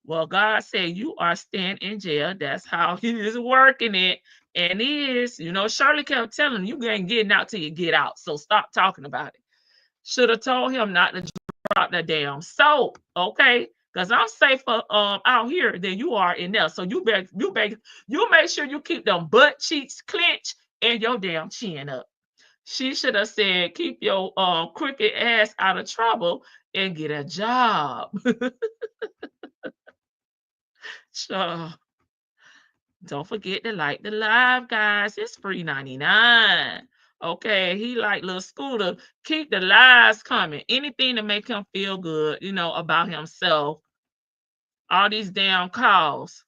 Well, God said you are staying in jail. That's how he is working it. And he is, Shirley kept telling him, you ain't getting out till you get out. So stop talking about it. Should have told him not to drop the damn soap. Okay. Because I'm safer out here than you are in there. So you make sure you keep them butt cheeks clenched and your damn chin up. She should have said, keep your crooked ass out of trouble and get a job. So don't forget to like the live, guys. It's free 99. Okay, he like little Scooter. Keep the lies coming. Anything to make him feel good, about himself. All these damn calls.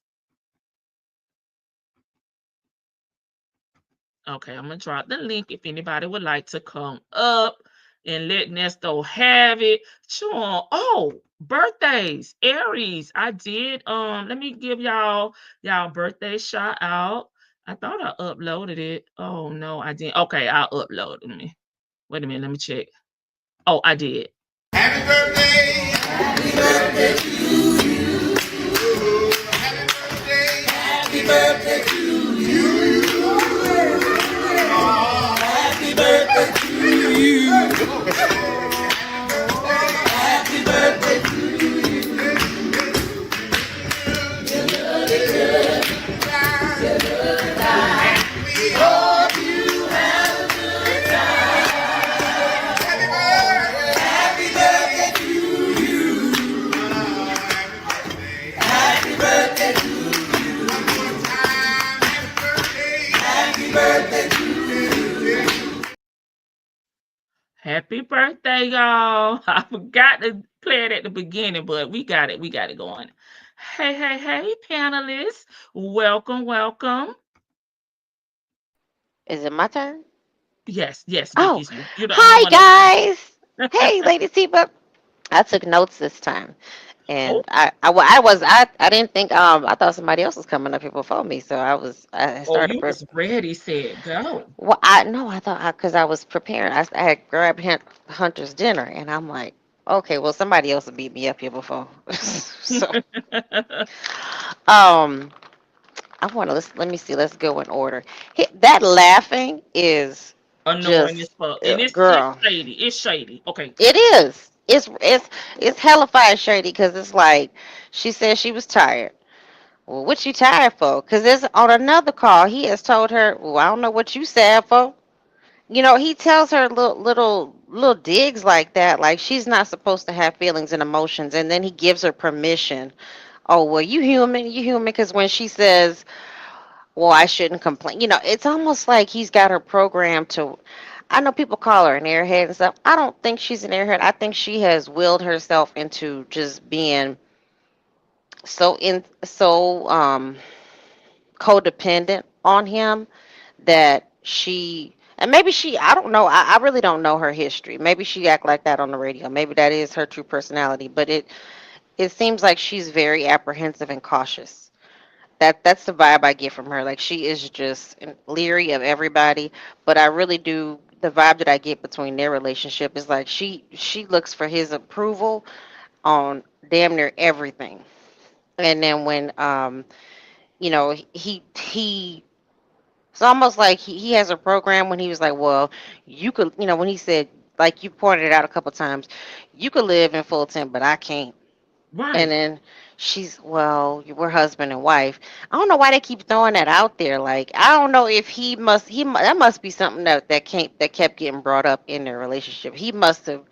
Okay, I'm going to drop the link if anybody would like to come up and let Ernesto have it. Sure. Oh, birthdays. Aries. I did. Let me give y'all birthday shout out. I thought I uploaded it. Oh, no, I didn't. Okay, I'll upload it. Wait a minute. Let me check. Oh, I did. Happy birthday. Happy birthday to you. Happy birthday. Happy birthday to you. Happy birthday to you. Happy birthday to we hope you have a good time. Happy birthday to you. Happy birthday to you. Happy birthday to you. Happy birthday, y'all. I forgot to play it at the beginning, but we got it. We got it going. Hey, panelists. Welcome. Is it my turn? Yes, Oh, Vicky. You're the only hi one guys. Hey, Lady T-Buck. I took notes this time, Oh, and I didn't think I thought somebody else was coming up here before me, so I started. you was ready, said go. Well, I thought because I was preparing. I had grabbed Hunter's dinner, and I'm like, okay, well somebody else will beat me up here before. So um, I want to let me see. Let's go in order. That laughing is Annoying as just fuck. And it's girl. shady. It's shady. Okay. It is. It's hella fire shady because it's like she said she was tired. Well, what you tired for? Because there's on another call he has told her, well, I don't know what you sad for. He tells her little digs like that, like she's not supposed to have feelings and emotions, and then he gives her permission. Oh, well, you human, because when she says, well, I shouldn't complain, it's almost like he's got her programmed to. I know people call her an airhead and stuff. I don't think she's an airhead. I think she has willed herself into just being so codependent on him that she, and maybe she, I don't know, I really don't know her history. Maybe she act like that on the radio. Maybe that is her true personality, but it seems like she's very apprehensive and cautious. That's the vibe I get from her. Like she is just leery of everybody, but I really do, the vibe that I get between their relationship is like she looks for his approval on damn near everything. And then when he it's almost like he has a program when he was like, well, you could, when he said, like you pointed out a couple times, you could live in Fulton, but I can't. And Right. then well, we're husband and wife. I don't know why they keep throwing that out there. Like, I don't know if that must be something that kept getting brought up in their relationship. He must have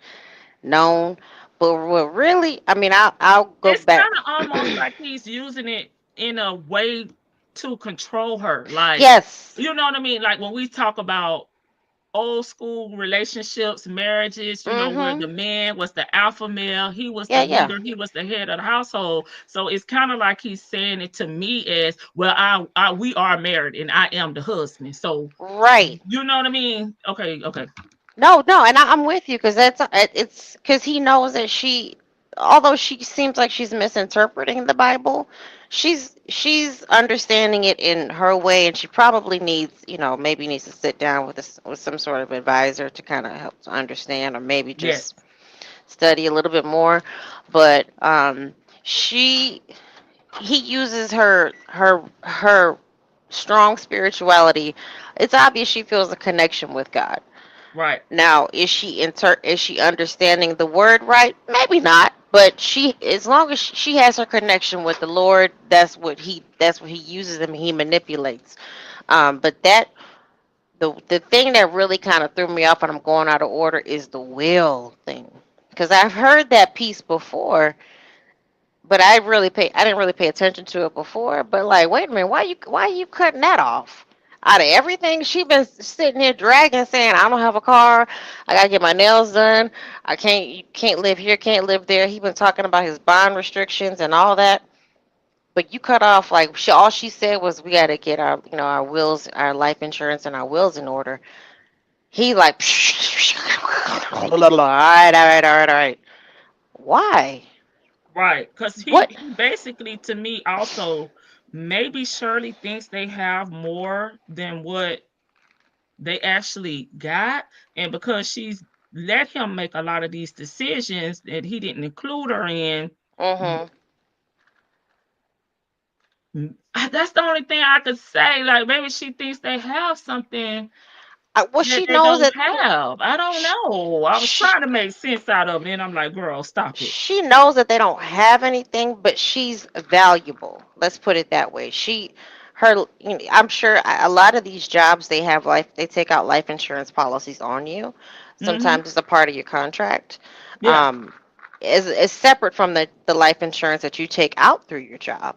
known, but what really, I mean, I'll go It's back. kind of almost like he's using it in a way to control her. Like, Yes. you know what I mean? Like when we talk about old school relationships, marriages, where Mhm. the man was the alpha male, he was the Yeah, yeah. leader, he was the head of the household. So it's kind of like he's saying it to me as, well, we are married and I am the husband. So Right. you know what I mean? Okay, okay. No, no, and I'm with you because it's because he knows that although she seems like she's misinterpreting the Bible, she's understanding it in her way, and she probably needs, maybe needs to sit down with with some sort of advisor to kind of help to understand, or maybe Yes. just study a little bit more. But she he uses her strong spirituality. It's obvious she feels a connection with God. Right. Now, is she understanding the word right? Maybe not, but as long as she has her connection with the Lord, that's what he uses and he manipulates. But the thing that really kind of threw me off and I'm going out of order is the will thing, because I've heard that piece before, but I didn't really pay attention to it before. But like, wait a minute, why are you cutting that off? Out of everything she been sitting here dragging, saying I don't have a car, I gotta get my nails done, you can't live here, can't live there. He been talking about his bond restrictions and all that. But you cut off like all she said was we gotta get our wills, our life insurance, and our wills in order. He like, all right, all right, all right, all right. Why? Right. Because What? he basically, to me, also, maybe Shirley thinks they have more than what they actually got. And because she's let him make a lot of these decisions that he didn't include her in, Mhm. that's the only thing I could say. Like, maybe she thinks they have something Well, that she they knows don't that have. I don't know. I was she, trying to make sense out of it, and I'm like, girl, stop it. she knows that they don't have anything, but she's valuable. Let's put it that way. I'm sure a lot of these jobs they take out life insurance policies on you. Hmm. Sometimes it's a part of your contract. Yeah. Um, is separate from the life insurance that you take out through your job.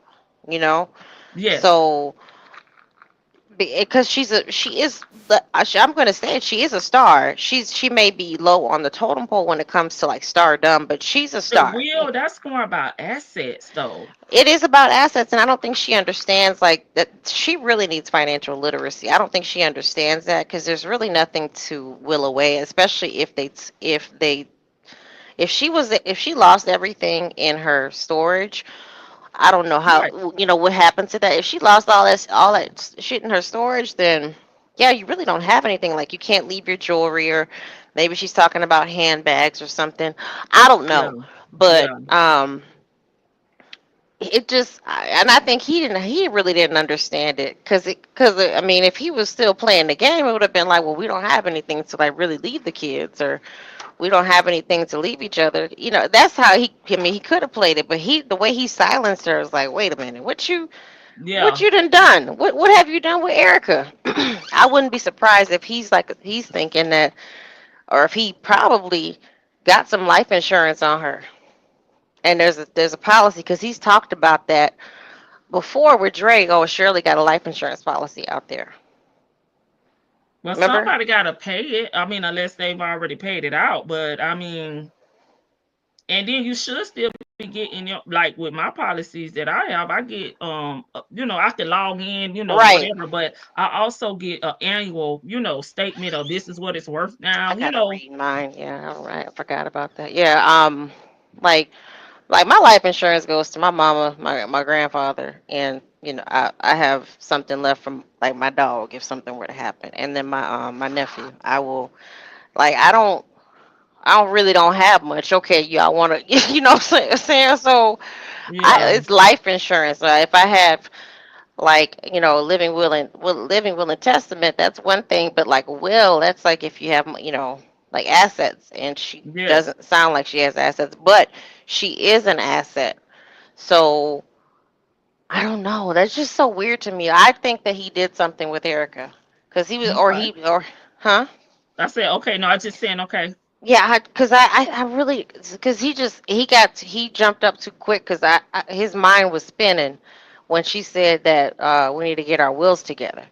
You know, Yes. so because she is I'm going to say it, she is a star. She may be low on the totem pole when it comes to like stardom, but she's a The star. will, that's more about assets, though. It is about assets, and I don't think she understands like that. She really needs financial literacy. I don't think she understands that because there's really nothing to will away, especially if she lost everything in her storage. I don't know Right. how, what happened to that. If she lost all that shit in her storage, then yeah, you really don't have anything. Like you can't leave your jewelry, or maybe she's talking about handbags or something. I don't Yeah. know, but Yeah. and I think he really didn't understand it because I mean, if he was still playing the game, it would have been like, well, we don't have anything to like really leave the kids, or we don't have anything to leave each other. That's how I mean, he could have played it, but the way he silenced her was like, wait a minute, what Yeah. you done? What have you done with Erica? I wouldn't be surprised if he's thinking that, or if he probably got some life insurance on her. And there's a policy because he's talked about that before with Drake. Oh, Shirley got a life insurance policy out there. Well, Remember? somebody got to pay it. I mean, unless they've already paid it out. But I mean, and then you should still be getting your, like with my policies that I have, I get I can log in, Right. whatever, but I also get an annual, statement of this is what it's worth I now. gotta read mine. Yeah, all right. I forgot about that. Yeah. Like my life insurance goes to my mama, my grandfather, and I have something left from like my dog if something were to happen, and then my nephew. I will like I don't have much. Okay, you I want to what I'm saying. So Yeah. it's life insurance. If I have like living will and testament, that's one thing, but like a will, that's like if you have like assets, and she Yes. doesn't sound like she has assets, but she is an asset. So I don't know, that's just so weird to me. I think that he did something with Erica because he was or Okay. he or huh. I said okay. No, I just saying okay. Yeah, because I really, because he jumped up too quick because his mind was spinning when she said that we need to get our wills together.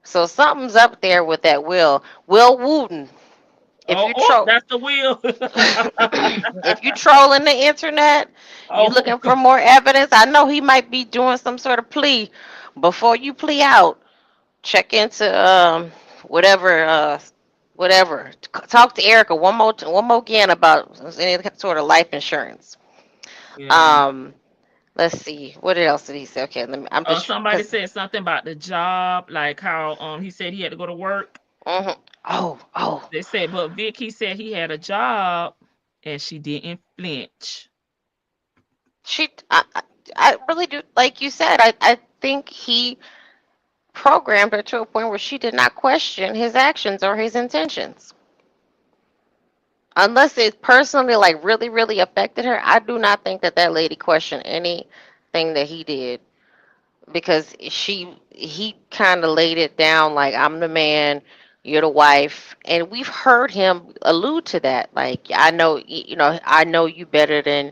So something's up there with that Will Wooten. If Oh, you oh, tro that's the wheel. if you trolling the internet, you Oh, looking for more evidence. I know he might be doing some sort of plea. Before you plea out, check into whatever whatever. Talk to Erica one more again about any sort of life insurance. yeah. Um, let's see. What else did he say? Okay, let me. I'm just Somebody because. said something about the job, like how he said he had to go to work. Oh. They said, but Vicky said he had a job, and she didn't flinch. She, I really do. Like you said, I think he programmed her to a point where she did not question his actions or his intentions. Unless it personally, like, really, really affected her, I do not think that that lady questioned anything that he did because he kind of laid it down like, I'm the man, you're the wife, and we've heard him allude to that. Like, I know, I know you better than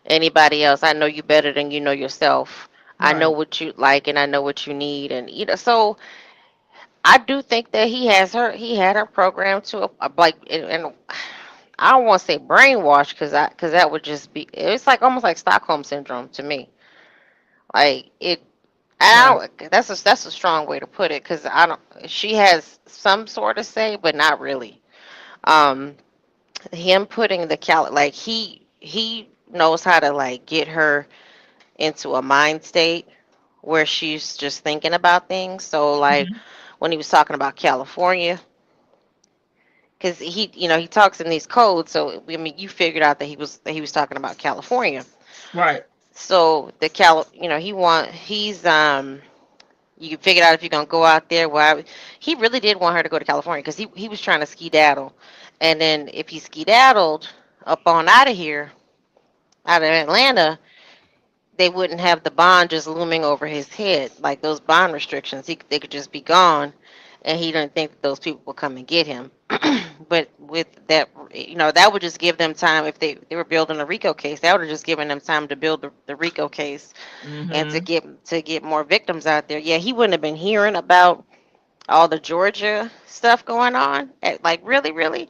anybody else. I know you better than you know yourself. I know Right. what you like and I know what you need, and so I do think that he had her programmed to like, and I don't want to say brainwash because that would just be, it's like almost like Stockholm syndrome to me. Like it, I Right. don't, that's a strong way to put it because I don't. She has some sort of say, but not really. Um, him putting the like he knows how to like get her into a mind state where she's just thinking about things. So like Mhm. when he was talking about California, because he talks in these codes. So I mean, you figured out that he was talking about California. Right. So you figured out if you're gonna go out there. Why he really did want her to go to California because he was trying to skedaddle, and then if he skedaddled up on out of here, out of Atlanta, they wouldn't have the bond just looming over his head like those bond restrictions. They could just be gone, and he didn't think that those people would come and get him. But with that, that would just give them time if they were building a RICO case. That would have just given them time to build the RICO case and to Mhm. get more victims out there. Yeah, he wouldn't have been hearing about all the Georgia stuff going on, like really, really.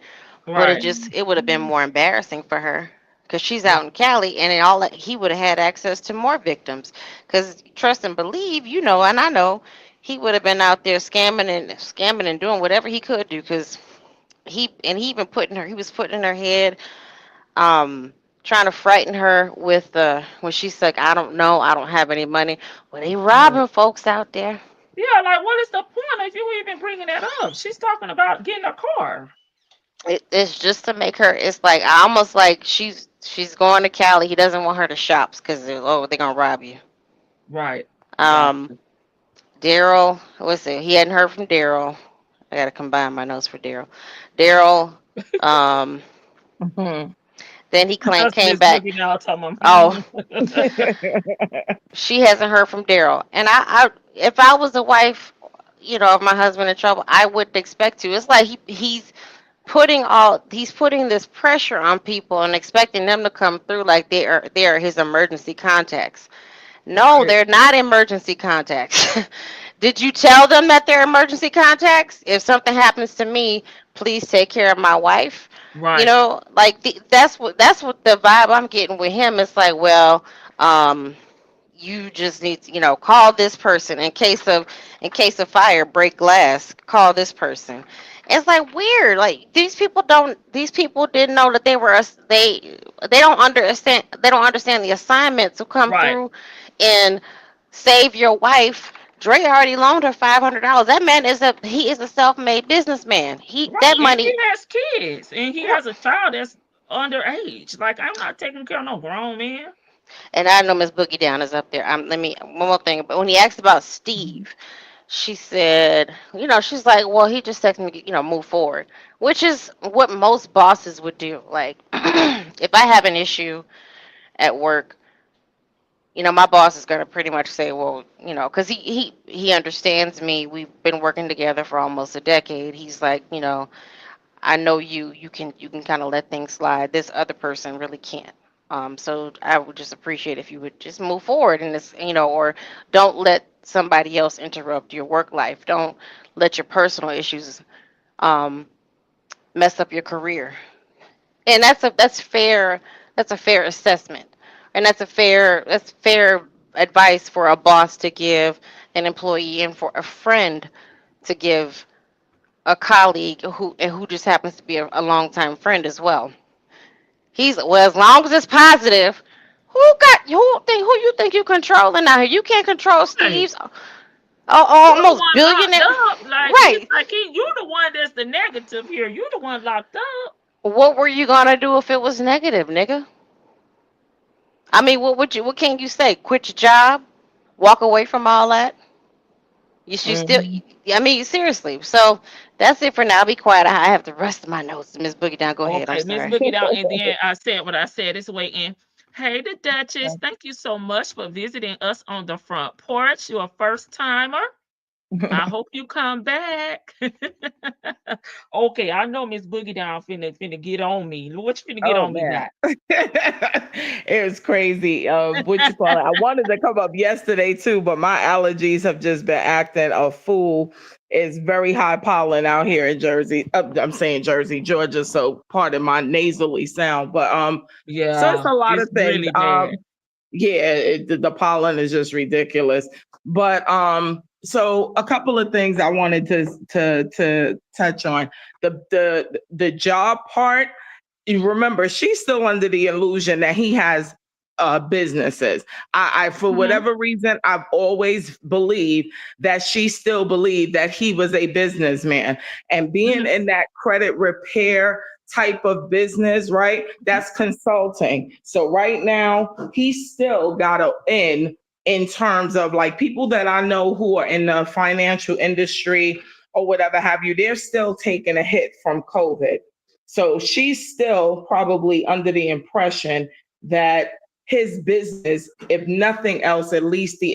But Right. it would have been more embarrassing for her because she's Yeah. out in Cali, and he would have had access to more victims. Because trust and believe, and I know he would have been out there scamming and doing whatever he could do. Because he even he was putting in her head, um, trying to frighten her with when she's like, I don't know, I don't have any money. Well, they Yeah. robbing folks out there. Yeah. Like, what is the point if you even bringing that up? She's talking about getting a car. It's just to make her. It's like almost like she's going to Cali. He doesn't want her to shop because they're gonna rob you. Right. Um, Gotcha. Daryl, what's it? He hadn't heard from Daryl. I gotta combine my notes for Daryl. Daryl, um, Mhm. then he That's came Miss back. Boogie now talking about. Oh, Mhm. she hasn't heard from Daryl. And if I was a wife, of my husband in trouble, I wouldn't expect to. It's like he's putting this pressure on people and expecting them to come through like they are his emergency contacts. No, Right. they're not emergency contacts. Did you tell them that they're emergency contacts? If something happens to me, please take care of my wife. You Right. know, like that's what the vibe I'm getting with him. It's like, well, um, you just need to, call this person in case of fire, break glass, call this person. It's like weird. Like these people didn't know that they don't understand the assignment to come Right. through and save your wife. Dre already loaned her $500. That man is a self-made businessman. Right. That And he money. has kids and he has a child that's underage. Like, I'm not taking care of no grown man. And I know Miss Boogie Down is up there. Let me one more thing. But when he asked about Steve, she said, she's like, well, he just texted me, move forward, which is what most bosses would do. Like, if I have an issue at work, my boss is going to pretty much say, well, because he understands me. We've been working together for almost a decade. He's like, I know you can kind of let things slide. This other person really can't. So I would just appreciate if you would just move forward in this, or don't let somebody else interrupt your work life. Don't let your personal issues um, mess up your career. And that's fair. That's a fair assessment, and that's fair advice for a boss to give an employee and for a friend to give a colleague who just happens to be a longtime friend as well. As long as it's positive. Who you think you controlling out here? You can't control Right. Steve's You the almost one locked billionaire. up. Like, it's Right. like you the one that's the negative here. You the one locked up. What were you gonna do if it was negative, nigga? I mean, what can you say? Quit your job? Walk away from all that? You still? Hmm. I mean, seriously. So that's it for now. I'll be quiet. I have the rest of my notes. Miss Boogie Down, go ahead. I'm Okay, Miss sorry. Boogie Down. And then I said what I said. It's waiting. Hey, the Duchess. Thank you so much for visiting us on the front porch. You're a first timer. I hope you come back. Okay, I know Miss Boogie Down finna get on me. What you finna get Oh on me man. now? It was crazy. What you call it? I wanted to come up yesterday too, but my allergies have just been acting a fool. It's very high pollen out here in Jersey. I'm saying Jersey, Georgia. So pardon my nasally sound, but so it's Yeah, a lot it's of things. really bad. Yeah, the pollen is just ridiculous. But so a couple of things I wanted to touch on. The job part, you remember she's still under the illusion that he has businesses. I for Hmm. whatever reason I've always believed that she still believed that he was a businessman, and being Hmm. in that credit repair type of business, right? That's consulting. So right now he's still got a in terms of like people that I know who are in the financial industry or whatever have you, they're still taking a hit from COVID. So she's still probably under the impression that his business, if nothing else, at least the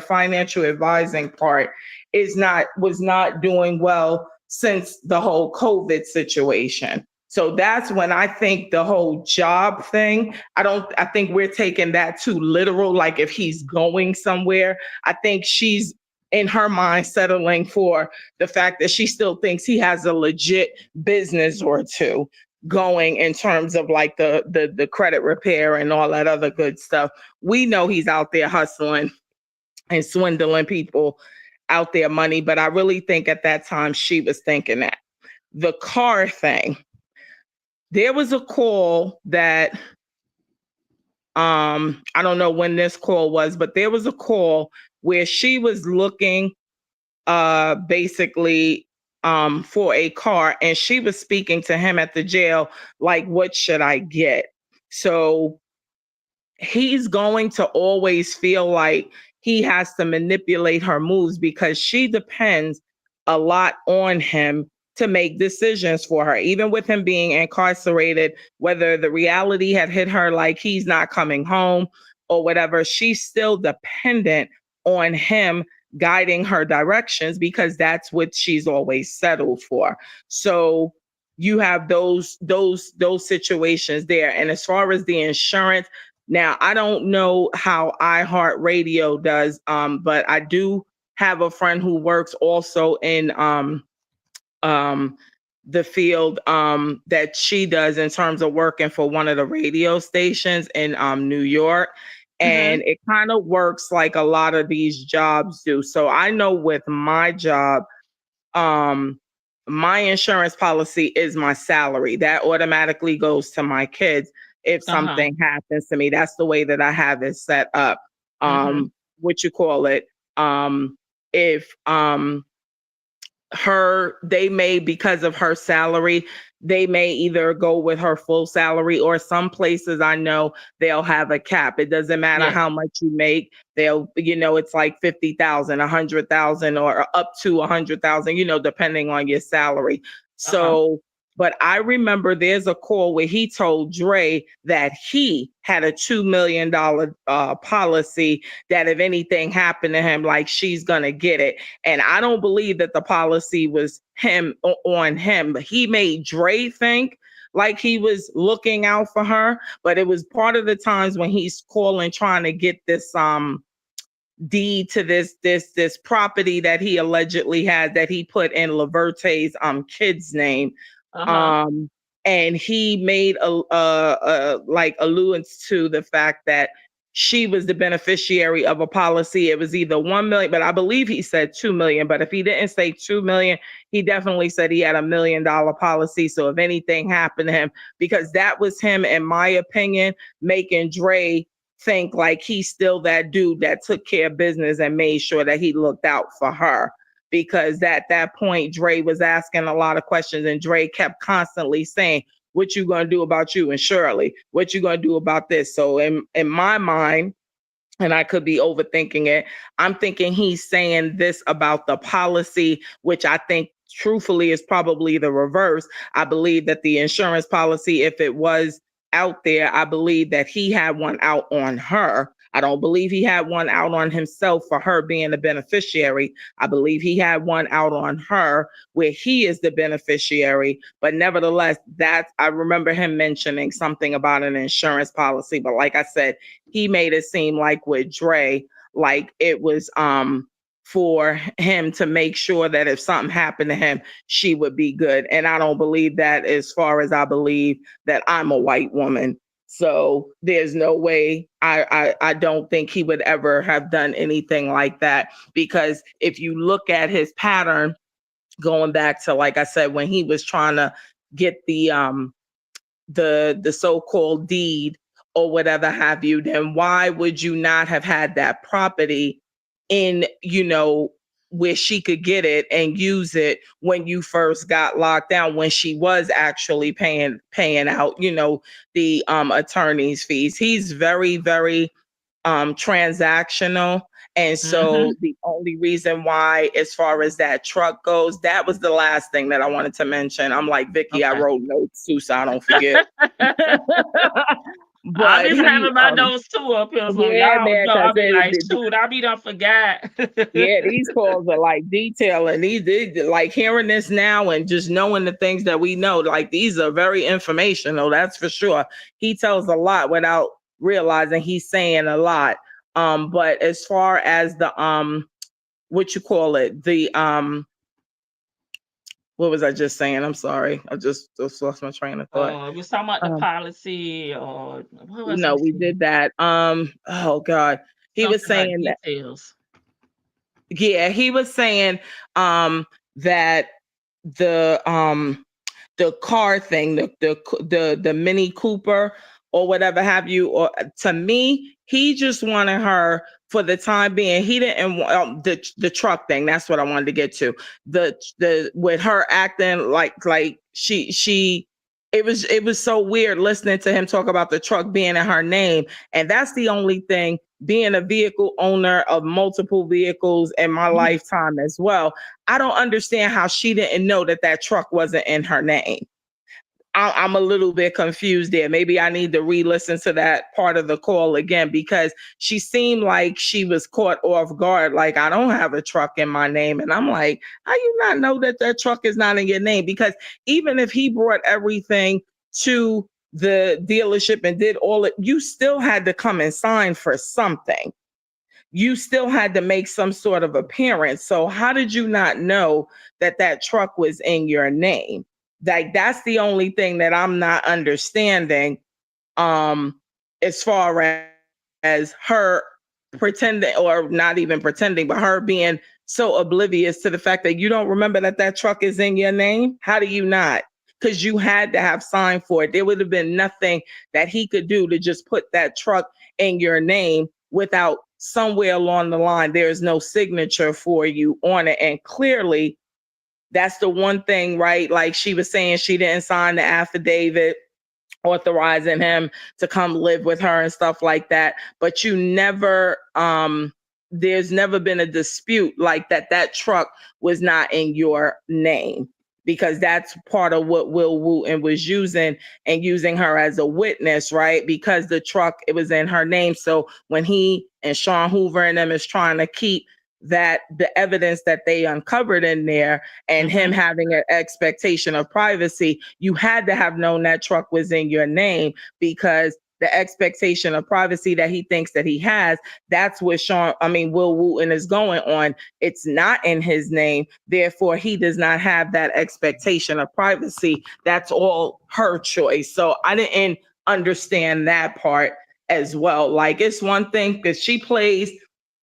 financial advising part was not doing well since the whole COVID situation. So that's when I think the whole job thing, I think we're taking that too literal. Like if he's going somewhere, I think she's in her mind settling for the fact that she still thinks he has a legit business or two going in terms of like the credit repair and all that other good stuff. We know he's out there hustling and swindling people out there money, but I really think at that time she was thinking that. The car thing, there was a call that I don't know when this call was, but there was a call where she was looking basically for a car, and she was speaking to him at the jail like, what should I get? So he's going to always feel like he has to manipulate her moves because she depends a lot on him to make decisions for her. Even with him being incarcerated, whether the reality had hit her like he's not coming home or whatever, she's still dependent on him guiding her directions because that's what she's always settled for. So you have those situations there. And as far as the insurance, now I don't know how iHeartRadio does, but I do have a friend who works also in the field that she does in terms of working for one of the radio stations in New York. And it kind of works like a lot of these jobs do. So I know with my job, my insurance policy is my salary. That automatically goes to my kids if something happens to me. That's the way that I have it set up. What you call it? If they may, because of her salary, they may either go with her full salary, or some places I know they'll have a cap. It doesn't matter how much you make. They'll, it's like 50,000, 100,000, or up to 100,000, depending on your salary. So, but I remember there's a call where he told Dre that he had a $2 million policy, that if anything happened to him, like, she's going to get it. And I don't believe that the policy was on him. But he made Dre think like he was looking out for her. But it was part of the times when he's calling trying to get this deed to this property that he allegedly had, that he put in Laverte's kid's name. And he made a like alludence to the fact that she was the beneficiary of a policy. It was either 1 million, but I believe he said 2 million. But if he didn't say 2 million, he definitely said he had $1 million policy. So if anything happened to him, because that was him, in my opinion, making Dre think like he's still that dude that took care of business and made sure that he looked out for her. Because at that point, Dre was asking a lot of questions, and Dre kept constantly saying, what you going to do about you and Shirley? What you going to do about this? So in my mind, and I could be overthinking it, I'm thinking he's saying this about the policy, which I think truthfully is probably the reverse. I believe that the insurance policy, if it was out there, I believe that he had one out on her. I don't believe he had one out on himself for her being the beneficiary. I believe he had one out on her where he is the beneficiary. But nevertheless, I remember him mentioning something about an insurance policy. But like I said, he made it seem like with Dre, like it was for him to make sure that if something happened to him, she would be good. And I don't believe that, as far as I believe that I'm a white woman. So there's no way, I don't think he would ever have done anything like that. Because if you look at his pattern, going back to, like I said, when he was trying to get the so-called deed or whatever have you, then why would you not have had that property in, where she could get it and use it when you first got locked down, when she was actually paying out, the attorney's fees. He's very, very transactional. And so the only reason why, as far as that truck goes, that was the last thing that I wanted to mention. I'm like, Vicky, I wrote notes too, so I don't forget. But I've been having my notes too up here. So yeah, man, I'll be like, shoot, I be done forgot. Yeah, these calls are like detailing. These like hearing this now and just knowing the things that we know. Like, these are very informational. That's for sure. He tells a lot without realizing he's saying a lot. But as far as the what you call it, the what was I just saying? I'm sorry. I just lost my train of thought. We was talking about the policy, or what was we did that. Oh God. He was saying that details. Yeah, he was saying that the car thing, the Mini Cooper or whatever have you, or to me, he just wanted her for the time being. He didn't want the truck thing. That's what I wanted to get to. The with her acting like she it was so weird listening to him talk about the truck being in her name. And that's the only thing, being a vehicle owner of multiple vehicles in my lifetime as well. I don't understand how she didn't know that truck wasn't in her name. I'm a little bit confused there. Maybe I need to re-listen to that part of the call again, because she seemed like she was caught off guard. Like, I don't have a truck in my name. And I'm like, how you not know that truck is not in your name? Because even if he brought everything to the dealership and did all it, you still had to come and sign for something. you still had to make some sort of appearance. So how did you not know that that truck was in your name? Like, that's the only thing that I'm not understanding, as far as her pretending, or not even pretending, but her being so oblivious to the fact that you don't remember that that truck is in your name. How do you not? Because you had to have signed for it. There would have been nothing that he could do to just put that truck in your name without somewhere along the line there's no signature for you on it. And clearly that's the one thing, right? Like she was saying, she didn't sign the affidavit authorizing him to come live with her and stuff like that. But you never, there's never been a dispute like that, that truck was not in your name, because that's part of what Will Wooten was using, and using her as a witness, right? Because the truck, it was in her name. So when he and Sean Hoover and them is trying to keep that, the evidence that they uncovered in there, and him having an expectation of privacy, you had to have known that truck was in your name, because the expectation of privacy that he thinks that he has, that's what Will Wooten is going on. It's not in his name. Therefore, he does not have that expectation of privacy. That's all her choice. So I didn't understand that part as well. Like, it's one thing because she plays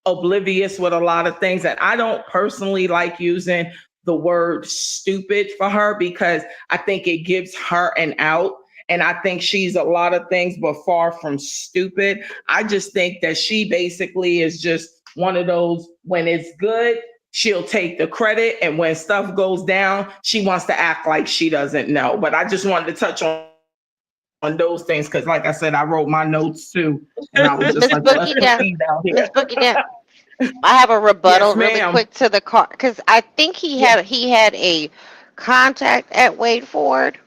oblivious with a lot of things, and I don't personally like using the word stupid for her, because I think it gives her an out. And I think she's a lot of things, but far from stupid. I just think that she basically is just one of those, when it's good, she'll take the credit. And when stuff goes down, she wants to act like she doesn't know. But I just wanted to touch on those things, because like I said, I wrote my notes too. And I was just like, let's proceed out here. Miss Bookie down. I have a rebuttal Yes, really ma'am. quick to the car, because I think he had a contact at Wade Ford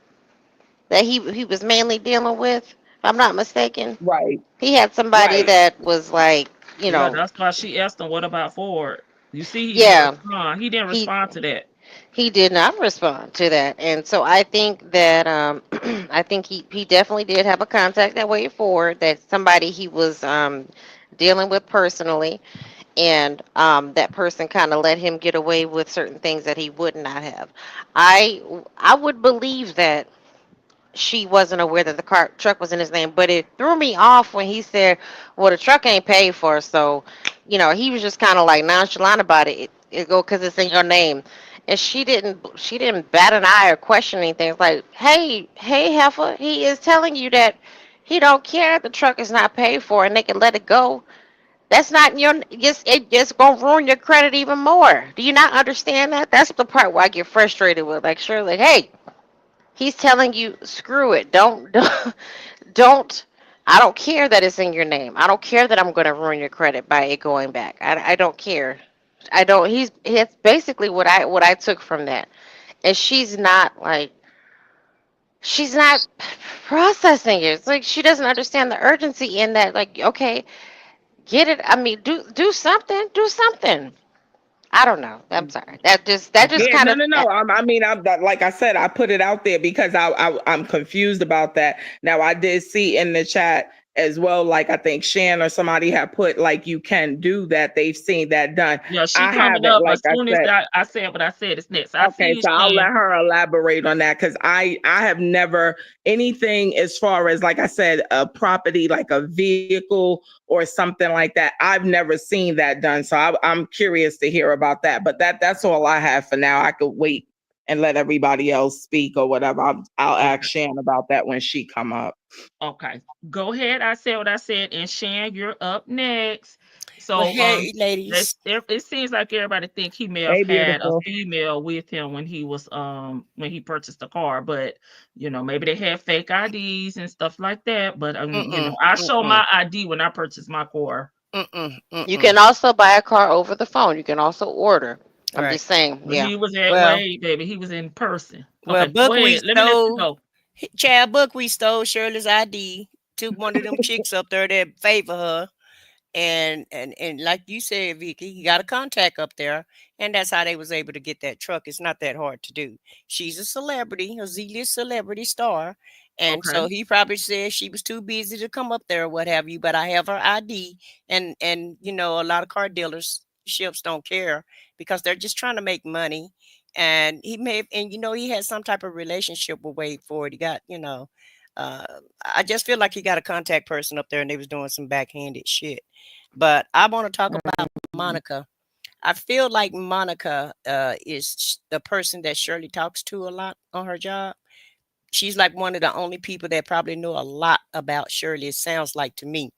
that he was mainly dealing with, if I'm not mistaken. Right. He had somebody Right. that was like, you Yeah, know, that's why she asked him, what about Ford? You see, he didn't yeah, respond. He didn't he respond to that. he did not respond to that. And so I think that I think he definitely did have a contact at Wade Ford, that somebody he was dealing with personally, and that person kind of let him get away with certain things that he would not have. I I would believe that she wasn't aware that the truck was in his name, but it threw me off when he said, "Well, the truck ain't paid for," so he was just kind of like nonchalant about it. It go because it's in your name, and she didn't bat an eye or question anything. It's like, hey, heifer, he is telling you that he don't care if the truck is not paid for, and they can let it go. That's not it's gonna ruin your credit even more. Do you not understand that? That's the part where I get frustrated with, like, Shirley, hey, he's telling you, screw it. Don't. I don't care that it's in your name. I don't care that I'm going to ruin your credit by it going back. I don't care. I don't. It's basically what I took from that. And she's not processing it. It's like she doesn't understand the urgency in that. Like, okay, get it. I mean, do something. Do something. I don't know. I'm sorry. That just Yeah, kind no, of. no, no. Like I said, I put it out there because I'm confused about that. Now, I did see in the chat as well, like I think Shan or somebody had put, like, you can do that. They've seen that done. Yeah, she I coming haven't, up like as I soon as said. I said what I said. It's next. I see Okay, you, so I'll let Shan. her elaborate on that, because I have never anything as far as, like I said, a property like a vehicle or something like that. I've never seen that done, so I'm curious to hear about that. But that's all I have for now. I could wait and let everybody else speak or whatever. I'll ask Shan about that when she come up. Okay, go ahead. I said what I said, and Shan, you're up next. Well, So, hey, ladies. it seems like everybody think he may have Hey, had a beautiful. female with him when he purchased the car, but maybe they had fake IDs and stuff like that. But Mm-mm, I show mm-mm, my ID when I purchase my car. mm-mm, You mm-mm. can also buy a car over the phone. You can also order. I'm Right. just saying, But yeah. he was at Well, Wade, baby. He was in person. well, Okay, go Buckwheat ahead. Let me let you stole go. Chad Buckwheat stole Shirley's ID. Took one of them chicks up there that favor her. And like you said, Vicky, he got a contact up there, and that's how they was able to get that truck. It's not that hard to do. She's a celebrity, a Z-list celebrity star, And Okay. so he probably said she was too busy to come up there or what have you, but I have her ID. And you know, a lot of car dealers ships don't care because they're just trying to make money. And he may have, and you know, he had some type of relationship with Wade Ford. He got, you know, uh, I just feel like he got a contact person up there and they was doing some backhanded shit. But I want to talk about Monica. I feel like Monica is the person that Shirley talks to a lot on her job. She's like one of the only people that probably know a lot about Shirley, it sounds like to me,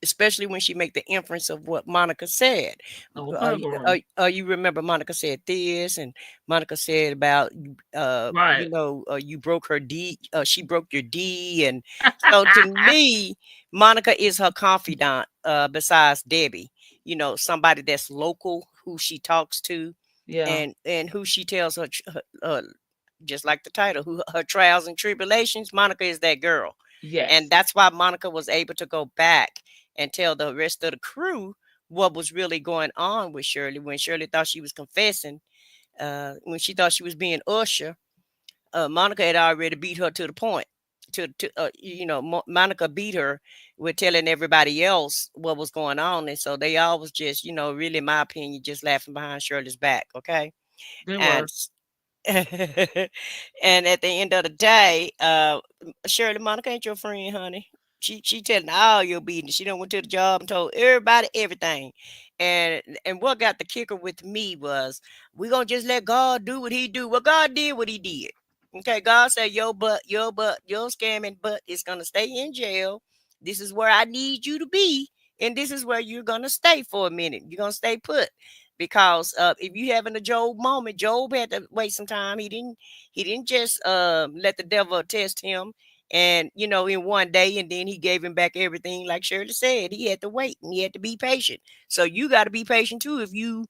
especially when she make the inference of what Monica said. Okay, girl. You remember Monica said this, and Monica said about Right. you know, you broke her D, she broke your D, and so to me, Monica is her confidant, besides Debbie. You know, somebody that's local who she talks to, Yeah. and who she tells her just like the title, who her trials and tribulations. Monica is that girl, and Yes. that's why Monica was able to go back and tell the rest of the crew what was really going on with Shirley when Shirley thought she was confessing. When she thought she was being Usher, Monica had already beat her to the point. You know, Monica beat her with telling everybody else what was going on, and so they all was just, you know, really, in my opinion, just laughing behind Shirley's back. Okay, They and were. and at the end of the day, Shirley, Monica ain't your friend, honey. She telling all your business. She done went to the job and told everybody everything. And what got the kicker with me was we gonna just let God do what he do. Well, God did what he did. Okay, God said your scamming butt is gonna stay in jail. This is where I need you to be, and this is where you're gonna stay for a minute. You're gonna stay put because if you having a Job moment, Job had to wait some time. He didn't just let the devil test him and you know in one day and then he gave him back everything. Like Shirley said, he had to wait and he had to be patient. So you got to be patient too if you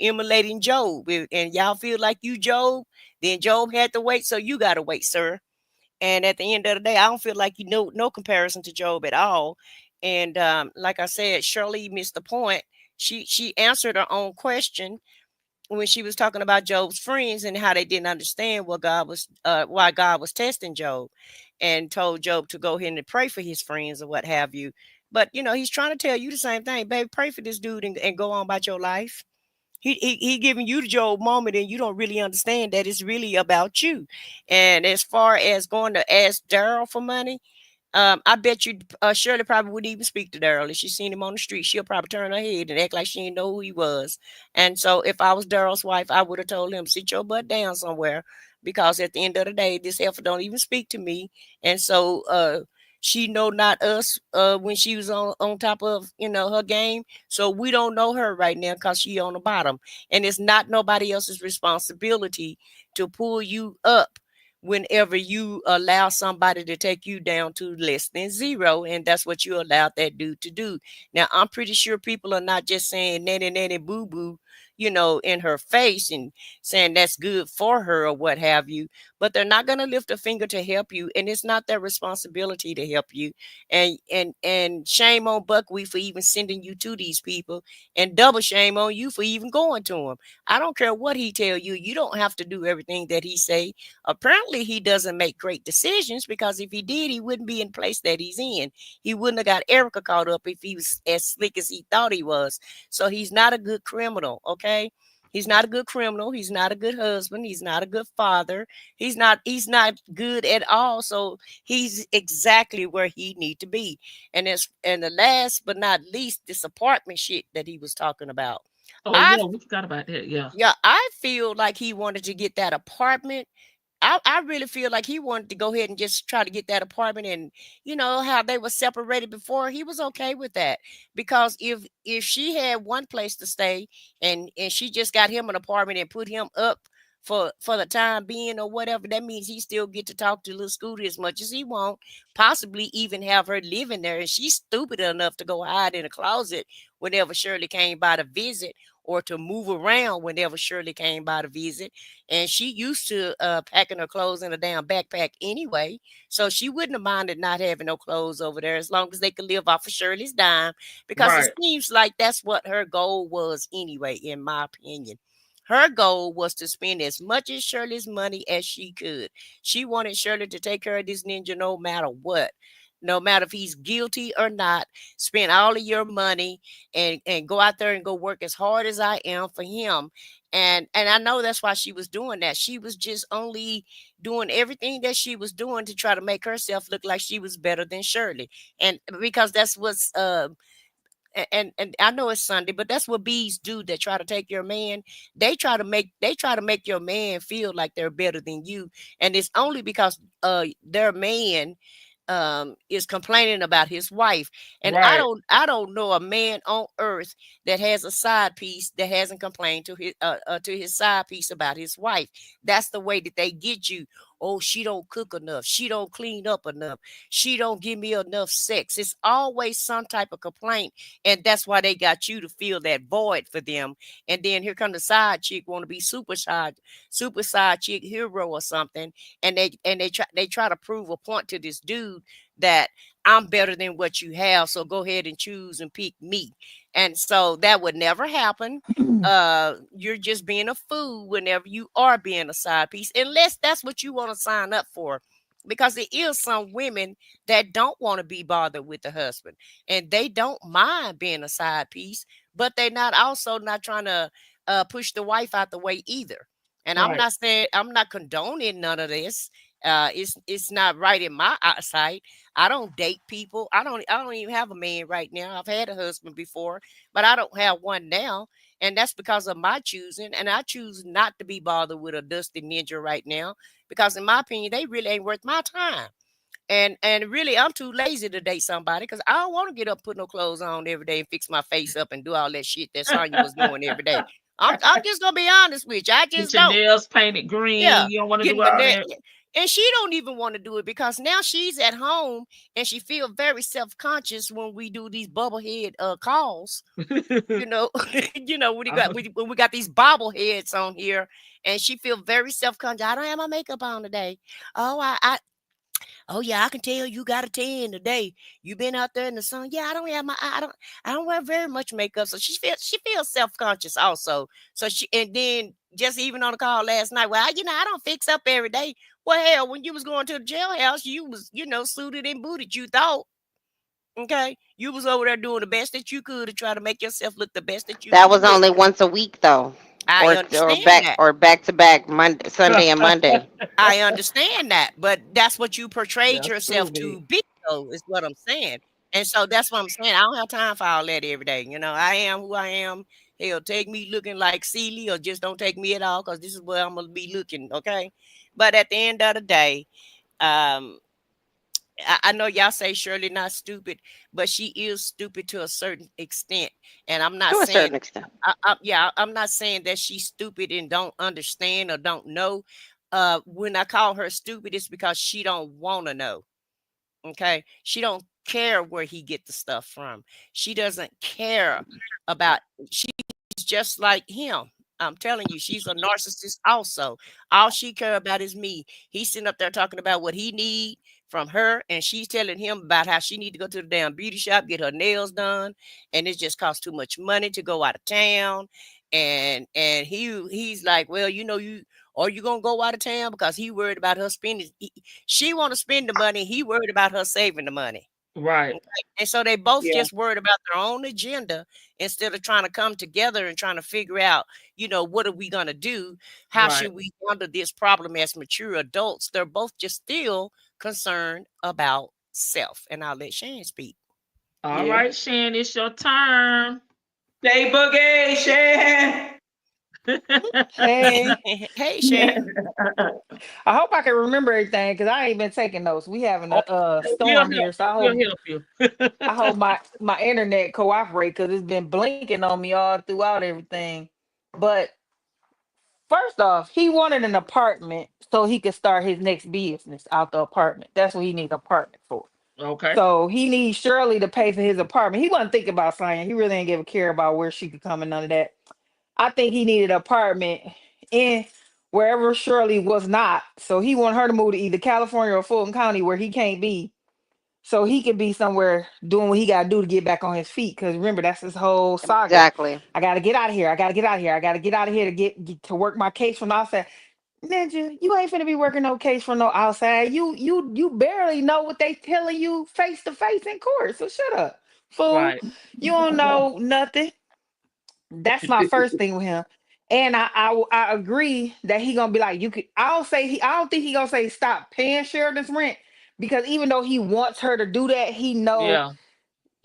emulating Job. And y'all feel like you Job, then Job had to wait, so you got to wait, sir. And at the end of the day, I don't feel like you know no comparison to Job at all. And like I said, Shirley missed the point. She answered her own question when she was talking about Job's friends and how they didn't understand what God was why God was testing Job, and told Job to go ahead and pray for his friends or what have you. But you know, he's trying to tell you the same thing, baby. Pray for this dude and go on about your life. He giving you the Job moment, and you don't really understand that it's really about you. And as far as going to ask Daryl for money, I bet you Shirley probably wouldn't even speak to Daryl. If she seen him on the street, she'll probably turn her head and act like she didn't know who he was. And so if I was Daryl's wife, I would have told him, sit your butt down somewhere, because at the end of the day, this heifer don't even speak to me. And so she know not us when she was on top of, you know, her game. So we don't know her right now because she on the bottom. And it's not nobody else's responsibility to pull you up whenever you allow somebody to take you down to less than zero. And that's what you allowed that dude to do. Now, I'm pretty sure people are not just saying nanny, nanny, boo, boo, you know, in her face and saying that's good for her or what have you, but they're not going to lift a finger to help you. And it's not their responsibility to help you. And shame on Buckwheat for even sending you to these people, and double shame on you for even going to him. I don't care what he tell you. You don't have to do everything that he say. Apparently, he doesn't make great decisions, because if he did, he wouldn't be in the place that he's in. He wouldn't have got Erica caught up if he was as slick as he thought he was. So he's not a good criminal, okay? He's not a good criminal. He's not a good husband. He's not a good father. He's not good at all. So he's exactly where he need to be. And the last but not least, this apartment shit that he was talking about. Oh I yeah, we forgot about that. Yeah. Yeah, I feel like he wanted to get that apartment. I really feel like he wanted to go ahead and just try to get that apartment, and you know how they were separated before, he was okay with that, because if she had one place to stay and she just got him an apartment and put him up for the time being or whatever, that means he still get to talk to little Scooty as much as he want, possibly even have her living there, and she's stupid enough to go hide in a closet whenever Shirley came by to visit, or to move around whenever Shirley came by to visit. And she used to packing her clothes in a damn backpack anyway. So she wouldn't have minded not having no clothes over there, as long as they could live off of Shirley's dime, because it Right. seems like that's what her goal was anyway, in my opinion. Her goal was to spend as much of Shirley's money as she could. She wanted Shirley to take care of this ninja no matter what. No matter if he's guilty or not, spend all of your money and go out there and go work as hard as I am for him. And I know that's why she was doing that. She was just only doing everything that she was doing to try to make herself look like she was better than Shirley. And because that's what's and I know it's Sunday, but that's what bees do. They try to take your man. They try to make your man feel like they're better than you, and it's only because their man is complaining about his wife. And I Right. don't know a man on earth that has a side piece that hasn't complained to his side piece about his wife. That's the way that they get you. Oh, she don't cook enough, she don't clean up enough, she don't give me enough sex. It's always some type of complaint, and that's why they got you to fill that void for them. And then here come the side chick want to be super side chick hero or something, and they try to prove a point to this dude that I'm better than what you have, so go ahead and choose and pick me. And so that would never happen. You're just being a fool whenever you are being a side piece, unless that's what you want to sign up for. Because there is some women that don't want to be bothered with the husband, and they don't mind being a side piece, but they're not also not trying to push the wife out the way either. And I'm Right. not saying, I'm not condoning none of this. It's not right in my eyesight. I don't date people. I don't even have a man right now. I've had a husband before, but I don't have one now. And that's because of my choosing. And I choose not to be bothered with a dusty ninja right now, because in my opinion, they really ain't worth my time. And really, I'm too lazy to date somebody, because I don't want to get up, put no clothes on every day, and fix my face up and do all that shit that Sonya was doing every day. I'm just gonna be honest with you. I Get just your don't. nails painted Yeah, green. You don't want to do getting my all neck. that. And she don't even want to do it, because now she's at home and she feel very self-conscious when we do these bubblehead calls. You know, when when we got these bobbleheads on here, and she feel very self-conscious. I don't have my makeup on today. Oh, oh yeah, I can tell you got a tan today. You been out there in the sun. Yeah, I don't wear very much makeup. So she feels self-conscious also. So she, and then just even on the call last night, well, I don't fix up every day. Well, hell, when you was going to the jailhouse, you was, suited and booted, you thought. Okay. You was over there doing the best that you could to try to make yourself look the best that you That could was look. only once a week though, I understand that. or back to back Monday, Sunday and Monday. I understand that, but that's what you portrayed That's true, yourself to babe. be, though, is what I'm saying. And so that's what I'm saying. I don't have time for all that every day. I am who I am. Hell, take me looking like Celie, or just don't take me at all, because this is where I'm gonna be looking. Okay. But at the end of the day, um, I know y'all say Shirley not stupid, but she is stupid to a certain extent. And I'm not To a saying, certain extent. yeah, I'm not saying that she's stupid and don't understand or don't know. When I call her stupid, it's because she don't want to know. Okay, she don't care where he get the stuff from. She doesn't care about. She's just like him. I'm telling you, she's a narcissist also. All she care about is me. He's sitting up there talking about what he need from her, and she's telling him about how she need to go to the damn beauty shop, get her nails done, and it just costs too much money to go out of town. And he's like, well, you are you gonna go out of town, because he worried about her spending. She want to spend the money. He worried about her saving the money. Right. Okay. And so they both Yeah. just worried about their own agenda, instead of trying to come together and trying to figure out, what are we going to do? How Right. should we handle this problem as mature adults? They're both just still concerned about self. And I'll let Shane speak. All Yeah. right, Shan, it's your turn. Day boogie, Shan. Hey, Hey, Shane. I hope I can remember everything because I ain't been taking notes. We having Oh, a we'll storm help. here, so We'll help you. I hope my internet cooperate because it's been blinking on me all throughout everything. But first off, he wanted an apartment so he could start his next business out the apartment. That's what he needs an apartment for. Okay. So he needs Shirley to pay for his apartment. He wasn't thinking about signing. He really didn't give a care about where she could come and none of that. I think he needed an apartment in wherever Shirley was not. So he wanted her to move to either California or Fulton County where he can't be. so he can be somewhere doing what he got to do to get back on his feet. Because remember, that's his whole saga. Exactly. I got to get out of here. I got to get out of here. I got to get out of here to get to work my case from outside. Ninja, you ain't finna be working no case from no outside. You barely know what they telling you face to face in court. So shut up, fool. Right. You don't know nothing. That's my first thing with him. And I agree that he gonna be like, you could. I don't think he gonna say stop paying Sheridan's rent, because even though he wants her to do that, he know Yeah.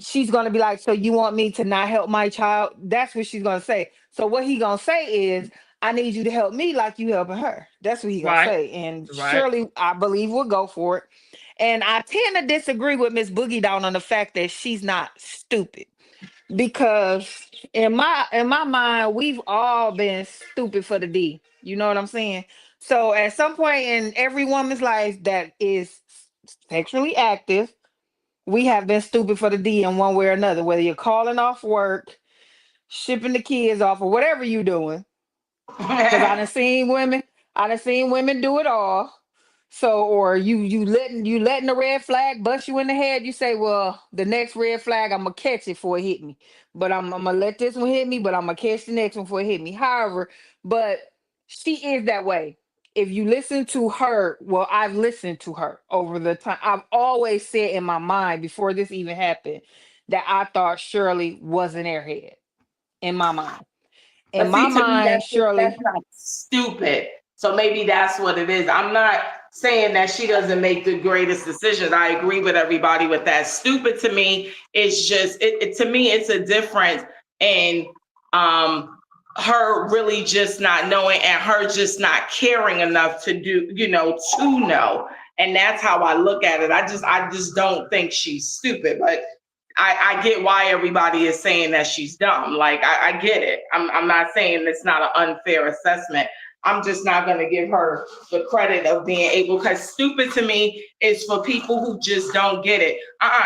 she's gonna be like, so you want me to not help my child? That's what she's gonna say. So what he gonna say is, I need you to help me like you helping her. That's what he gonna Right. say. And Right. Shirley, I believe, will go for it. And I tend to disagree with Miss Boogie Down on the fact that she's not stupid, because in my mind, we've all been stupid for the D. You know what I'm saying? So at some point in every woman's life that is sexually active, we have been stupid for the D in one way or another. Whether you're calling off work, shipping the kids off, or whatever you're doing. Because I done seen women do it all. So, or you letting the red flag bust you in the head. You say, well, the next red flag, I'm gonna catch it before it hit me. But I'm gonna let this one hit me, but I'm gonna catch the next one before it hit me. However, but she is that way. If you listen to her, well, I've listened to her over the time. I've always said in my mind before this even happened that I thought Shirley was an airhead in my mind. In But my see, to me, mind, that's Shirley. not stupid. So maybe that's what it is. I'm not saying that she doesn't make the greatest decisions. I agree with everybody with that. Stupid to me is just to me, it's a difference in her really just not knowing and her just not caring enough to do, to know. And that's how I look at it. I just don't think she's stupid, but I get why everybody is saying that she's dumb. Like, I get it. I'm not saying it's not an unfair assessment. I'm just not going to give her the credit of being able, because stupid to me is for people who just don't get it.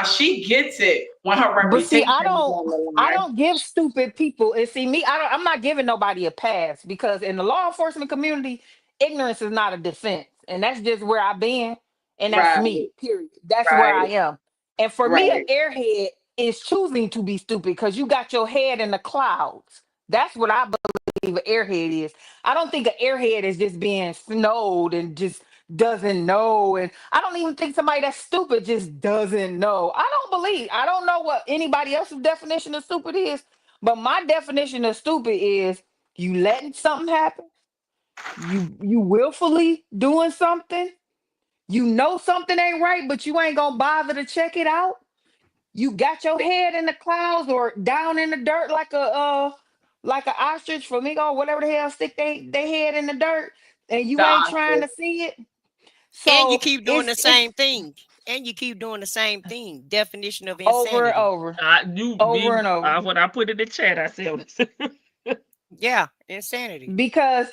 She gets it when her But see, reputation is on the I line. don't give stupid people. And see, me, I'm not giving nobody a pass, because in the law enforcement community, ignorance is not a defense, and that's just where I've been, and that's Right, me. Period. That's where I right, am. And for me, an right. airhead is choosing to be stupid because you got your head in the clouds. That's what I believe an airhead is. I don't think an airhead is just being snowed and just doesn't know. And I don't even think somebody that's stupid just doesn't know. I don't know what anybody else's definition of stupid is, but my definition of stupid is you letting something happen, you willfully doing something, you know something ain't right, but you ain't gonna bother to check it out. You got your head in the clouds or down in the dirt like a ostrich, flamingo, whatever the hell, stick they head in the dirt, and you ain't trying Doctor. to see it. And you So keep doing the it's same thing. And you keep doing the same thing. Definition of over and insanity. over, over and over. When I put in the chat, I said, Yeah, insanity. Because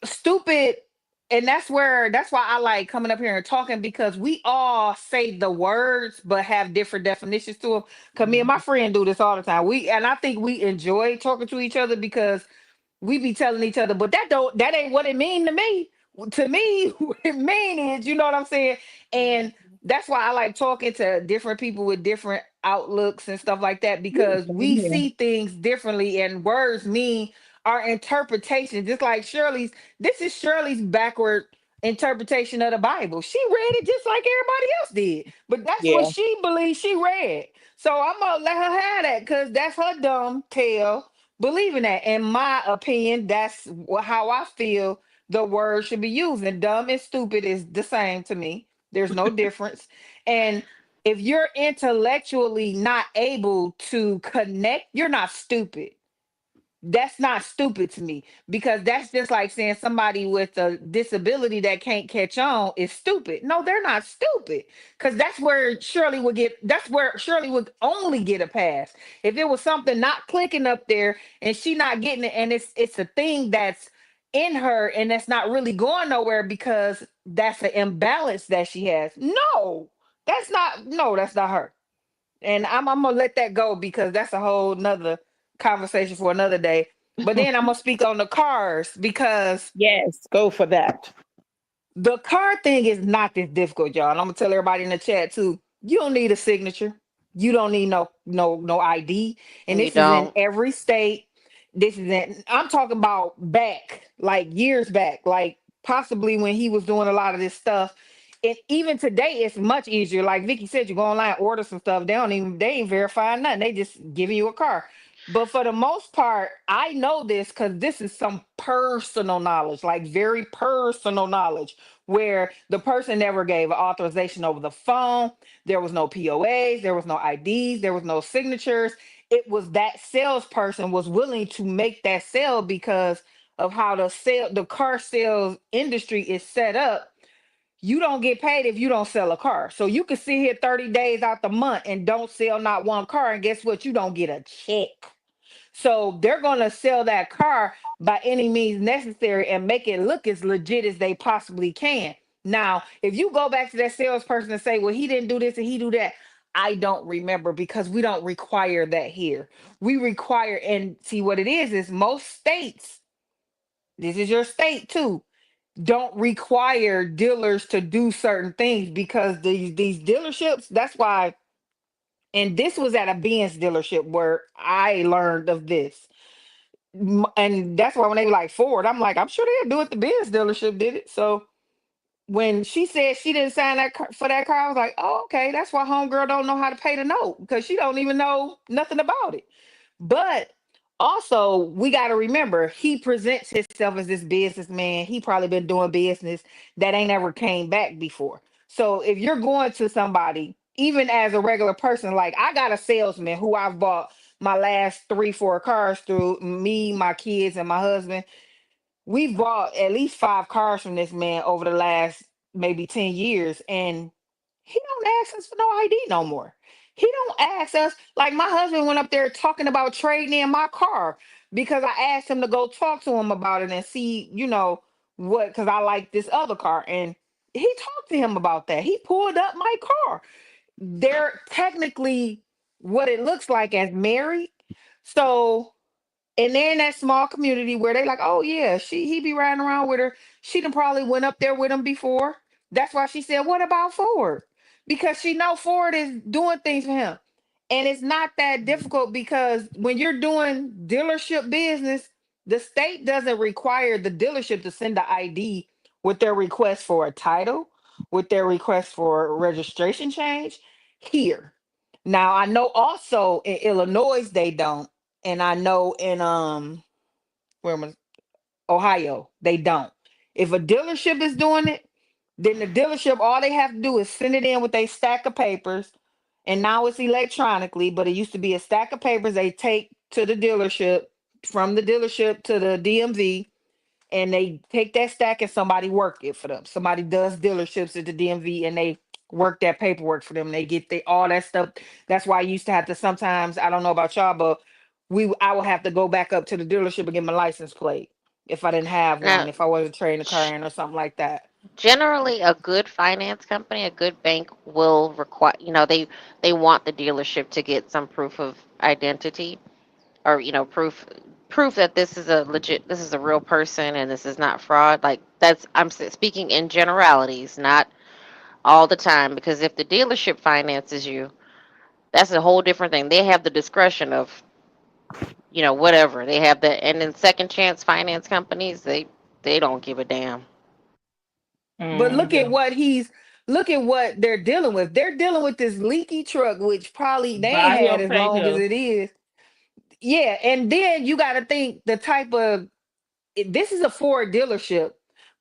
stupid, and that's why I like coming up here and talking, because we all say the words but have different definitions to them. Because me and my friend do this all the time. I think we enjoy talking to each other because we be telling each other, but that ain't what it mean to me. To me, what it mean is, you know what I'm saying? And that's why I like talking to different people with different outlooks and stuff like that, because we see things differently, and words mean our interpretation. Just like this is Shirley's backward interpretation of the Bible. She read it just like everybody else did, but that's what Yeah. she believes she read. So I'm gonna let her have that, because that's her dumb tail believing that. In my opinion, that's how I feel the word should be used. And dumb and stupid is the same to me. There's no difference. And if you're intellectually not able to connect, you're not stupid. That's not stupid to me, because that's just like saying somebody with a disability that can't catch on is stupid. No, they're not stupid, because that's where Shirley would only get a pass if it was something not clicking up there and she not getting it, and it's a thing that's in her and that's not really going nowhere because that's an imbalance that she has. That's not her. And I'm gonna let that go, because that's a whole nother conversation for another day. But then I'm gonna speak on the cars, because Yes, go for that. the car thing is not this difficult, y'all. And I'm gonna tell everybody in the chat too. You don't need a signature. You don't need no ID. And You this is in don't. every state. This is in I'm talking about back, like years back, like possibly when he was doing a lot of this stuff. And even today it's much easier. Like Vicky said, you go online, order some stuff. They ain't verifying nothing. They just giving you a car. But for the most part, I know this because this is some personal knowledge, like very personal knowledge, where the person never gave authorization over the phone. There was no POAs, there was no IDs, there was no signatures. It was that salesperson was willing to make that sale because of how the car sales industry is set up. You don't get paid if you don't sell a car. So you can sit here 30 days out the month and don't sell not one car. And guess what? You don't get a check. So they're going to sell that car by any means necessary and make it look as legit as they possibly can. Now, if you go back to that salesperson and say, well, he didn't do this and he do that, I don't remember because we don't require that here. We require, and see what it is most states, this is your state too, don't require dealers to do certain things because these dealerships, that's why, and this was at a Benz dealership where I learned of this. And that's why when they were like Ford, I'm like, I'm sure they'll do it. The Benz dealership did it. So when she said she didn't sign that for that car, I was like, oh, okay, that's why homegirl don't know how to pay the note because she don't even know nothing about it. But also, we got to remember, he presents himself as this businessman. He probably been doing business that ain't ever came back before. So if you're going to somebody, even as a regular person, like I got a salesman who I've bought my last 3, 4 cars through, me, my kids, and my husband. We've bought at least 5 cars from this man over the last maybe 10 years, and he don't ask us for no ID no more. He don't ask us, like my husband went up there talking about trading in my car because I asked him to go talk to him about it and see, what, because I like this other car. And he talked to him about that. He pulled up my car. They're technically what it looks like as married. So, and they're in that small community where they like, oh yeah, he be riding around with her. She done probably went up there with him before. That's why she said, what about Ford? Because she know Ford is doing things for him. And it's not that difficult because when you're doing dealership business, the state doesn't require the dealership to send the ID with their request for a title, with their request for a registration change here. Now I know also in Illinois they don't, and I know in where am I? Ohio they don't. If a dealership is doing it, then the dealership all they have to do is send it in with a stack of papers, and now it's electronically. But it used to be a stack of papers they take to the dealership, from the dealership to the DMV, and they take that stack and somebody work it for them. Somebody does dealerships at the DMV and they work that paperwork for them. They get all that stuff. That's why I used to have to sometimes, I don't know about y'all, but I would have to go back up to the dealership and get my license plate if I didn't have one, Now, if I wasn't trading the car sh- in or something like that. generally, a good finance company, a good bank will require, they want the dealership to get some proof of identity, or proof that this is a real person and this is not fraud. Like that's speaking in generalities, not all the time, because if the dealership finances you, that's a whole different thing. They have the discretion of, whatever. They have the, and then second chance finance companies, they don't give a damn. But Mm-hmm. look at what they're dealing with. They're dealing with this leaky truck, which probably they ain't Buy had here, as pay long as here. it is. Yeah, and then you got to think the type of this is a Ford dealership,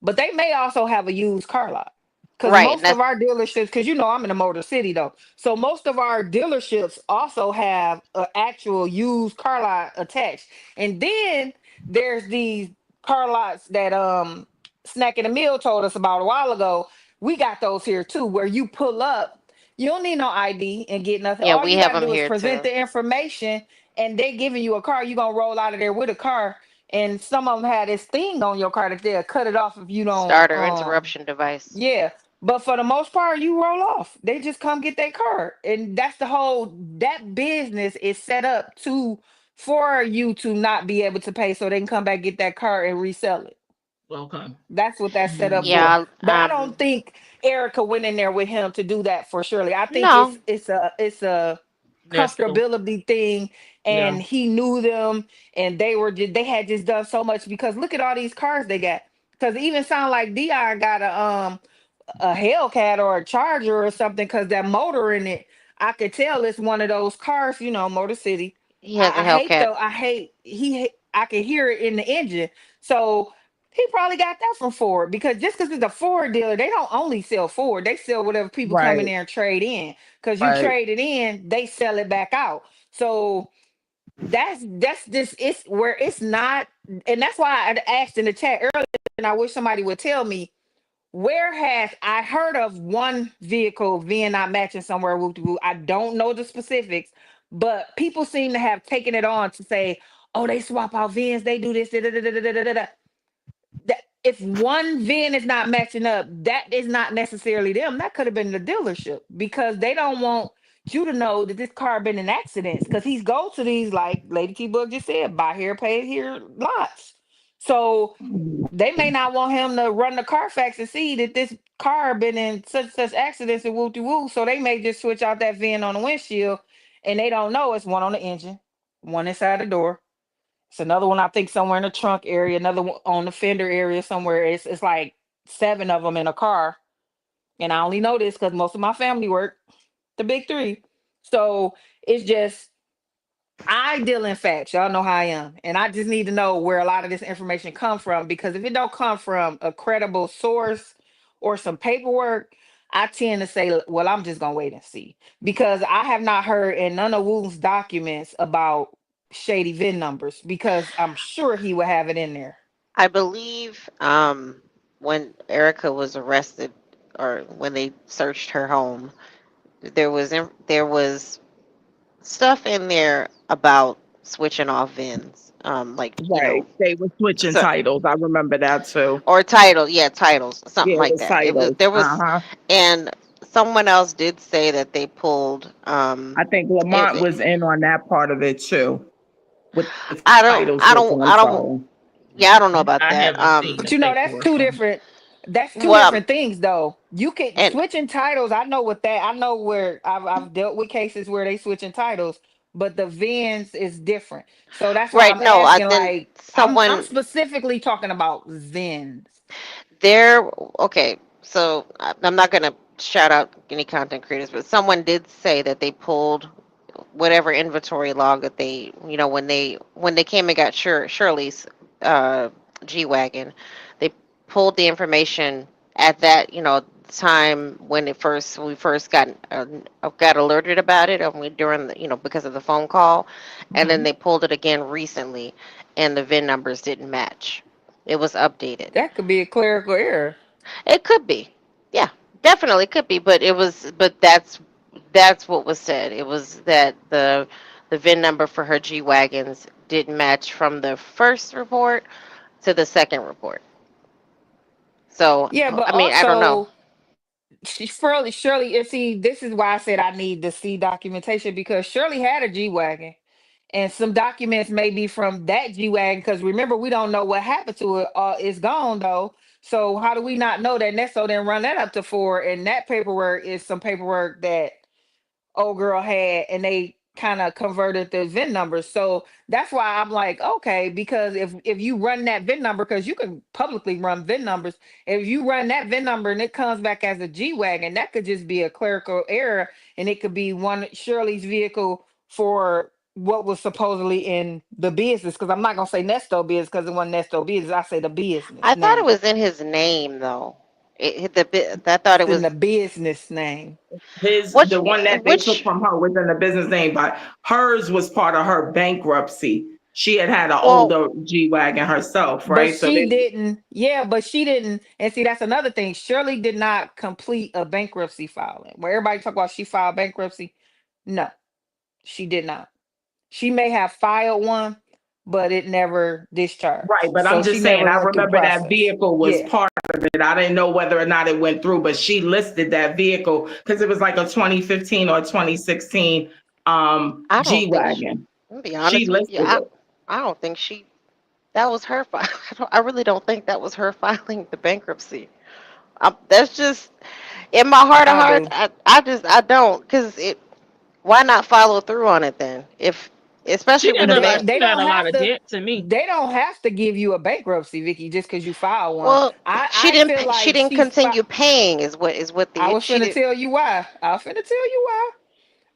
but they may also have a used car lot. Because Right. And most of that's our dealerships, because I'm in the Motor City though, so most of our dealerships also have an actual used car lot attached. And then there's these car lots that Snack in the Mill told us about a while ago. We got those here too, where you pull up, you don't need no ID and get nothing. yeah, All we you have got to them do is here present too. the information, and they giving you a car. You gonna roll out of there with a car, and some of them had this thing on your car that they'll cut it off if you don't Starter interruption device. yeah. But for the most part you roll off, they just come get their car, and that's the whole, that business is set up to for you to not be able to pay so they can come back get that car and resell it. Okay. That's what that's set up for. Yeah, But I don't think Erica went in there with him to do that for Shirley. I think no, it's a Nestle. comfortability thing, Yeah. and he knew them, and they had just done so much because look at all these cars they got. Because it even sound like Dion got a Hellcat or a Charger or something because that motor in it, I could tell it's one of those cars, Motor City. he has a I hate Hellcat. though. I can hear it in the engine. So he probably got that from Ford because just because it's a Ford dealer, they don't only sell Ford. They sell whatever people come in Right. there and trade in. Because you Right. trade it in, they sell it back out. So that's just it's where it's not, and that's why I asked in the chat earlier, and I wish somebody would tell me where has I heard of one vehicle VIN not matching somewhere? Whoop-de-whoop. I don't know the specifics, but people seem to have taken it on to say, "Oh, they swap out VINs, they do this." Da, da, da, da, da, da, da, da." That if one VIN is not matching up, that is not necessarily them. That could have been the dealership because they don't want you to know that this car been in accidents because he's go to these like Lady T Book just said, buy here, pay here lots. So they may not want him to run the Carfax and see that this car been in such accidents and woo woo. So they may just switch out that VIN on the windshield, and they don't know it's one on the engine, one inside the door. It's another one I think somewhere in the trunk area, another one on the fender area somewhere. It's like 7 of them in a car, and I only know this because most of my family work the big three. So it's just I deal in facts. Y'all know how I am. And I just need to know where a lot of this information come from because if it don't come from a credible source or some paperwork, I tend to say, well, I'm just gonna wait and see. Because I have not heard in none of Woon's documents about shady VIN numbers because I'm sure he would have it in there. I believe when Erica was arrested or when they searched her home, there was stuff in there about switching off VINs. Like Right. They were switching so, titles. I remember that too. or titles, something Yeah, it like was that. titles. There was, Uh-huh. and someone else did say that they pulled. I think Lamont was in on that part of it too. With the titles switching. I'm sorry. Yeah, I don't know about I that. haven't seen But the that's paperwork two on it. different. That's two Well, different things, though. You can and switching titles. I know what that. I know where I've dealt with cases where they switching titles, but the VINs is different. So that's why right, I'm no, I asking. then Like, I'm someone specifically talking about VINs. there. Okay, so I'm not gonna shout out any content creators, but someone did say that they pulled whatever inventory log that they, when they came and got Shirley's uh, G wagon, they pulled the information at that time when we first got alerted about it, and during the, because of the phone call, and then Mhm. they pulled it again recently, and the VIN numbers didn't match. It was updated. That could be a clerical error. It could be. Yeah, definitely could be, but that's what was said. It was that the VIN number for her G wagons didn't match from the first report to the second report. So, Yeah, but I mean, I don't know. also Shirley. See, this is why I said I need to see documentation because Shirley had a G wagon. And some documents may be from that G wagon because remember we don't know what happened to it. It's gone though. So how do we not know that Nesto didn't run that up to 4? And that paperwork is some paperwork that old girl had, and they kind of converted the VIN numbers. So that's why I'm like, okay, because if you run that VIN number, because you can publicly run VIN numbers, if you run that VIN number and it comes back as a G wagon, that could just be a clerical error, and it could be one Shirley's vehicle for what was supposedly in the business. Because I'm not gonna say Nesto business because it wasn't Nesto business. I say the business I thought it name. was in his name though. I thought It's it in the was business name. The one that they took which from her was in the business name, but hers was part of her bankruptcy. She had an well, older G wagon herself, But right? So she they didn't, yeah, but she didn't. And see, that's another thing. Shirley did not complete a bankruptcy filing. Where everybody talk about she filed bankruptcy. No, she did not. She may have filed one, but it never right, discharged. but I'm So she just saying, never I went through remember that process. vehicle was Yeah. part of it. I didn't know whether or not it went through, but she listed that vehicle because it was like a 2015 or 2016 I G don't think she, wagon. I'm gonna be She honest with you. listed it. I don't think she. That was her. I really don't think that was her filing the bankruptcy. That's just in my heart of I hearts. do. I don't, because it. Why not follow through on it then? If She especially didn't with a look They like man. she they had don't a lot have of to. debt to me. They don't have to give you a bankruptcy, Vicky, just because you file one. Well, I feel she like didn't continue paying. Is what I the was she finna did. tell you why. I was finna tell you why.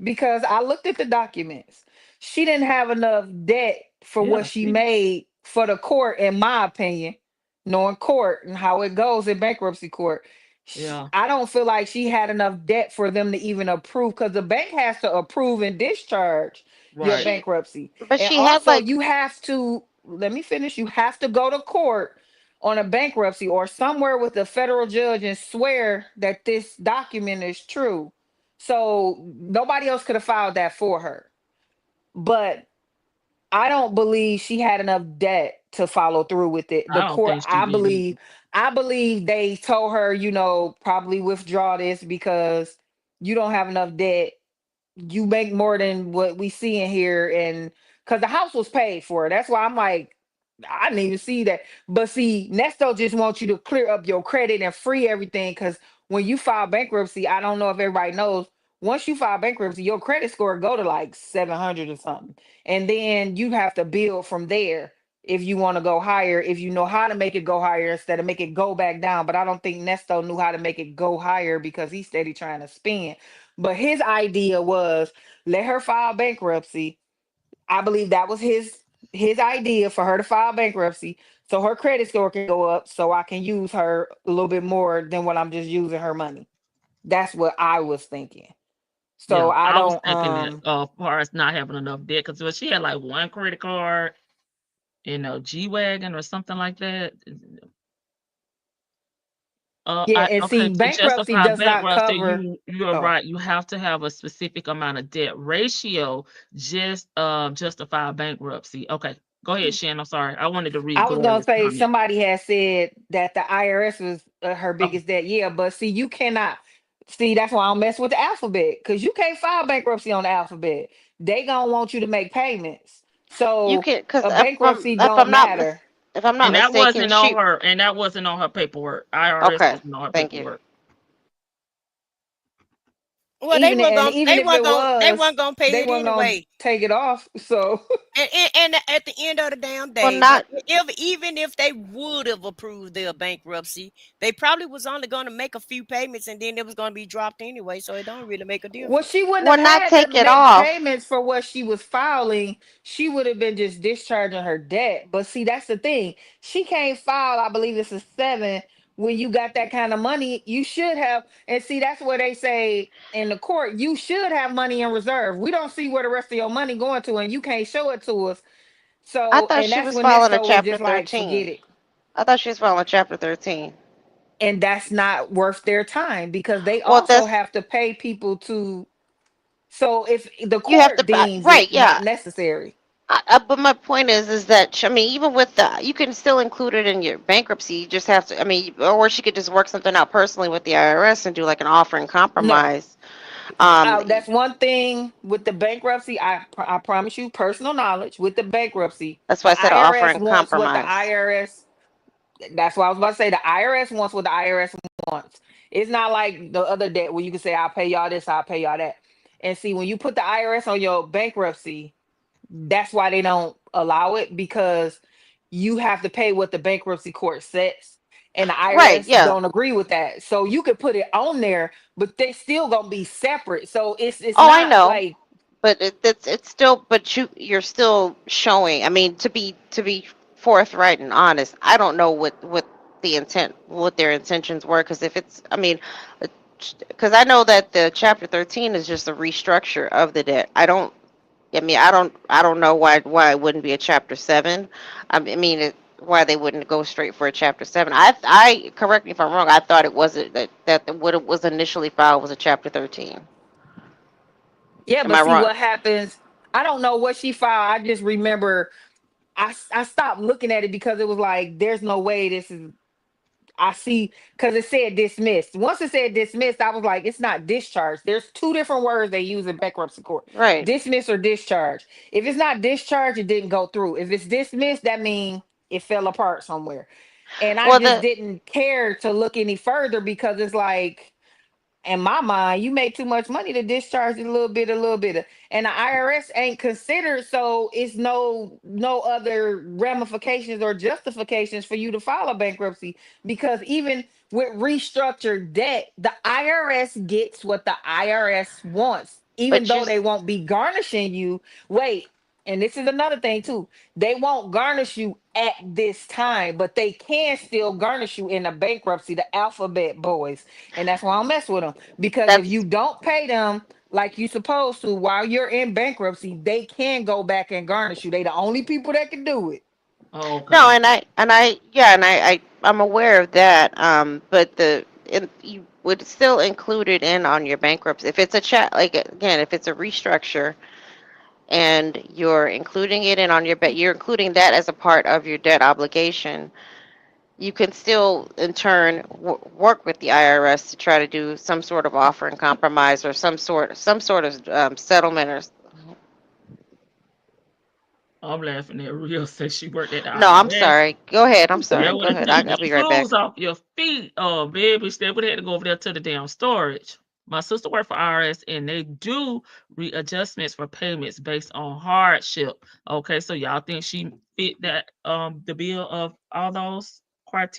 Because I looked at the documents. She didn't have enough debt for what Yeah, she she, made for the court, in my opinion, knowing court and how it goes in bankruptcy court. yeah, I don't feel like she had enough debt for them to even approve, because the bank has to approve and discharge your right. She bankruptcy. but And she had also, like you have to, let me finish, you have to go to court on a bankruptcy or somewhere with a federal judge and swear that this document is true. So nobody else could have filed that for her. But I don't believe she had enough debt to follow through with it. The I don't court, think she did either. I believe they told her, probably withdraw this because you don't have enough debt. You make more than what we see in here, and because the house was paid for, that's why I'm like, I didn't even see that. But see, Nesto just wants you to clear up your credit and free everything, because when you file bankruptcy, I don't know if everybody knows, once you file bankruptcy, your credit score go to like 700 or something, and then you have to build from there if you want to go higher, if you know how to make it go higher instead of make it go back down. But I don't think Nesto knew how to make it go higher because he's steady trying to spend. But his idea was, let her file bankruptcy. I believe that was his idea, for her to file bankruptcy so her credit score can go up, so I can use her a little bit more than what I'm just using her money. That's what I was thinking. So Yeah, I I was don't thinking that far as not having enough debt because she had like one credit card, G wagon or something like that. yeah, I and see, okay, to bankruptcy justify does not bankruptcy, cover. you're Oh, right. You have to have a specific amount of debt ratio just justify bankruptcy. Okay, go ahead, Shan. I'm sorry. I wanted to read I was gonna Gloria's say, comment. somebody had said that the IRS was her Oh, biggest debt. Yeah, but see, you cannot. See, that's why I don't mess with the alphabet, because you can't file bankruptcy on the alphabet. They gonna want you to make payments, you so can, because a bankruptcy don't matter. if I'm not mistaken, she. and that wasn't on her paperwork. IRS Okay, wasn't on her thank you. paperwork. Well, Even if it they was, weren't gonna pay they it weren't gonna anyway. take it off. So And at the end of the damn Well, day, not if even if they would have approved their bankruptcy, they probably was only going to make a few payments, and then it was going to be dropped anyway. So it don't really make a well, difference. she wouldn't well, have not had to take it make off. payments for what she was filing. She would have been just discharging her debt. But see, that's the thing. She can't file, I believe it's a seven. When you got that kind of money, you should have. And see, that's where they say in the court, you should have money in reserve. We don't see where the rest of your money going to, and you can't show it to us. I So, thought and she that's was when filing a Nesto was chapter just like, forget 13. it. I thought she was filing chapter 13. And that's not worth their time, because they Well, also that's have to pay people to. So if the you have to court deems right. it Yeah. not necessary. But my point is that I mean, even with the, you can still include it in your bankruptcy. You just have to. I mean, or she could just work something out personally with the IRS and do like an offer in No, compromise. Um, that's one thing with the bankruptcy. I promise you, personal knowledge with the bankruptcy, that's why the I said offer IRS in wants what the compromise. IRS. That's what I was about to say. The IRS wants what the IRS wants. It's not like the other debt where you can say, "I'll pay y'all this, I'll pay y'all that." And see, when you put the IRS on your bankruptcy, that's why they don't allow it, because you have to pay what the bankruptcy court sets, and the Right. IRS Yeah. don't agree with that. So you could put it on there, but they still gonna be separate. So it's Oh, I not know. like. But it's still, but you're still showing. I mean, to be forthright and honest, I don't know what their intentions were, because if it's, I mean, because I know that the chapter 13 is just a restructure of the debt. I mean, I don't know why it wouldn't be a chapter 7. I mean, why they wouldn't go straight for a chapter 7. I correct me if I'm wrong. I thought it wasn't what it was initially filed was a chapter 13. Yeah, Am but I see wrong? what happens. I don't know what she filed. I just remember I stopped looking at it because it was like, there's no way this is. I see, because it said dismissed. Once it said dismissed, I was like, it's not discharged. There's two different words they use in bankruptcy court: Right. dismiss or discharge. If it's not discharged, it didn't go through. If it's dismissed, that means it fell apart somewhere. And I Well, just the didn't care to look any further because it's like, in my mind, you make too much money to discharge it a little bit. And the IRS ain't considered, so it's no other ramifications or justifications for you to file a bankruptcy. Because even with restructured debt, the IRS gets what the IRS wants, even but though they won't be garnishing you. Wait, and this is another thing too. They won't garnish you at this time, but they can still garnish you in a bankruptcy, the alphabet boys. And that's why I don't mess with them. Because if you that's don't pay them like you supposed to while you're in bankruptcy, they can go back and garnish you. They the only people that can do it. no, Okay. and I yeah, I'm aware of that. But you would still include it in on your bankruptcy if it's a chat. Like again, if it's a restructure and you're including it in on your you're including that as a part of your debt obligation. You can still, in turn, work with the IRS to try to do some sort of offer and compromise or some sort of settlement or. I'm laughing at Real says she worked at the No, I'm IRS. sorry. Go ahead. I'm That sorry. would Go have ahead. taken I'll your be right back. shoes off your feet. Oh, baby, they would have had to go over there to the damn storage. My sister worked for IRS and they do readjustments for payments based on hardship. Okay, so y'all think she fit that the bill of all those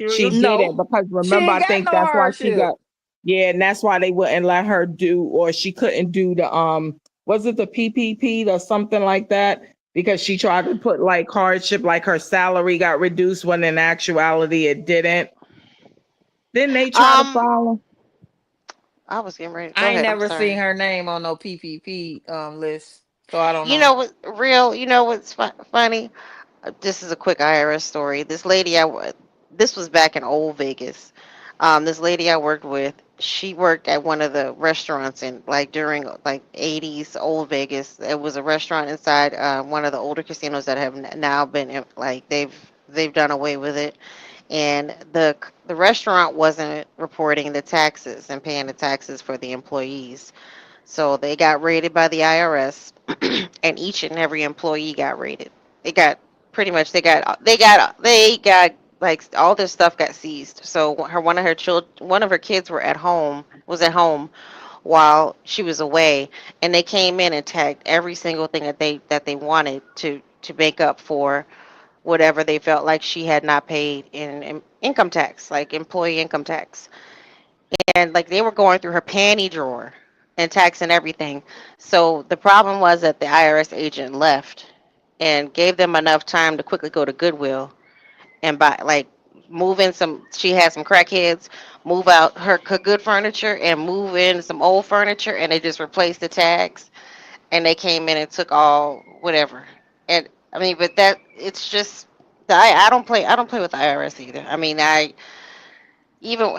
She criteria? didn't, No, because she remember, ain't I got think no that's why she hardship. got, yeah, and that's why they wouldn't let her do, or she couldn't do the was it the PPP or something like that? Because she tried to put like hardship, like her salary got reduced when in actuality it didn't. Didn't they try to Um, follow? I was getting ready. Go I ain't ahead. I'm never sorry. seen her name on no PPP list, so I don't You know. know what? Real. You know what's funny? This is a quick IRS story. This was back in old Vegas. This lady I worked with, she worked at one of the restaurants in like during like 80s old Vegas. It was a restaurant inside one of the older casinos that have now been like they've done away with it. And the restaurant wasn't reporting the taxes and paying the taxes for the employees. So they got raided by the IRS, and each and every employee got raided. They got pretty much they got like all their stuff got seized. So one of her kids was at home while she was away, and they came in and tagged every single thing that they wanted to make up for whatever they felt like she had not paid in income tax, like employee income tax. And like they were going through her panty drawer and taxing everything. So the problem was that the IRS agent left and gave them enough time to quickly go to Goodwill and buy like move in some she had some crackheads move out her good furniture and move in some old furniture, and they just replaced the tags, and they came in and took all whatever. And I mean, but that it's just I don't play with the IRS either. I mean, I even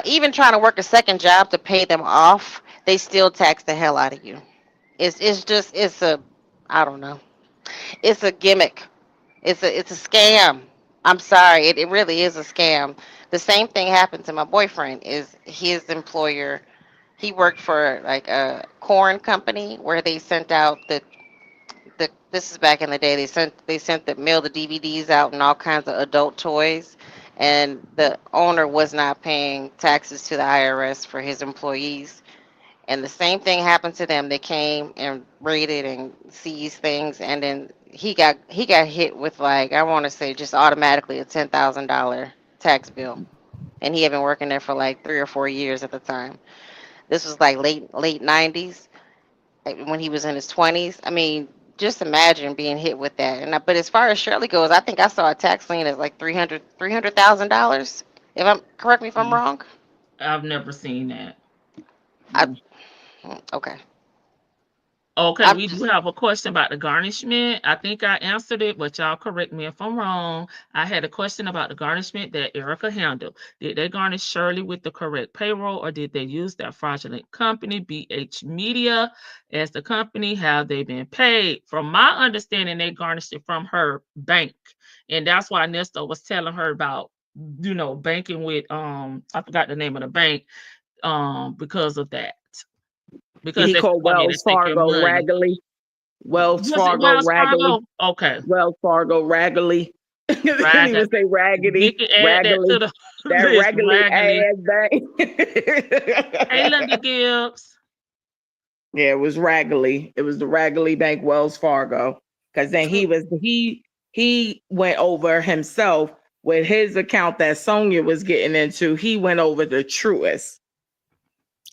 even trying to work a second job to pay them off, they still tax the hell out of you. It's a I don't know. It's a gimmick. It's a scam. I'm sorry, it really is a scam. The same thing happened to my boyfriend. Is his employer? He worked for like a corn company where they sent out the this is back in the day. They sent the mail the DVDs out and all kinds of adult toys, and the owner was not paying taxes to the IRS for his employees. And the same thing happened to them. They came and raided and seized things, and then he got hit with like I want to say just automatically a $10,000 tax bill, and he had been working there for like 3 or 4 years at the time. This was like late 90s when he was in his 20s. I mean, just imagine being hit with that. But as far as Shirley goes, I think I saw a tax lien as like $300,000. If I'm correct me if I'm Mm, wrong. I've never seen that. I Mm. okay. Okay, I'm we do just have a question about the garnishment. I think I answered it, but y'all correct me if I'm wrong. I had a question about the garnishment that Erica handled. Did they garnish Shirley with the correct payroll, or did they use that fraudulent company, BH Media, as the company? Have they been paid? From my understanding, they garnished it from her bank. And that's why Nesto was telling her about, banking with I forgot the name of the bank, because of that. Because He they said, called "Come in and Wells take your Fargo money." Raggedy. Wells Was it Fargo Wells Raggedy. Fargo? Okay. Wells Fargo Raggedy. He would say raggedy, Nikki, add that raggedy, to the that list. raggedy Raggedy. ass bank. Hey, Linda Gibbs. Yeah, it was raggedy. It was the raggedy bank, Wells Fargo. Because then he went over himself with his account that Sonia was getting into. He went over the Truist.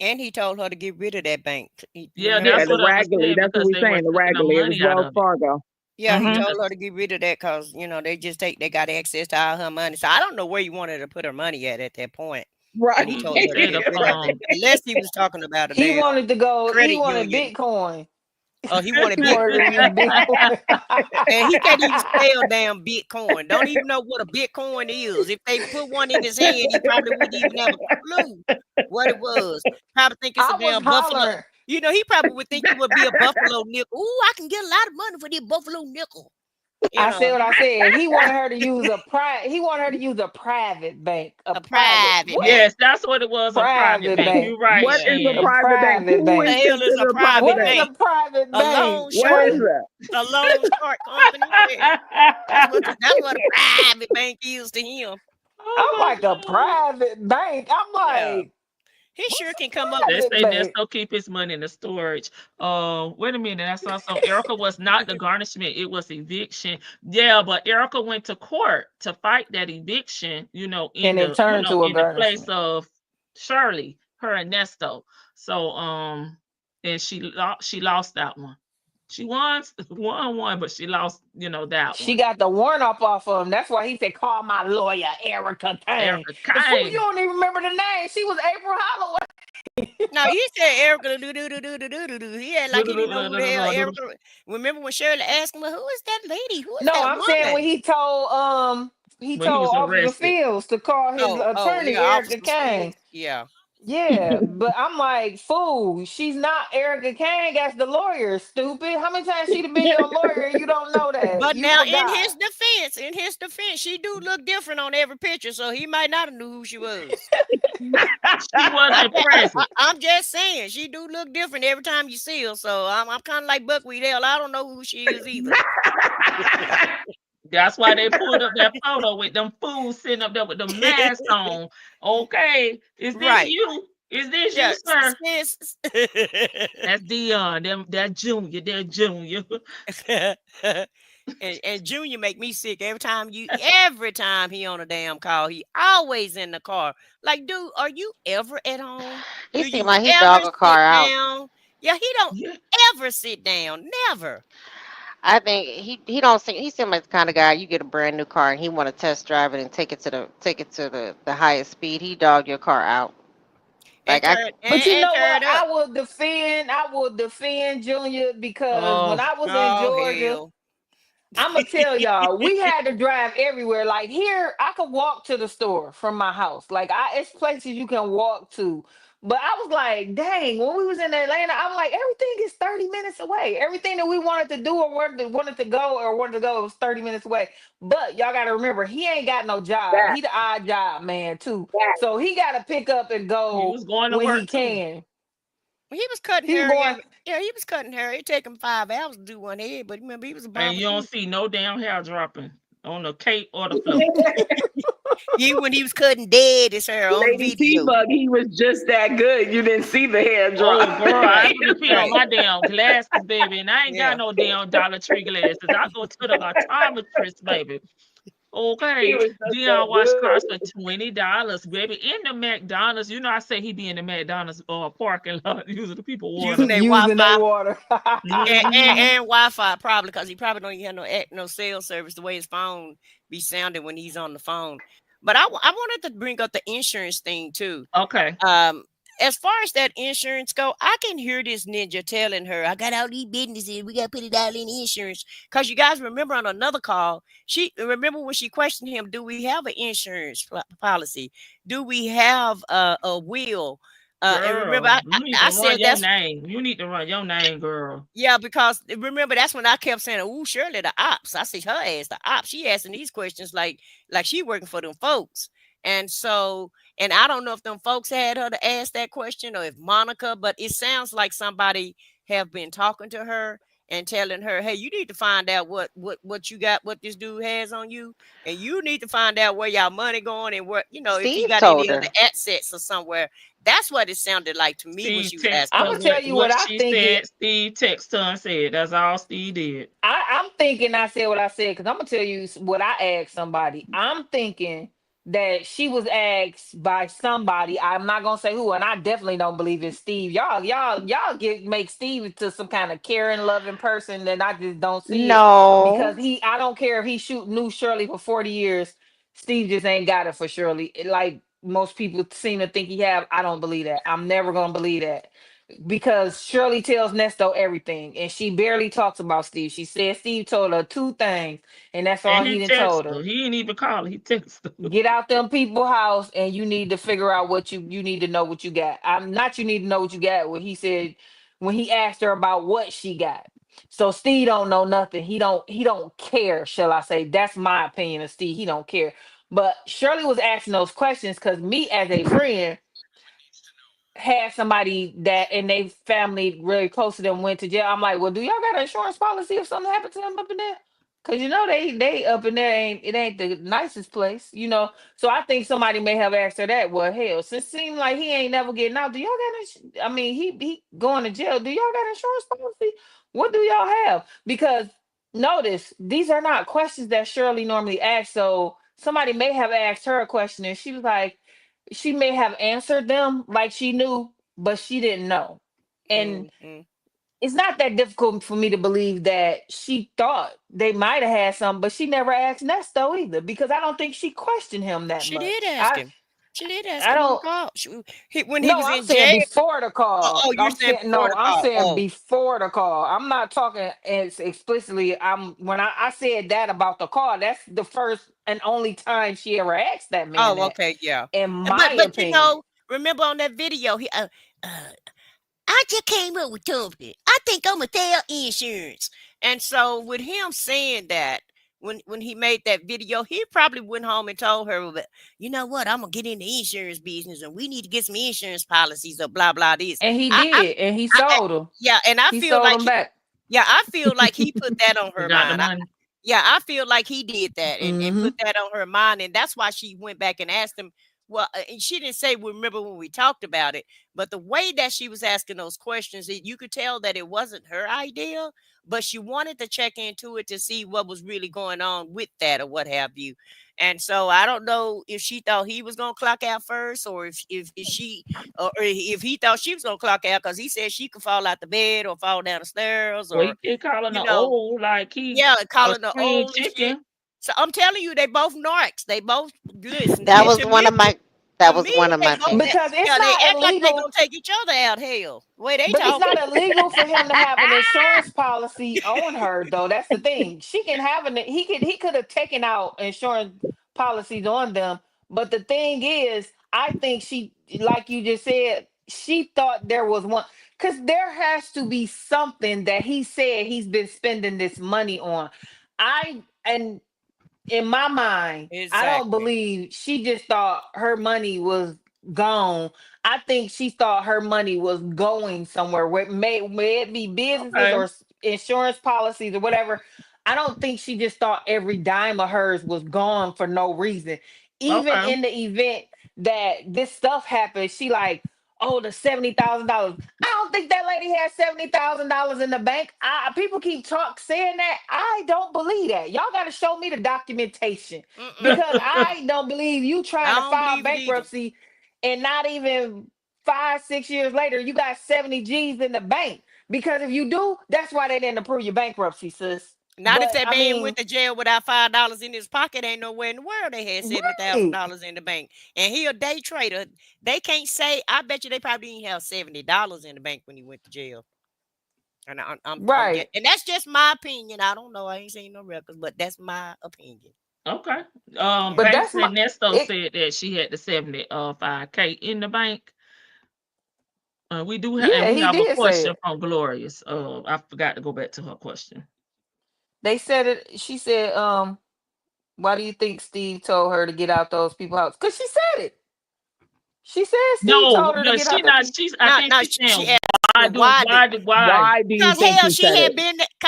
And he told her to get rid of that bank. Yeah, Remember? Yeah, that's the what I was raggedy. saying That's what because we're they were saying. The taking the raggedy. It was money out Wells of it. Fargo. Yeah, he Mhm. told her to get rid of that because they got access to all her money. So I don't know where he wanted to put her money at that point. Right. When he told her to Instead get of rid of it, unless he was talking about a He damn wanted to go. He credit wanted union. Bitcoin. Oh, he wanted He wanted to use Bitcoin. Bitcoin. And he can't even spell damn Bitcoin. Don't even know what a Bitcoin is. If they put one in his hand, he probably wouldn't even have a clue what it was. Probably think it's a I was damn buffalo. hollering. You know, he probably would think it would be a buffalo nickel. Ooh, I can get a lot of money for this buffalo nickel. You I said know, what I said. He wanted her to use a private. He wanted her to use a private bank. a private What? bank. Yes, that's what it was. A private Private bank. bank. You're right, What Yeah. is a A Shan. private bank? private Who What is the bank. hell is considered a a private private What is bank? a bank? private A bank? loan What shark, is it? a loan shark company. Yeah. That's what a private bank is to him. Oh I'm my like a God. private bank. I'm Yeah. like, He sure what's can come a up. They private say bank? Nesto keep his money in the storage. Wait a minute. I saw so Erica was not the garnishment, it was eviction. Yeah, but Erica went to court to fight that eviction, And it turned into a in the place garnishment. of Shirley, her and Nesto. So and she lost that one. She won one, but she lost, that She one. got the warrant off of him. That's why he said, "Call my lawyer, Erica Kane." Erica The fool, you Kane. don't even remember the name. She was April Holloway. No, he said Erica do do do do do do do do. He had like he didn't know who the hell Erica. Remember when Shirley asked him, "Well, who is that lady? Who is No, that I'm saying when woman?" he When he told was Officer arrested. Fields to call his Oh, attorney, yeah, Erica Officer Kane. Fields. Yeah. Yeah, but I'm like, fool, she's not Erica Kane. That's the lawyer, stupid. How many times she'd have been your lawyer and you don't know that? But You now, forgot. in his defense, she do look different on every picture, so he might not have knew who she was. She wasn't present. I'm just saying, she do look different every time you see her. So I'm kind of like Buckwheat. Hell, I don't know who she is either. That's why they pulled up that photo with them fools sitting up there with the mask on. Okay, is this Right. you? Is this you, Yeah. sir? Sis. That's Dion. That Junior. That Junior. And Junior make me sick every time he on a damn call. He always in the car. Like, dude, are you ever at home? He Do seemed you like he ever dog a sit car out. down? Yeah, he don't Yeah. ever sit down. Never. I think he don't seem he seemed like the kind of guy you get a brand new car and he want to test drive it and take it to the highest speed. He dog your car out. And Like I But you and know what? turn up. I will defend Junior because when Oh, I was in Oh Georgia, hell. I'm gonna tell y'all, we had to drive everywhere. Like here, I could walk to the store from my house. It's places you can walk to. But I was like, dang, when we was in Atlanta, I'm like, everything is 30 minutes away. Everything that we wanted to do or wanted to go, it was 30 minutes away. But y'all gotta remember, he ain't got no job. That, He the odd job man too. that. So he gotta pick up and he go was going to when he work too. can. He was cutting He's hair. going. Yeah, he was cutting hair. It take him 5 hours to do one head, but remember he was a And barber you don't too. see no damn hair dropping on the cape or the floor. Even when he was cutting dead his hair on Lady T video. Bug, he was just that good. You didn't see the hair Oh, drop. girl, I Right. have to depend on Right. my damn glasses, baby. And I ain't got Yeah. no damn Dollar Tree glasses. I go to the optometrist, baby. He Okay, was just Dion that wash cars for good. $20, baby. In the McDonald's, I say he be in the McDonald's parking lot using the people water. Using their Using their Wi-Fi. water. Hmm. And Wi-Fi probably because he probably don't even have no cell service the way his phone be sounding when he's on the phone. But I wanted to bring up the insurance thing too. Okay. As far as that insurance go, I can hear this ninja telling her, "I got all these businesses, we got to put it all in insurance." Because you guys remember on another call, she remember when she questioned him, "Do we have an insurance policy? Do we have a will?" And remember, Girl, you need I to run said your that's name. You need to run your name, girl. yeah, because remember that's when I kept saying, "Oh, Shirley, the ops." I said, "Her ass, the ops." She asking these questions like she working for them folks, and so and I don't know if them folks had her to ask that question or if Monica, but it sounds like somebody have been talking to her and telling her, hey, you need to find out what you got, what this dude has on you, and you need to find out where y'all money going and what, if he Steve got told any other her. assets or somewhere. That's what it sounded like to me when Steve she was text asking I'm her gonna those tell what, you questions. what what I she think said. it. Steve texted her and said, that's all Steve did. I'm thinking I said what I said because I'm gonna tell you what I asked somebody. I'm thinking that she was asked by somebody. I'm not gonna say who, and I definitely don't believe it's Steve. Y'all make Steve into some kind of caring, loving person that I just don't see it because No. I don't care if he knew Shirley for 40 years. Steve just ain't got it for Shirley. Like most people seem to think he have. I don't believe that. I'm never gonna believe that because Shirley tells Nesto everything, and she barely talks about Steve. She said Steve told her two things, and that's And all he he done texted told her. her. He didn't even call her. He texted her. Get out them people house, and you need to figure out what you need to know what you got. I'm not you need to know what you got. What he said when he asked her about what she got. So Steve don't know nothing. He don't care. Shall I say? That's my opinion of Steve. He don't care. But Shirley was asking those questions because me as a friend had somebody that and they family really close to them went to jail. I'm like, well, do y'all got an insurance policy if something happened to them up in there? Cause they up in there ain't the nicest place, So I think somebody may have asked her that. Well, hell, since it seemed like he ain't never getting out, do y'all got? I mean, he going to jail. Do y'all got insurance policy? What do y'all have? Because notice these are not questions that Shirley normally asks. So somebody may have asked her a question and she was like, she may have answered them like she knew, but she didn't know. And Mm-hmm. it's not that difficult for me to believe that she thought they might have had some, but she never asked Nesto either because I don't think she questioned him that She did much. ask him. She did ask I him on the don't. call. When he No, was I'm in saying jail. before the Oh, call. oh, you're I'm saying saying before no. the I'm call. saying Oh, before the call. I'm not talking as explicitly. When I said that about the call. That's the first and only time she ever asked that man oh, that, okay, yeah. in But my but opinion. remember on that video, uh I just came up with something. I think I'm gonna sell insurance. And so with him saying that, when he made that video, he probably went home and told her, "Well, you know what? I'm gonna get in the insurance business, and we need to get some insurance policies or blah blah this." And he I, did, and he I sold her. yeah, and I He feel sold like them back. yeah, I feel like he put that on He her got the mind. money. Yeah, I feel like he did that and Hmm. put that on her mind. And that's why she went back and asked him. Well, and she didn't say, remember when we talked about it, but the way that she was asking those questions, you could tell that it wasn't her idea, but she wanted to check into it to see what was really going on with that or what have you. And so I don't know if she thought he was going to clock out first or if she or if he thought she was going to clock out because he said she could fall out the bed or fall down the stairs Well, or, he keep calling you her know, old, like he yeah, a calling her spring old and shit. chicken. So I'm telling you, they both narcs. They both listen. That And was one of my that was one of they my both things. Because it's yeah, they not act like they illegal. gonna take each other out. Hell, the way they But it's talk. not illegal for him to have an insurance policy on her, though. That's the thing. She can have he could have taken out insurance policies on them. But the thing is, I think she, like you just said, she thought there was one, because there has to be something that he said he's been spending this money on. And in my mind, I don't Exactly. believe she just thought her money was gone. I think she thought her money was going somewhere where may it be businesses Okay. or insurance policies or whatever. I don't think she just thought every dime of hers was gone for no reason. Even Okay. in the event that this stuff happened, she like, oh, the $70,000. I don't think that lady had $70,000 in the bank. People keep saying that. I don't believe that. Y'all got to show me the documentation Mm-mm. because I don't believe you I trying to don't file believe it either. bankruptcy and not even 5, 6 years later you got 70 G's in the bank. Because if you do, that's why they didn't approve your bankruptcy, sis. Not if But that I man went mean, to jail without $5 in his pocket. Ain't nowhere in the world they had seventy thousand right, dollars in the bank. And he a day trader. They can't say. I bet you they probably didn't have $70 in the bank when he went to jail. And I'm just, right. and that's just my opinion. I don't know. I ain't seen no records, but that's my opinion. Okay. Yeah. But that's Banks my and Nesto it. said that she had the 75K in the bank. We do have, and Yeah, we he have a did say question it. from Glorious. I forgot to go back to her question. They said it. She said, why do you think Steve told her to get out those people's house? Because she said it. She said Steve No, told her to no, get she out that not. people. I No, think no, she's she saying asked. But why did? Why do you Because think hell, he said it?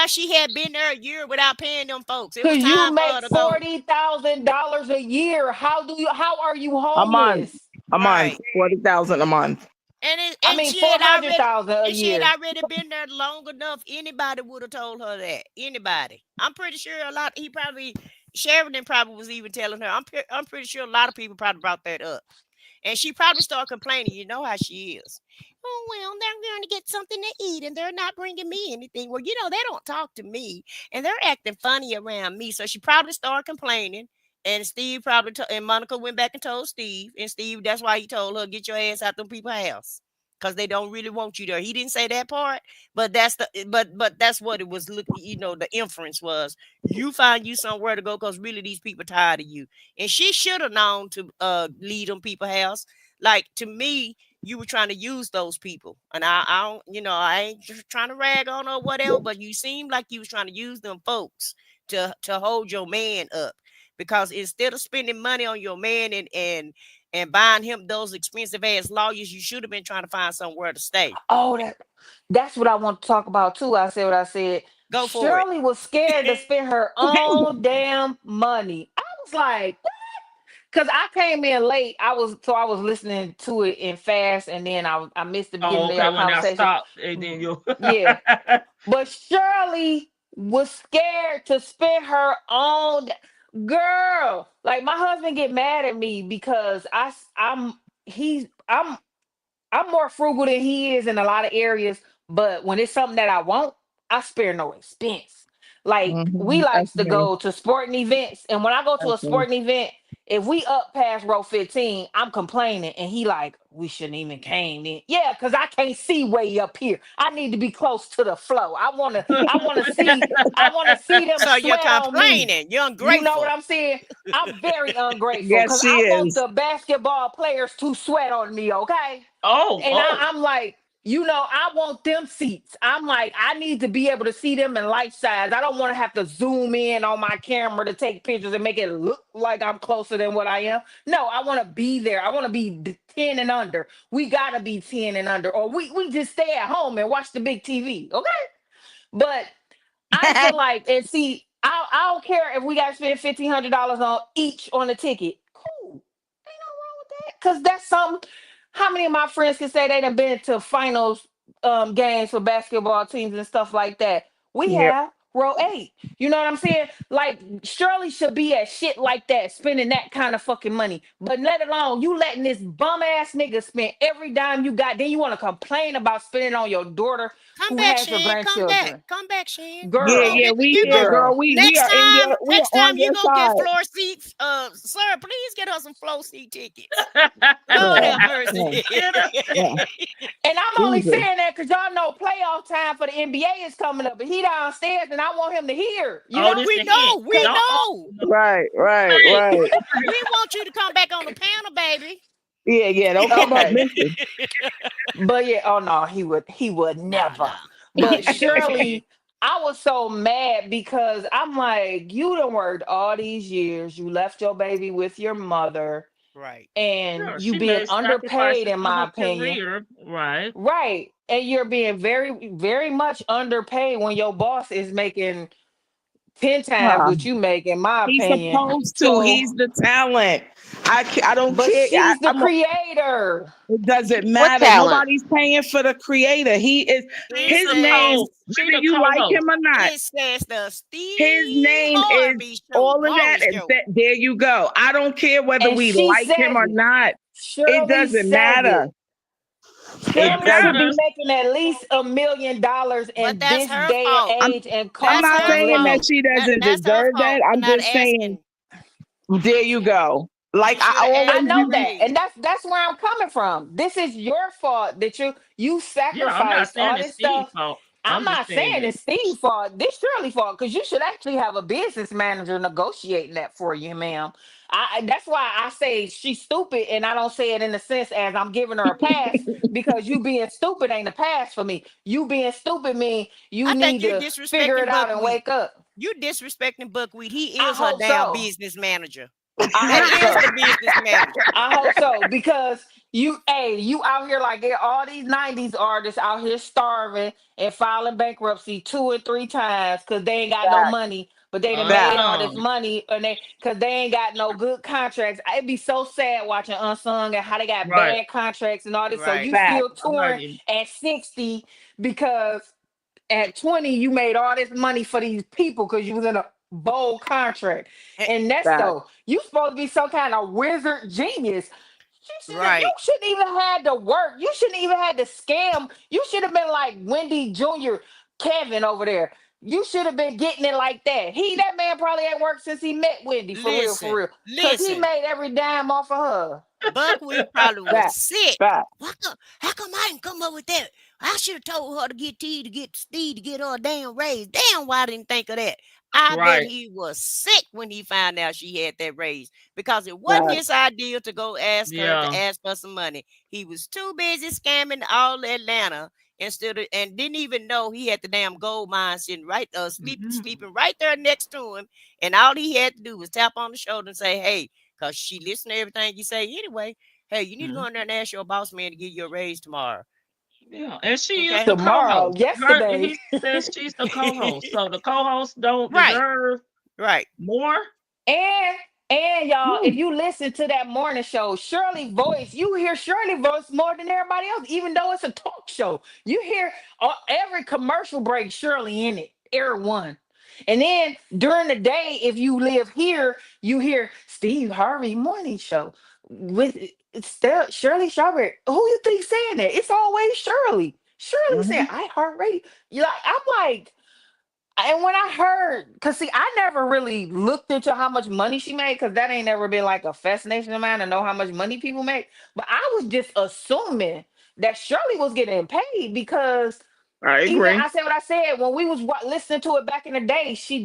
she had been there a year without paying them folks. It was Cause you time for make her to go. $40,000 a year. How are you A month. homeless? A month. Right. 40,000 a month. I mean 400,000 a she had year. already been there long enough. Anybody would have told her that. Anybody. I'm pretty sure a lot. Sheridan probably was even telling her. I'm pretty sure a lot of people probably brought that up. And she probably started complaining. You know how she is. Oh, well, they're going to get something to eat and they're not bringing me anything. Well, they don't talk to me and they're acting funny around me. So she probably started complaining. And Steve and Monica went back and told Steve. And Steve, that's why he told her, get your ass out them people's house. Because they don't really want you there. He didn't say that part, but that's that's what it was. The inference was you find you somewhere to go because really these people tired of you. And she should have known to lead them people's house. Like, to me, you were trying to use those people. And I don't, I ain't just trying to rag on or whatever, but you seem like you was trying to use them folks to hold your man up. Because instead of spending money on your man and buying him those expensive ass lawyers, you should have been trying to find somewhere to stay. Oh, that's what I want to talk about too. I said what I said. Go for Shirley was scared to spend her own damn money. I was like, what? Because I came in late. I was listening to it in fast, and then I missed the beginning of okay, your when I conversation. stopped, and then you. Yeah. But Shirley was scared to spend her own girl. Like, my husband get mad at me because I'm more frugal than he is in a lot of areas, but when it's something that I want, I spare no expense. Like, we likes to Okay. go to sporting events, and when I go to a Okay. sporting event, if we up past row 15, I'm complaining, and he like, we shouldn't even came in. Yeah, because I can't see way up here. I need to be close to the flow. I wanna see them So you're sweat on me. complaining. You're You know ungrateful. what I'm saying? I'm very ungrateful Yes, because she I want is. the basketball players to sweat on me, okay? Oh, And I'm like, I want them seats. I'm like, I need to be able to see them in life size. I don't want to have to zoom in on my camera to take pictures and make it look like I'm closer than what I am. No, I want to be there. I want to be 10 and under. We got to be 10 and under, or we just stay at home and watch the big TV, okay? But I feel like, and see, I don't care if we got to spend $1,500 on each on the ticket. Cool. Ain't no wrong with that. Because that's something. How many of my friends can say they done been to finals games for basketball teams and stuff like that? We Yep. have row 8. You know what I'm saying? Like, Shirley should be at shit like that, spending that kind of fucking money. But let alone you letting this bum ass nigga spend every dime you got. Then you want to complain about spending on your daughter Come who back, has your Shan. Come back. grandchildren. Come back, Shan. Yeah, Girl, yeah, we here, girl. girl. We Next are in your, we next are on time you your go get side. floor seats, sir, please get her some floor seat tickets. Lord Yeah, have mercy. yeah. And I'm only Jesus. saying that because y'all know playoff time for the NBA is coming up, and he downstairs, and I want him to hear. You know, this we the know, hint. we Don't. know. Right. We want you to come back on the panel, baby. Yeah. Don't come up okay. missing. But yeah, oh no, he would never. No. But Shirley, I was so mad because I'm like, you done worked all these years. You left your baby with your mother, Right. and Yeah, you she being made underpaid, sacrifices in for my her opinion. career, right? Right. And you're being very, very much underpaid when your boss is making 10 times Huh. what you make, in my He's opinion. supposed to. So, He's the talent. I don't but care. she's the I'm creator. It doesn't What matter. talent? Nobody's paying for the creator. He is She's his the name, co. She whether the you like co-host. him or not. It says the His Steve name is Harvey all of that. Morning And Show. there you go. I don't care whether And we she like him says or it. not. It Shirley doesn't says matter. it. It Shirley should be doesn't. Matters. making at least $1 million But in that's this her day and fault. age and I'm That's cost not of her saying that fault. living. she doesn't That's her deserve fault that. for I'm not just saying, asking. there you go. Like She should I have I always asked for a know used that. raise. And that's where I'm coming from. This is your fault that you Yeah, I'm not sacrificed saying all it's this Steve's stuff. fault. I'm I'm just not saying saying that. it's Steve's fault. This Shirley's fault because you should actually have a business manager negotiating that for you, ma'am. That's why I say she's stupid, and I don't say it in the sense as I'm giving her a pass because you being stupid ain't a pass for me. You being stupid mean you I think need you to figure disrespecting it out and Buckwheat. wake up. You disrespecting Buckwheat. He I is her hope damn so. business manager. I hope That is so. the business manager. I hope so because you out here like all these '90s artists out here starving and filing bankruptcy 2 and 3 times because they ain't got no Facts. money, but they done made Facts. all this Unsung. money and because they ain't got no good contracts. It'd be so sad watching Unsung and how they got Right. bad contracts and all this. So Right. you Facts. still touring Honey. at 60 because at 20 you made all this money for these people because you was in a bold contract. Eh, And that's Facts. though you supposed to be some kind of wizard genius. You Right. shouldn't even had to work. You shouldn't even had to scam. You should have been like Wendy Jr. Kevin over there. You should have been getting it like that. That man probably ain't worked since he met Wendy for Listen. real. Cause he Listen. made every dime off of her. Buckwheat probably was Facts. sick. Facts. How come I didn't come up with that? I should have told her to get Steve to get her a damn raise. Damn, why I didn't think of that? I bet Right. he was sick when he found out she had that raise because it wasn't Facts. his idea to go ask her to Yeah. ask for some money. He was too busy scamming all Atlanta and didn't even know he had the damn gold mine sitting right sleeping right there next to him. And all he had to do was tap on the shoulder and say, "Hey," because she listened to everything you say anyway. "Hey, you need to go in there and ask your boss man to give you a raise tomorrow." Yeah. And she is Okay. the Tomorrow, co-host. yesterday. He says she's the co-host. So the co-host don't Right. deserve Right. more. And y'all, if Woo. you listen to that morning show, Shirley voice, you hear Shirley voice more than everybody else, even though it's a talk show. You hear every commercial break Shirley in it, every one. And then during the day, if you live here, you hear Steve Harvey Morning Show with Shirley Strawberry. Who you think saying that? It's always Shirley. Shirley saying Mhm. I heart radio. I'm like, and when I heard, because see, I never really looked into how much money she made, because that ain't never been like a fascination of mine to know how much money people make. But I was just assuming that Shirley was getting paid because I even agree. I said what I said when we was listening to it back in the day. She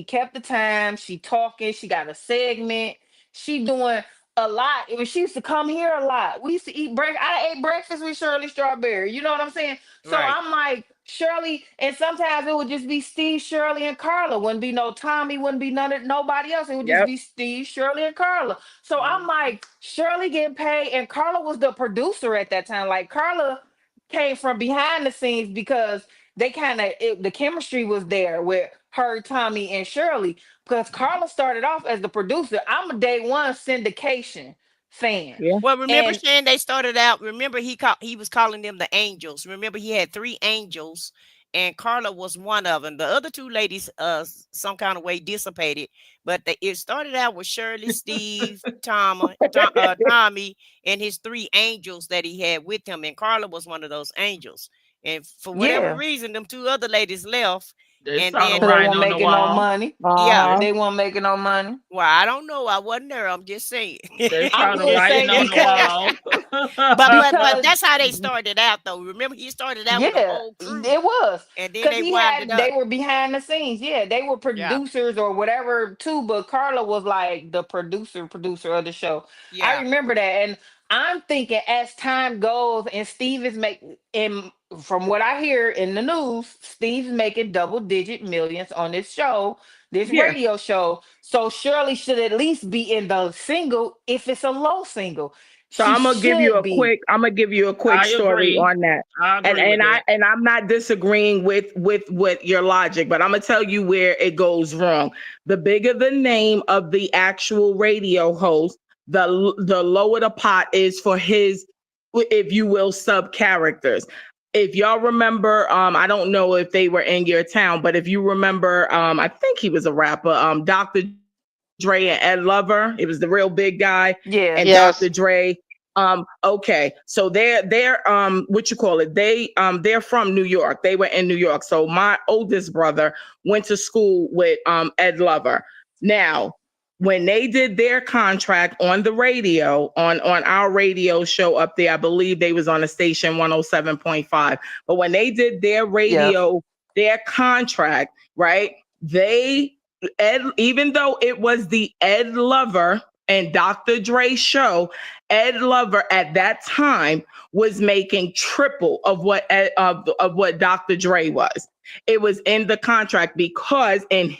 kept the time. She talking. She got a segment. She doing a lot. She used to come here a lot. We used to eat breakfast. I ate breakfast with Shirley Strawberry. You know what I'm saying? So Right. I'm like Shirley, and sometimes it would just be Steve, Shirley, and Carla. Wouldn't be no Tommy. Wouldn't be nobody else. It would just Yep. be Steve, Shirley, and Carla. So I'm like Shirley getting paid, and Carla was the producer at that time. Like Carla came from behind the scenes because they the chemistry was there with her, Tommy, and Shirley. Because Carla started off as the producer. I'm a day one syndication fan. Yeah. Well, remember, And Shan, they started out. Remember, he was calling them the angels. Remember, he had 3 angels, and Carla was one of them. The other 2 ladies, some kind of way dissipated. But it started out with Shirley, Steve, Tommy, and his 3 angels that he had with him. And Carla was one of those angels. And for whatever yeah, reason, them 2 other ladies left. They And saw the then, so they writing weren't on the making no wall. money. yeah. Uh-huh. They weren't making no money. Well, I don't know. I wasn't there. I'm just saying. They I saw was the gonna writing say on the wall. But because that's how they started out, though. Remember, he started out with a yeah, whole crew, it was and then because they wound it they up. were behind the scenes. Yeah, they were Yeah, producers or whatever too, but Carla was like the producer of the show. I yeah, remember that, and I'm thinking as time goes, and Steve is making, and from what I hear in the news, Steve's making double-digit millions on this show, this Yeah. radio show. So Shirley should at least be in the single if it's a low single. So She I'm gonna give you should a be. quick I story agree. on that. I And agree with that. I'm not disagreeing with what your logic, but I'm gonna tell you where it goes wrong. The bigger the name of the actual radio host, the lower the pot is for his, if you will, sub characters. If y'all remember, I don't know if they were in your town, but if you remember, I think he was a rapper, Dr. Dre and Ed Lover. It was the real big guy Yeah. and Yes. Dr. Dre. Okay, so they're what you call it? They're from New York. They were in New York. So my oldest brother went to school with Ed Lover. Now, when they did their contract on the radio, on our radio show up there, I believe they was on the station 107.5. But when they did their radio, their contract, right? Even though it was the Ed Lover and Dr. Dre show, Ed Lover at that time was making triple of what Dr. Dre was. It was in the contract because in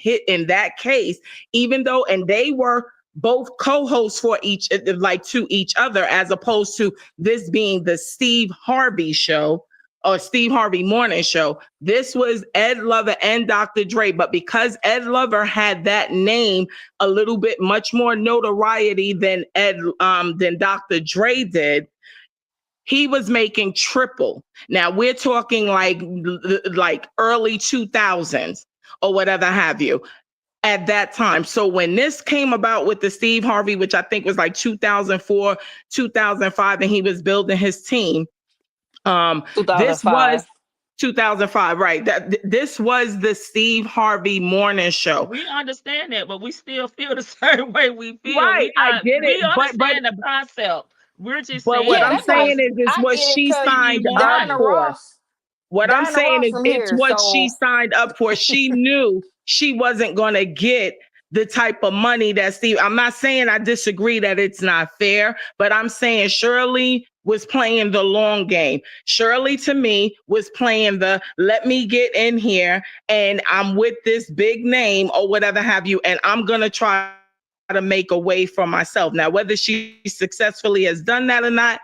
that case, even though, and they were both co-hosts for each, like to each other, as opposed to this being the Steve Harvey show or Steve Harvey Morning Show. This was Ed Lover and Dr. Dre, but because Ed Lover had that name a little bit much more notoriety than than Dr. Dre did, he was making triple. Now we're talking like early 2000s or whatever have you at that time. So when this came about with the Steve Harvey, which I think was like 2004, 2005, and he was building his team, this was 2005. 2005, right? This was the Steve Harvey Morning Show. We understand that, but we still feel the same way we feel. Right, I get it, We understand the concept. We're just but saying what Yeah, I'm that's what saying is I what get it she because signed need up Diana money. for. Ross, What I'm Diana saying Ross is from it's here. what she So signed up for. She knew she wasn't going to get the type of money that Steve. I'm not saying I disagree that it's not fair, but I'm saying Shirley was playing the long game. Shirley, to me, was playing the let me get in here and I'm with this big name or whatever have you, and I'm going to try to make a way for myself. Now, whether she successfully has done that or not,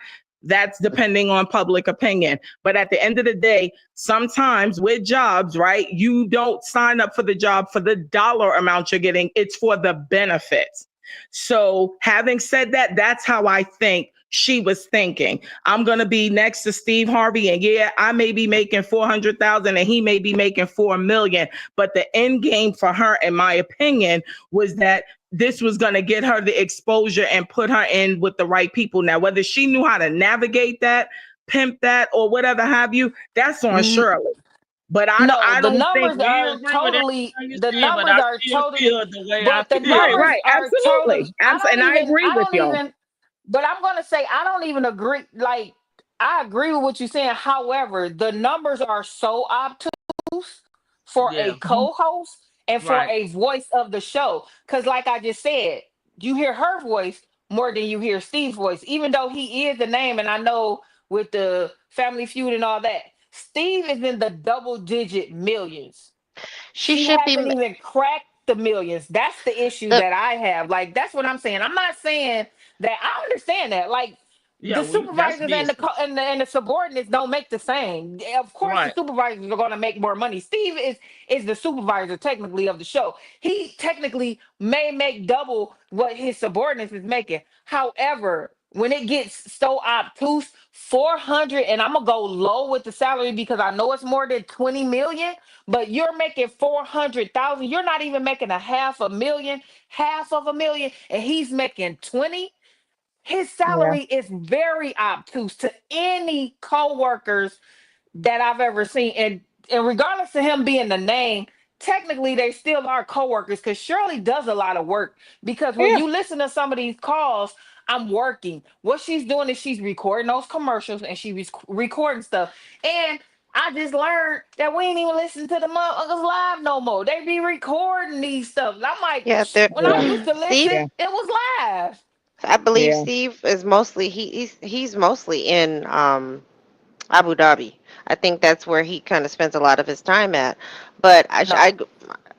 that's depending on public opinion. But at the end of the day, sometimes with jobs, right, you don't sign up for the job for the dollar amount you're getting, it's for the benefits. So having said that, that's how I think she was thinking. I'm going to be next to Steve Harvey, and yeah, I may be making 400,000 and he may be making 4 million, but the end game for her, in my opinion, was that this was going to get her the exposure and put her in with the right people. Now, whether she knew how to navigate that, pimp that, or whatever have you, that's on Shirley. But no, I the don't think. numbers We are agree with totally everything you're the saying, but numbers I are still totally feel the way I but the Right, feel. numbers right, are absolutely. totally And I agree I with don't y'all. even but I'm gonna say I don't even agree. Like I agree with what you're saying. However, the numbers are so obtuse for a Yeah, co-host and for right. a voice of the show. Because, like I just said, you hear her voice more than you hear Steve's voice, even though he is the name. And I know with the Family Feud and all that, Steve is in the double digit millions. She She should be. hasn't even cracked the millions. That's the issue The that I have. Like, that's what I'm saying. I'm not saying that I understand that. Like, Yeah, the that's supervisors and business. the subordinates don't make the same. Of course, the Right. supervisors are going to make more money. Steve is the supervisor technically of the show. He technically may make double what his subordinates is making. However, when it gets so obtuse, 400, and I'm gonna go low with the salary because I know it's more than 20 million, but you're making 400,000. You're not even making a half of a million, and he's making 20. His Yeah, salary is very obtuse to any coworkers that I've ever seen. And regardless of him being the name, technically they still are coworkers because Shirley does a lot of work. Because when yeah, you listen to some of these calls, I'm working. What she's doing is she's recording those commercials and she's recording stuff. And I just learned that we ain't even listen to the motherfuckers live no more. They be recording these stuff. And I'm like, yeah, there. when I yeah, used to Steve, listen, yeah, it was live. I believe yeah, Steve is mostly he's mostly in Abu Dhabi. I think that's where he kind of spends a lot of his time at. But No.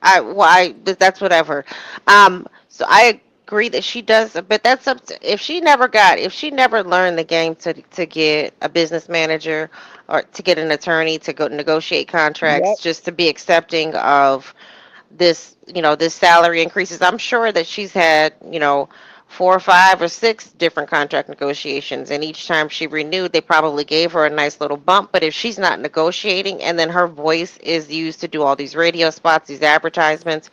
but that's what I've heard. So I agree that she does, but that's up to, if she never learned the game to get a business manager or to get an attorney to go negotiate yep, contracts, just to be accepting of this salary increases. I'm sure that she's had, 4 or 5 or 6 different contract negotiations, and each time she renewed, they probably gave her a nice little bump. But if she's not negotiating, and then her voice is used to do all these radio spots, these advertisements,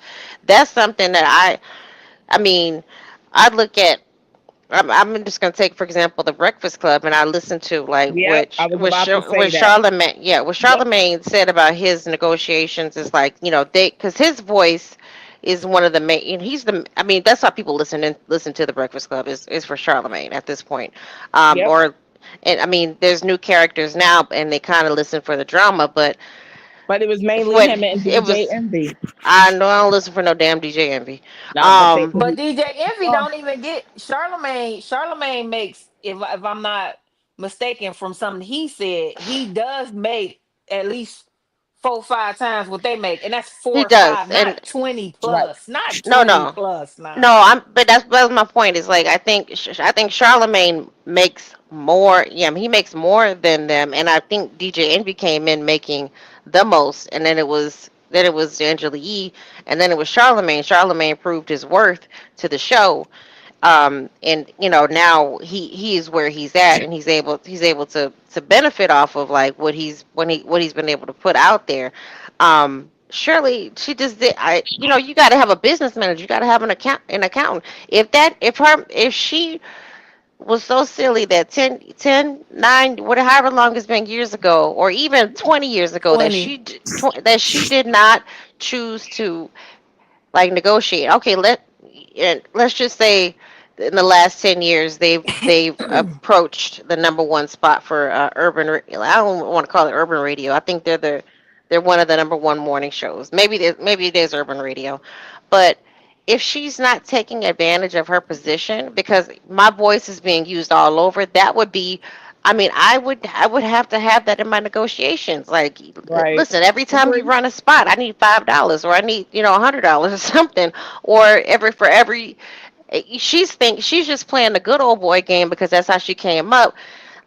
that's something that I mean, I look at. I'm just gonna take for example the Breakfast Club, and I listen to like yep. I was about to say what that. Charlemagne, yeah, what Yep, Charlemagne said about his negotiations is like, because his voice is one of the main. He's the. I mean, that's why people listen to the Breakfast Club is for Charlemagne at this point, yep. or. And I mean, there's new characters now, and they kind of listen for the drama. But But it was mainly when him and it DJ was, Envy. I know I don't listen for no damn DJ Envy. Now, but Um, But DJ Envy oh, don't even get Charlemagne. Charlemagne makes, if I'm not mistaken from something he said, he does make at least 4, 5 times what they make, and that's He 4 or does, 5, and not 20 Right. plus, not no, 20 no, plus. no. Nah. But that's my point. Is like I think Charlemagne makes more. Yeah, he makes more than them, and I think DJ Envy came in making the most, and then it was Angela Yee, and then it was Charlemagne. Charlemagne proved his worth to the show, and now he is where he's at, and he's able to benefit off of like what he's been able to put out there. Shirley, she just did. You got to have a business manager. You got to have an accountant. If she was so silly that 10, 9, whatever, however long it's been years ago, or even 20 years ago, 20. that she did not choose to like negotiate. Okay, let's just say in the last 10 years they've approached the number one spot for I don't want to call it urban radio. I think they're one of the number one morning shows. Maybe there's urban radio, but if she's not taking advantage of her position, because my voice is being used all over, that would be, I mean, I would have to have that in my negotiations. Like, Right. listen, every time you Agree. run a spot, I need $5, or I need $100 or something, or every. She's just playing the good old boy game because that's how she came up.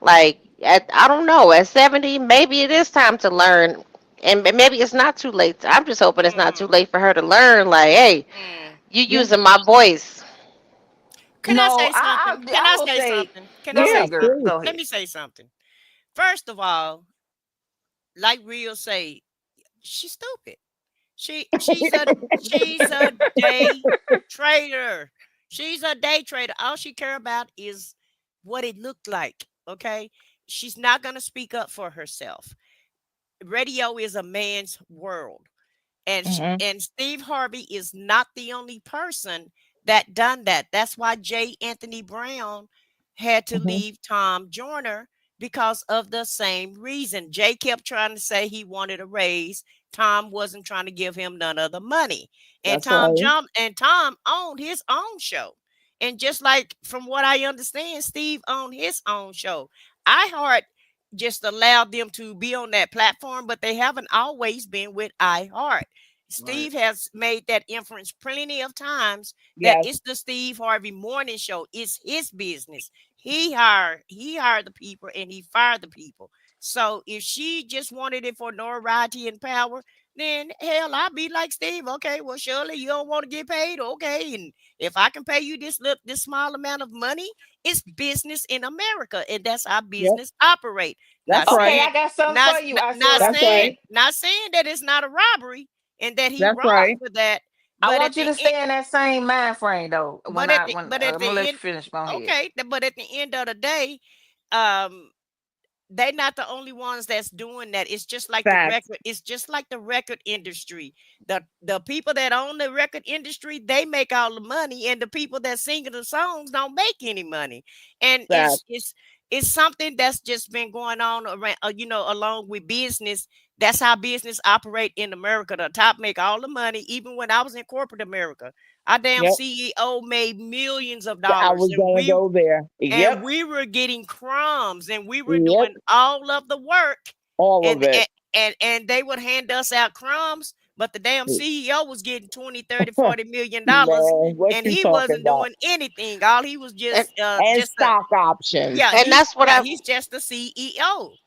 Like, I don't know, at 70, maybe it is time to learn, and maybe it's not too late. I'm just hoping it's not too Mm, late for her to learn. Like, hey, mm. you Yeah. using my voice. Can I No, say something? Can I I will say say, something? Can I go Yeah. say ahead, girl. Please. something? Go Let ahead. me say something. First of all, like Real say, she's stupid. She's a day trader. She's a day trader. All she care about is what it looked like. Okay. She's not gonna speak up for herself. Radio is a man's world. Hmm. And Steve Harvey is not the only person that done that. That's why J. Anthony Brown had to Hmm. leave Tom Joyner because of the same reason. Jay kept trying to say he wanted a raise. Tom wasn't trying to give him none of the money. And That's right. Tom owned his own show. And just like from what I understand, Steve owned his own show. iHeart just allowed them to be on that platform, but they haven't always been with iHeart. Right. Steve has made that inference plenty of times that Yes. it's the Steve Harvey Morning Show. It's his business. He hired the people and he fired the people. So if she just wanted it for notoriety and power, then hell, I'll be like Steve. Okay, well, Shirley, you don't want to get paid, okay? And if I can pay you this small amount of money, it's business in America, and that's how Yep. business operate. Not That's Okay, right. saying, I got something not for you. I said not what I That's saying, right. said. not saying that it's not a robbery and that he That's robbed right. for that. I But at want you the to end, stay in that same mind frame though. but at the When but at I'm gonna the let end, you finish. Go ahead. okay. But at the end of the day, um, they're not the only ones that's doing that. It's just like the Facts. record. It's just like the record industry. The people that own the record industry, they make all the money, and the people that sing the songs don't make any money. And Facts. it's something that's just been going on around, along with business. That's how business operate in America. The top make all the money. Even when I was in corporate America, our damn Yep. CEO made millions of I dollars, was gonna go there. and Yep. we were getting crumbs and we were Yep. doing all of the work, All and of it. and they would hand us out crumbs, but the damn CEO was getting 20, 30, 40 million dollars, Man, what and you he talking wasn't about? doing anything. All he was And And just a stock options. yeah, and that's what he's just the CEO.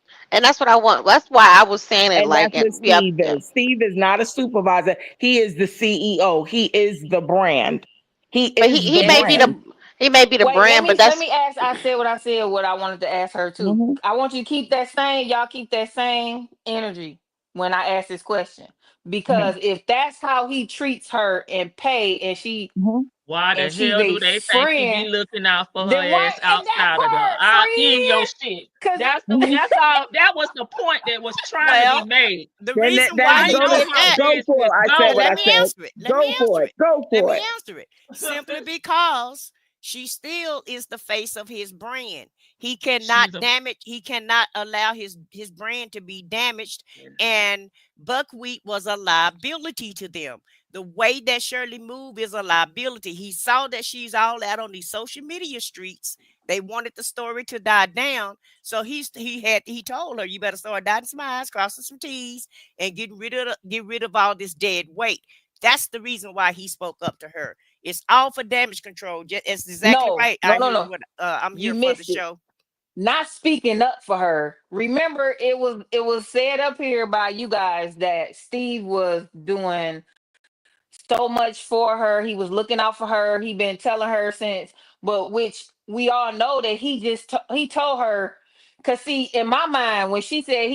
I want. That's why I was saying it And like, that's what yeah, Steve yeah. is. Steve is not a supervisor. He is the CEO. He is the brand. He But is he the And may be brand. the wait, brand, but let that's me ask. I said what I said. What I wanted to ask her too. Hmm. I want you to keep that same. Y'all keep that same energy when I ask this question, because Hmm. if that's how he treats her and pay, Hmm. Why the she's hell a do they think he be friend, looking out for her then why? ass And that outside of the part, out in your friend, shit? because Hmm. That's all. That was the point that was trying to be Well, made. the Then reason that's why I he go know to did how that, go for it. business I said well, what goes. I let me said. answer it. Go for it. Go Let for me it. answer it. Simply because she still is the face of his brand. She's a He cannot allow his brand to be damaged, and buckwheat was a liability to them. The way that Shirley moved is a liability. He saw that she's all out on these social media streets. They wanted the story to die down. So he told her, you better start dotting some I's, crossing some T's, and get rid of all this dead weight. That's the reason why he spoke up to her. It's all for damage control. It's exactly No, right. no, I no, heard no. what I'm You here for the missed it. show. Not speaking up for her. Remember, it was said up here by you guys that Steve was doing so much for her. He was looking out for her. He been telling her since, but which we all know that he told her. Cause see, in my mind, when he said,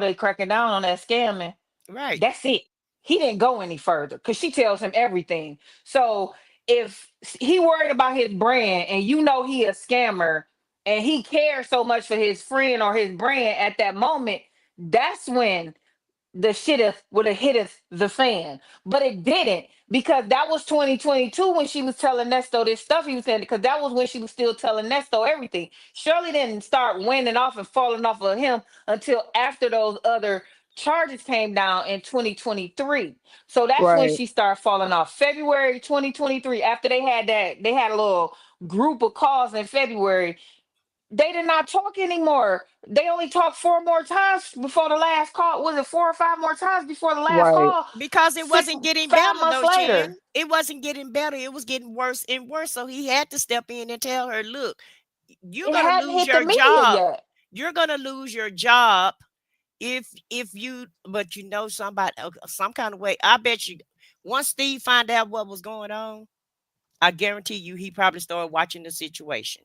they cracking down on that scamming. Right. That's it. He didn't go any further because she tells him everything. So if he worried about his brand and he a scammer and he cares so much for his friend or his brand at that moment, that's when the shit would have hit us the fan. But it didn't because that was 2022 when she was telling Nesto this stuff he was saying because that was when she was still telling Nesto everything. Shirley didn't start winning off and falling off of him until after those other charges came down in 2023. So that's when Right. she started falling off. February 2023, after they had a little group of calls in February. They did not talk anymore. They only talked four more times before the last call. Was it four or five more times before the last Right. call? Because it wasn't getting Five better months though, Chan. later. It wasn't getting better. It was getting worse and worse. So he had to step in and tell her, look, you're It gonna hadn't lose hit the your media job. yet. You're gonna lose your job if you but somebody some kind of way. I bet you once Steve found out what was going on, I guarantee you he probably started watching the situation.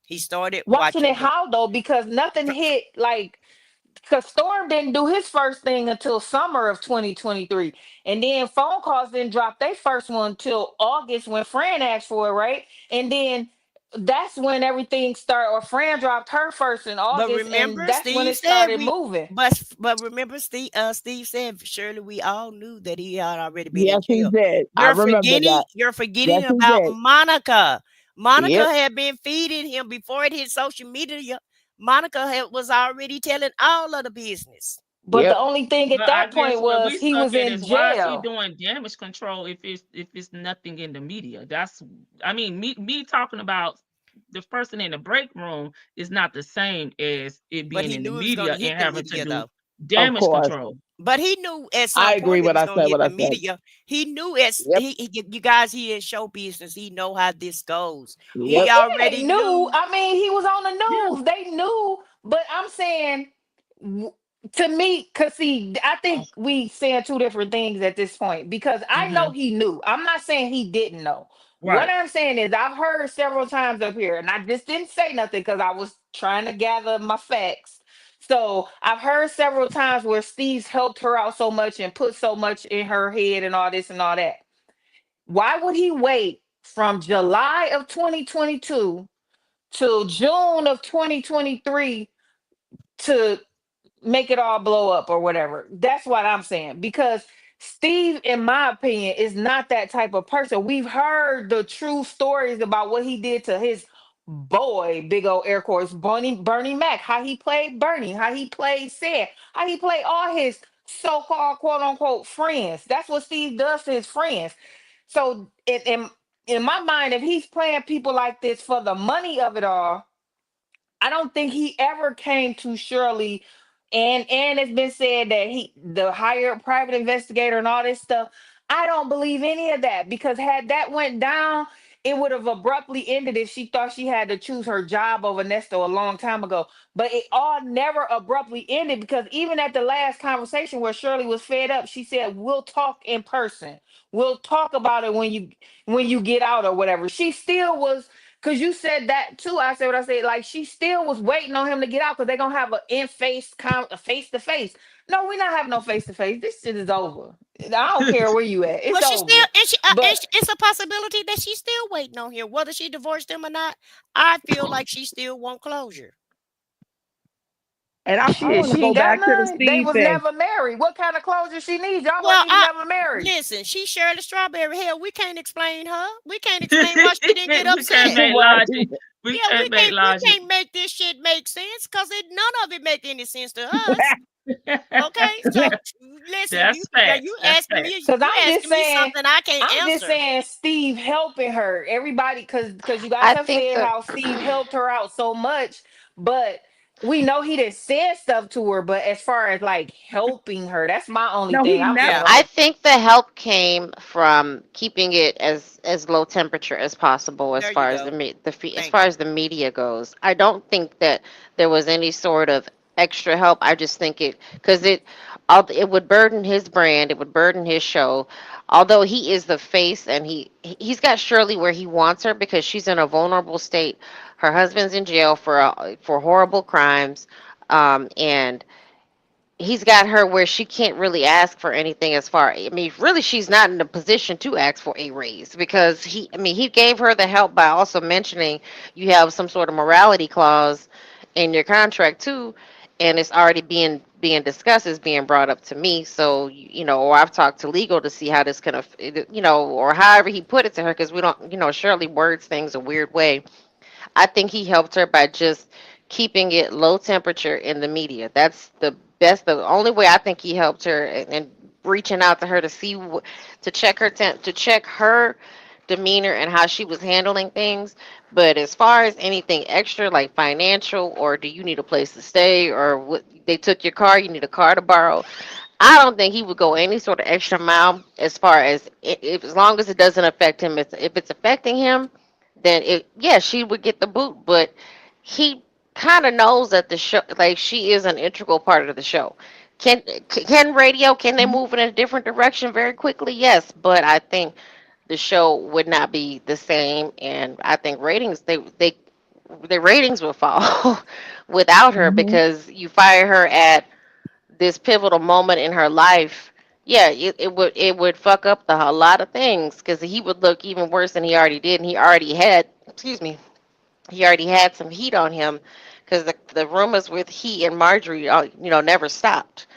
He started Watching it watching the how though? Because nothing hit like because Storm didn't do his first thing until summer of 2023. And then phone calls didn't drop their first one until August when Fran asked for it, right? And then that's when everything started, or Fran dropped her first in But August, and remember, that's when Steve it said started we. moving. But remember, Steve said surely we all knew that he had already been in Yes, he jail. did. I You're remember forgetting. that. You're Yes, forgetting he about did. Monica. Monica Yep. had been feeding him before it hit social media. Monica was already telling all of the business. But the Yep. only thing at But I that guess point what was we he stuck was at in is why is he jail. doing damage control if it's nothing in the media? That's I mean me talking about the person in the break room is not the same as it But being he in the knew it was going media to hit and the having to media, do though. Of damage course. control. But he knew at I some agree point it what was I going said, to hit what the I said. media. He knew as Yep. you guys, he in show business. He know how this goes. He Yep. Yeah, they already knew. knew. I mean, he was on the Yeah. news. They knew. But I'm saying, w- to me, because see, I think we saying two different things at this point because I know Mm-hmm. he knew. I'm not saying he didn't know. What Right. I'm saying is, I've heard several times up here, and I just didn't say nothing because I was trying to gather my facts. So I've heard several times where Steve's helped her out so much and put so much in her head and all this and all that. Why would he wait from July of 2022 till June of 2023 to make it all blow up or whatever? That's what I'm saying. Because Steve, in my opinion, is not that type of person. We've heard the true stories about what he did to his boy, big old air quotes, Bernie Mac, how he played Bernie, how he played Sid, how he played all his so-called quote unquote friends. That's what Steve does to his friends. So in my mind, if he's playing people like this for the money of it all, I don't think he ever came to Shirley, and it's been said that he the hired private investigator and all this stuff. I don't believe any of that because had that went down, it would have abruptly ended if she thought she had to choose her job over Nesto a long time ago. But it all never abruptly ended because even at the last conversation where Shirley was fed up, she said, "We'll talk in person. We'll talk about it when you get out or whatever." She still was. Cause you said that too. I said what I said. Like she still was waiting on him to get out because they're gonna have a face to face. No, we're not having no face to face. This shit is over. I don't care where you at. It's But she still, over. But it's a possibility that she's still waiting on him, whether she divorced him or not. I feel like she still want closure. And I shit, want to she go ain't got back to the none. They Steve was thing. never married. What kind of closure she needs? Y'all Well, wasn't even never married. listen, she Shirley Strawberry. Hell, we can't explain her. We can't explain why she didn't get We can't upset. make Right. logic. We Yeah, can't make we logic. can't make this shit make sense because none of it make any sense to us. Okay, so listen, That's facts. That's facts. Cause you asking me something I can't I'm just answer. saying Steve helping her. Everybody, cause you guys I have think said the how Steve helped her out so much, but we know he didn't say stuff to her. But as far as like helping her, that's my only No, thing he I'm saying. Yeah, I Like, think the help came from keeping it as low temperature as possible as there you far as go. as Thank far you. as the media goes. I don't think that there was any sort of extra help. I just think it would burden his brand, it would burden his show. Although he is the face and he's got Shirley where he wants her because she's in a vulnerable state. Her husband's in jail for horrible crimes. And he's got her where she can't really ask for anything as far. I mean, really, she's not in a position to ask for a raise because he gave her the help by also mentioning you have some sort of morality clause in your contract too, and it's already being discussed, is being brought up to me. So or I've talked to legal to see how this can, or however he put it to her because we don't, Shirley words things a weird way. I think he helped her by just keeping it low temperature in the media. The only way I think he helped her, and reaching out to her to see to check to check her demeanor and how she was handling things. But as far as anything extra like financial, or do you need a place to stay, or what, they took your car, you need a car to borrow, I don't think he would go any sort of extra mile as far as if as long as it doesn't affect him. If it's affecting him, then yeah, she would get the boot. But he kind of knows that the show, like, she is an integral part of the show. Can radio, can they move in a different direction very quickly? Yes, but I think the show would not be the same, and I think ratings, the ratings would fall without her, Mhm. because you fire her at this pivotal moment in her life. Yeah, it would fuck up a lot of things, because he would look even worse than he already did, and he already had, excuse me, he already had some heat on him, because the rumors with he and Marjorie, never stopped.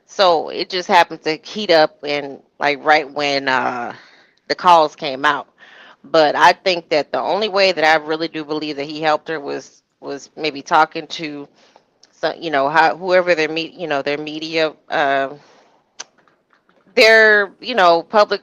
So it just happened to heat up, and like right when the calls came out. But I think that the only way that I really do believe that he helped her was maybe talking to some, how whoever their media, their public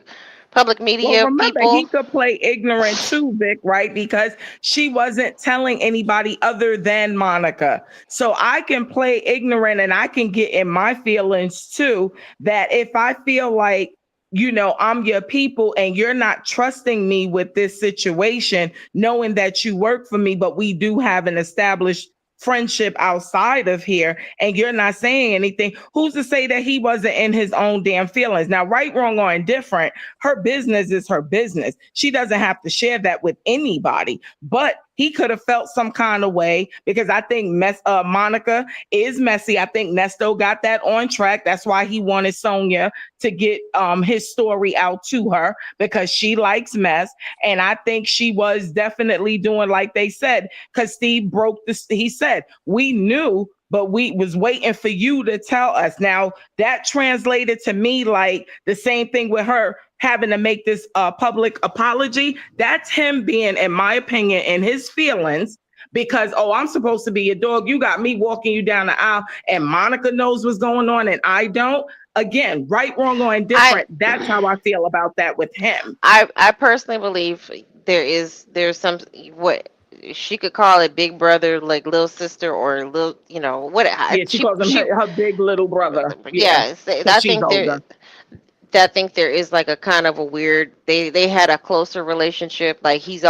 Well, media remember, he people. could play ignorant too, Vic, right? Because she wasn't telling anybody other than Monica. So I can play ignorant and I can get in my feelings too. That if I feel like, I'm your people and you're not trusting me with this situation, knowing that you work for me, but we do have an established friendship outside of here, and you're not saying anything, who's to say that he wasn't in his own damn feelings? Now, right, wrong, or indifferent, her business is her business. She doesn't have to share that with anybody. But he could have felt some kind of way, because I think Monica is messy. I think Nesto got that on track. That's why he wanted Sonia to get his story out to her, because she likes mess. And I think she was definitely doing like they said, because Steve broke this. He said, we knew, but we was waiting for you to tell us. Now that translated to me like the same thing with her having to make this public apology. That's him being, in my opinion, in his feelings, because, oh, I'm supposed to be your dog. You got me walking you down the aisle, and Monica knows what's going on and I don't. Again, right, wrong, or I indifferent. That's how I feel about that with him. I personally believe there's some, what she could call it, big brother, like little sister, or little, what Yeah, she calls him she her big little brother. Yeah, yeah, because I she's think older. there is like a kind of a weird, they had a closer relationship. Like he's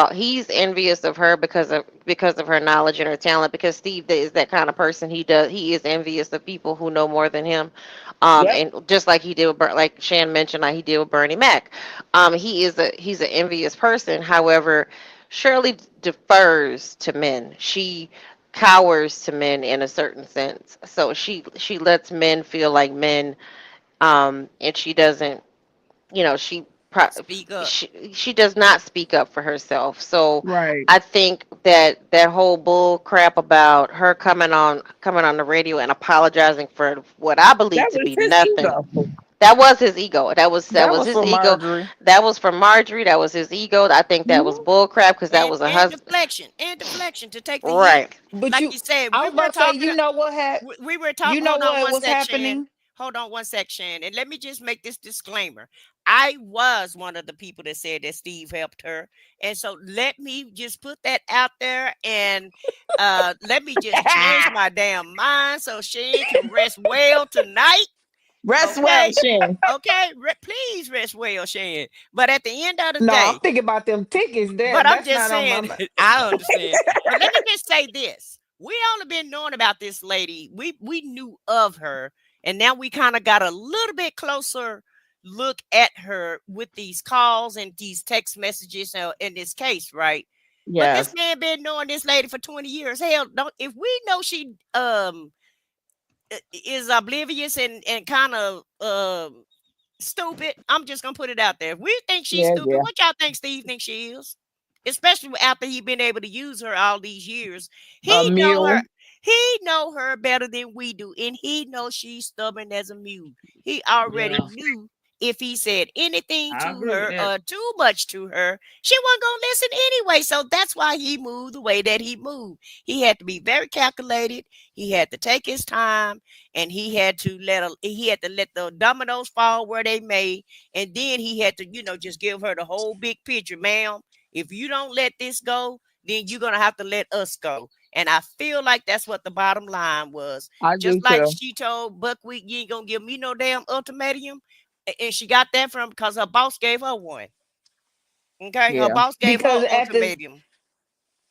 envious of her because of her knowledge and her talent, because Steve is that kind of person. He is envious of people who know more than him. Yep. And just like he did with like Shan mentioned, like he did with Bernie Mac. He's an envious person. However, Shirley defers to men. She cowers to men in a certain sense. So she lets men feel like men, and she doesn't, she Speak up. she does not speak up for herself. So Right. I think that whole bull crap about her coming on the radio and apologizing for what I believe That to was be his nothing, ego. That was his ego. That That was was his for ego. Marjorie. That was for Marjorie. That was his ego. I think that was Mhm. bull crap because that And was a husband. deflection to take the hit. Right. But Like you, you said, I we was were about to say, talking. you know what had, We were you talking. know Hold on what one was sec, Shan. happening? Hold on one sec, Shan. And let me just make this disclaimer. I was one of the people that said that Steve helped her. And so let me just put that out there and let me just change my damn mind so Shan can rest well tonight. Rest well, Okay. Shan. Okay. Please rest well, Shan. But at the end of the No, I'm day, thinking about them tickets. but I'm That's just not on my saying, mind. I understand. But let me just say this. We only been knowing about this lady. We knew of her, and now we kind of got a little bit closer look at her with these calls and these text messages in this case, right? But this Yes. man been knowing this lady for 20 years. Hell, don't if we know she is oblivious and kind of stupid. I'm just gonna put it out there. If we think she's Yeah, stupid, yeah. what y'all think Steve thinks she is? Especially after he been able to use her all these years. A He know her. mule. He know her better than we do, and he knows she's stubborn as a mule. He already Yeah, knew if he said anything I to agree. her or too much to her, she wasn't gonna listen anyway. So that's why he moved the way that he moved. He had to be very calculated. He had to take his time, and he had to let the dominoes fall where they may, and then he had to just give her the whole big picture. Ma'am, if you don't let this go, then you're gonna have to let us go. And I feel like that's what the bottom line was. I Just do like too. she told Buckwheat, you ain't gonna give me no damn ultimatum. And she got that from because her boss gave her one. Okay, her Yeah. boss gave her Because an at the, ultimatum.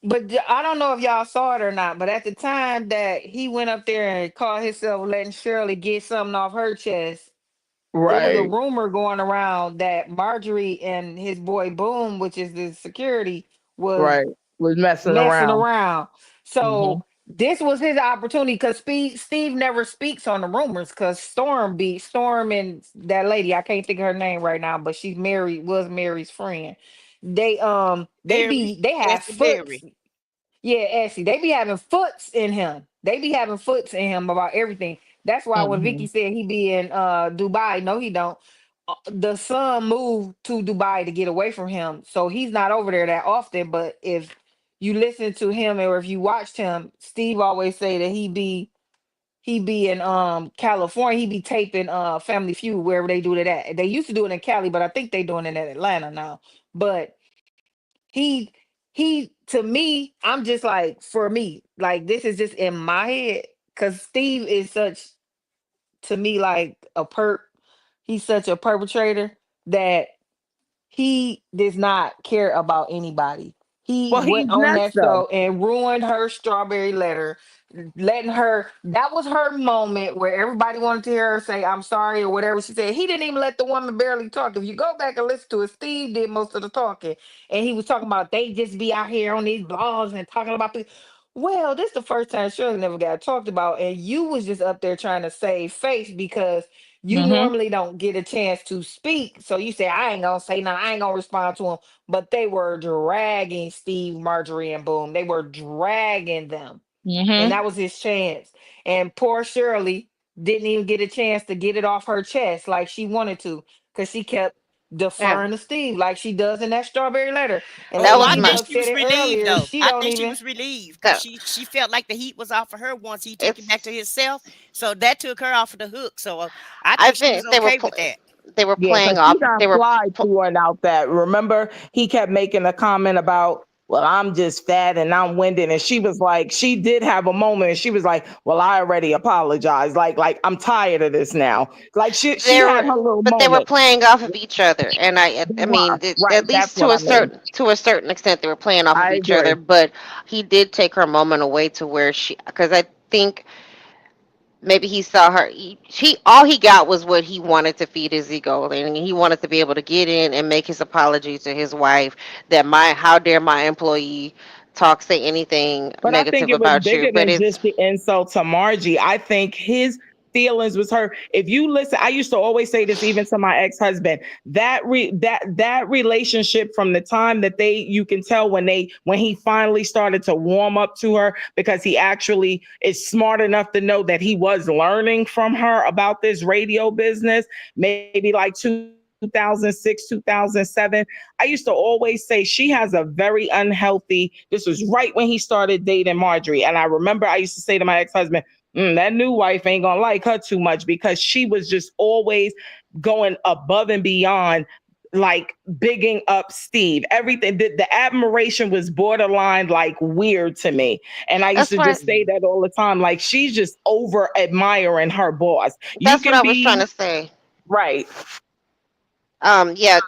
but I don't know if y'all saw it or not, but at the time that he went up there and called himself letting Shirley get something off her chest, it was a Right. rumor going around that Marjorie and his boy Boom, which is the security, was Right. Was messing messing around. around. Hmm. So this was his opportunity because Steve never speaks on the rumors because Storm and that lady, I can't think of her name right now, but she's married, was Mary's friend. Berry, They have Effie foots. Berry. Yeah, Essie. They be having foots in him. They be having foots in him about everything. That's why when Hmm. Vicky said he be in Dubai, no, he don't. The son moved to Dubai to get away from him, so he's not over there that often. But if you listen to him or if you watched him, Steve always say that he be in California. He be taping Family Feud wherever they do it at. They used to do it in Cali, but I think they doing it in Atlanta now. But he to me, I'm just like, for me, like this is just in my head because Steve is such, to me, like a he's such a perpetrator that he does not care about anybody. He Well, went he's on next that though. show and ruined her strawberry letter, letting her, that was her moment where everybody wanted to hear her say, I'm sorry, or whatever she said. He didn't even let the woman barely talk. If you go back and listen to it, Steve did most of the talking. And he was talking about they just be out here on these blogs and talking about people. Well, this is the first time Shirley never got talked about, and you was just up there trying to save face because you Hmm. normally don't get a chance to speak. So you say, I ain't gonna say nothing, I ain't gonna respond to him. But they were dragging Steve, Marjorie, and Boom. They were dragging them. And Hmm. that was his chance. And poor Shirley didn't even get a chance to get it off her chest like she wanted to, because she kept Yeah. deferring to Steve like she does in that strawberry letter. And Oh, That then well, was I when my. think Doug she said was it relieved earlier, though. she I don't think she even. was relieved because That, she felt like the heat was off of her once he took it back it's. to himself. So that took her off of the hook. So I I think she was think they were. okay with that. They were Yeah, because playing she off. got They were. fly Pl- throwing out that. Remember, he kept making a comment about, well, I'm just fat and I'm winded. And she was like, she did have a moment and she was like, well, I already apologized. Like I'm tired of this now. Like she they had were. her little But they were moment. playing off of each other, and They I were. mean, Right. at That's least what I mean. to a certain extent, they were playing off of I each other. agree. But he did take her moment away to where because I think maybe he saw her. He all he got was what he wanted to feed his ego, and he wanted to be able to get in and make his apology to his wife. That how dare my employee say anything But I think negative it was about you? bigger But than it's just the insult to Margie. I think his feelings was hurt. If you listen, I used to always say this even to my ex-husband, that relationship from the time that you can tell when he finally started to warm up to her, because he actually is smart enough to know that he was learning from her about this radio business, maybe like 2006, 2007. I used to always say she has a very unhealthy, this was right when he started dating Marjorie. And I remember I used to say to my ex-husband, that new wife ain't gonna like her too much, because she was just always going above and beyond, like bigging up Steve. Everything, the admiration was borderline like weird to me. And I used to just say that all the time. Like, she's just over admiring her boss. That's what I was trying to say. Right. Yeah,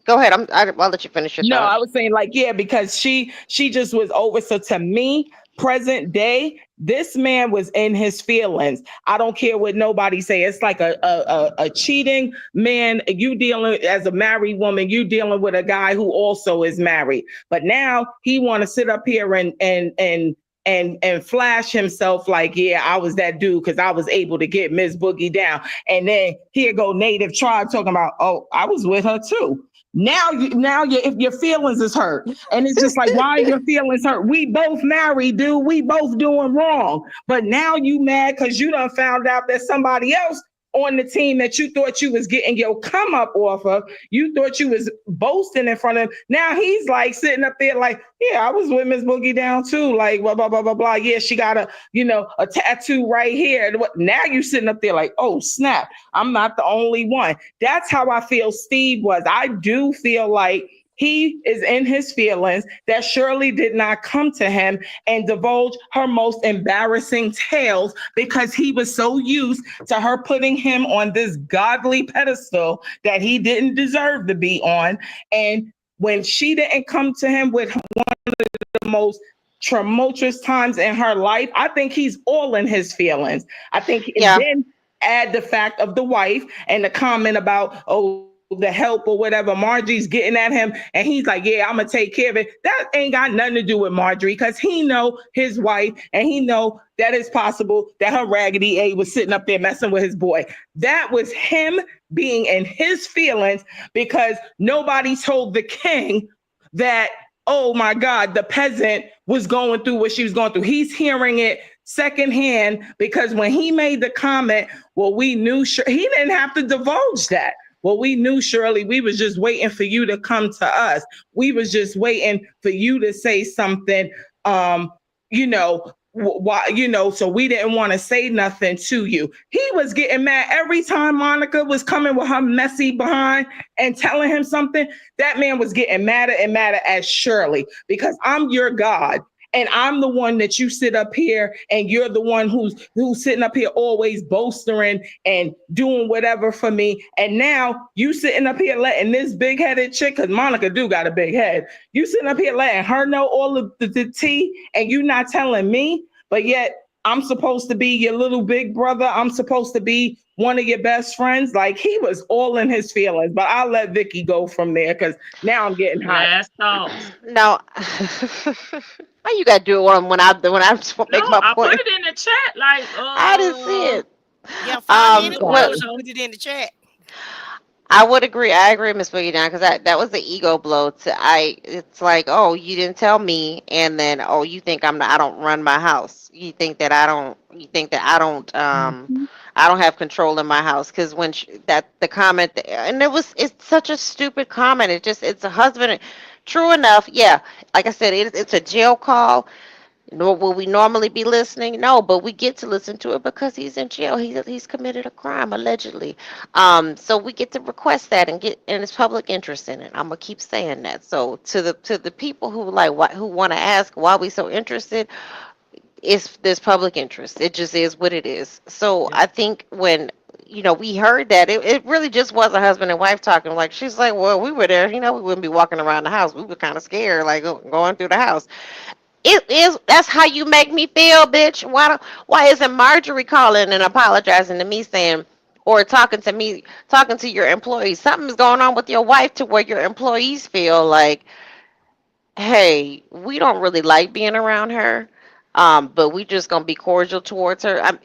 go ahead. I'll let you finish your No, thought. I was saying, like, yeah, because she just was over. So to me, present day, this man was in his feelings. I don't care what nobody say. It's like a cheating man. You dealing as a married woman, you dealing with a guy who also is married. But now he want to sit up here and flash himself like, yeah, I was that dude because I was able to get Miss Boogie down. And then here go Native Tribe talking about, oh, I was with her too. Now if your feelings is hurt, and it's just like, why are your feelings hurt? We both married, dude. We both doing wrong. But now you mad because you done found out that somebody else on the team that you thought you was getting your come up off of, you thought you was boasting in front of him. Now he's like sitting up there like, yeah, I was with Miss Boogie down too. Like, blah, blah, blah, blah, blah. Yeah, she got a tattoo right here. Now you sitting up there like, oh, snap, I'm not the only one. That's how I feel Steve was. I do feel like he is in his feelings that Shirley did not come to him and divulge her most embarrassing tales, because he was so used to her putting him on this godly pedestal that he didn't deserve to be on. And when she didn't come to him with one of the most tumultuous times in her life, I think he's all in his feelings. I think then add the fact of the wife and the comment about, oh, the help or whatever, Marjorie's getting at him, and he's like, yeah, I'm gonna take care of it. That ain't got nothing to do with Marjorie, because he know his wife, and he know that it's possible that her Raggedy A was sitting up there messing with his boy. That was him being in his feelings because nobody told the king that, oh my God, the peasant was going through what she was going through. He's hearing it secondhand, because when he made the comment, well, we knew he didn't have to divulge that. Well, we knew, Shirley, we was just waiting for you to come to us. We was just waiting for you to say something, so we didn't want to say nothing to you. He was getting mad every time Monica was coming with her messy behind and telling him something. That man was getting madder and madder at Shirley, because I'm your God. And I'm the one that you sit up here, and you're the one who's sitting up here always boasting and doing whatever for me. And now you sitting up here letting this big-headed chick, because Monica do got a big head, you sitting up here letting her know all of the tea, and you not telling me. But yet I'm supposed to be your little big brother. I'm supposed to be one of your best friends. Like, he was all in his feelings. But I'll let Vicky go from there, because now I'm getting hot. Last thoughts. No. Why you gotta do it when I make my point? I put it in the chat. Like, I didn't see it. Yeah, 5 minutes. Put it in the chat. I would agree. I agree, Miss Boogie Down, because that was the ego blow. It's like, oh, you didn't tell me, and then, oh, you think I don't run my house. You think that I don't. I don't have control in my house, because when the comment, and it's such a stupid comment. It's a husband. True enough, yeah. Like I said, it's a jail call. Will we normally be listening? No, but we get to listen to it because he's in jail. He's committed a crime, allegedly. So we get to request that and there's public interest in it. I'm gonna keep saying that. So to the people who want to ask why we so interested, there's public interest. It just is what it is. So I think when we heard that, it really just was a husband and wife talking. Like, she's like, well, we were there, we wouldn't be walking around the house. We were kind of scared, like going through the house. That's how you make me feel, bitch. Why isn't Marjorie calling and apologizing to me, saying, or talking to your employees? Something's going on with your wife to where your employees feel like, hey, we don't really like being around her, but we just gonna be cordial towards her.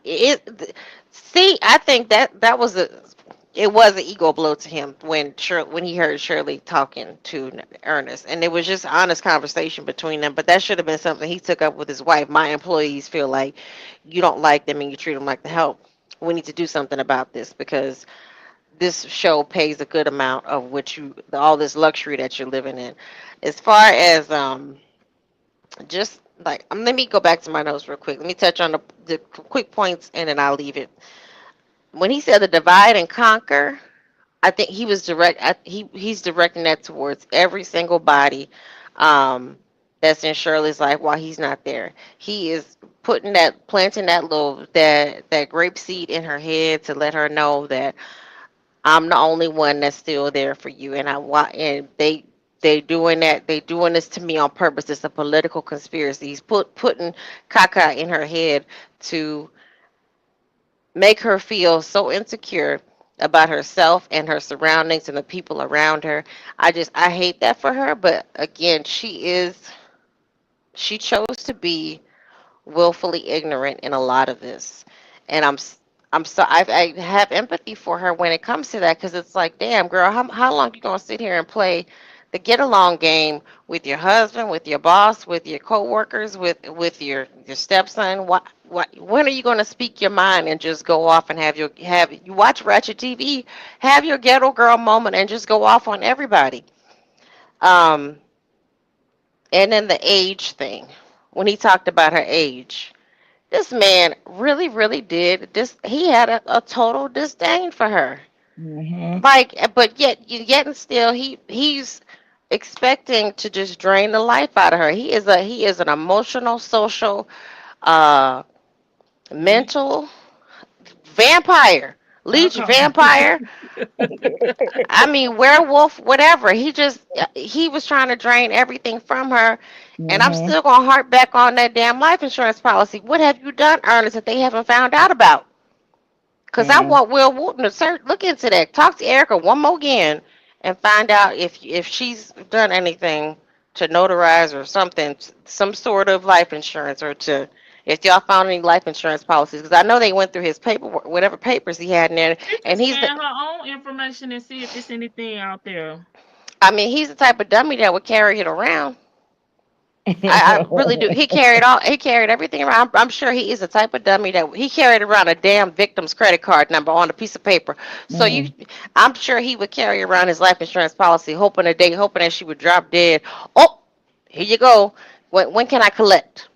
See, I think that was it was an ego blow to him when he heard Shirley talking to Ernest, and it was just honest conversation between them. But that should have been something he took up with his wife. My employees feel like you don't like them and you treat them like the help. We need to do something about this because this show pays a good amount of what all this luxury that you're living in. As far as just like let me go back to my notes real quick. Let me touch on the quick points and then I'll leave it. When he said the divide and conquer, I think he was he's directing that towards every single body that's in Shirley's life while he's not there. He is planting that grape seed in her head to let her know that I'm the only one that's still there for you, and and they doing this to me on purpose. It's a political conspiracy. He's putting caca in her head to make her feel so insecure about herself and her surroundings and the people around her. I hate that for her, but again, she chose to be willfully ignorant in a lot of this. And I have empathy for her when it comes to that because it's like, damn, girl, how long you gonna sit here and play the get along game with your husband, with your boss, with your coworkers, with your stepson? When are you gonna speak your mind and just go off and have you watch Ratchet TV, have your ghetto girl moment and just go off on everybody? Um, and then the age thing, when he talked about her age. This man really, really did this. He had a total disdain for her. Mm-hmm. Like, but yet and still, he's expecting to just drain the life out of her. He is an emotional, social, uh, mental vampire, leech Uh-uh. vampire. I mean, werewolf, whatever. He was trying to drain everything from her, and I'm Mm-hmm. still gonna harp back on that damn life insurance policy. What have you done, Ernest, that they haven't found out about? Because I Mm-hmm. want Will Wooten to look into that. Talk to Erica one more again and find out if she's done anything to notarize or something, some sort of life insurance, or to if y'all found any life insurance policies. Because I know they went through his paperwork, whatever papers he had in there, She can and scan her own information and see if there's anything out there. I mean, he's the type of dummy that would carry it around. I really do. He carried everything around. I'm sure he is the type of dummy that he carried around a damn victim's credit card number on a piece of paper. So Mm. I'm sure he would carry around his life insurance policy, hoping that she would drop dead. Oh, here you go. When can I collect?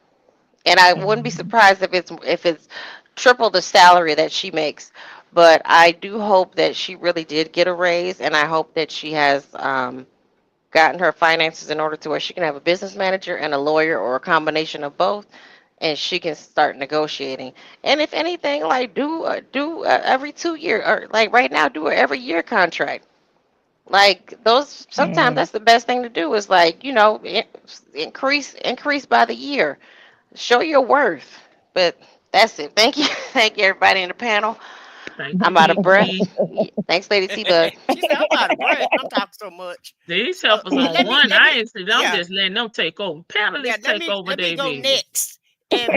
And I wouldn't be Mhm. surprised if it's triple the salary that she makes. But I do hope that she really did get a raise, and I hope that she has gotten her finances in order to where she can have a business manager and a lawyer or a combination of both, and she can start negotiating. And if anything, like do every 2 year, or like right now do a every year contract. Like those, sometimes Mm. that's the best thing to do is like increase by the year. Show your worth. But that's it. Thank you, thank you everybody in the panel. Thank you, I'm out of Miss breath. E. Thanks, Lady T Bug. She said, I'm out of breath. I'm talking so much. These So helpers on one. let I me, ain't see. I'm yeah, just letting them take over. yeah, Panelists take over let me their go business. next. And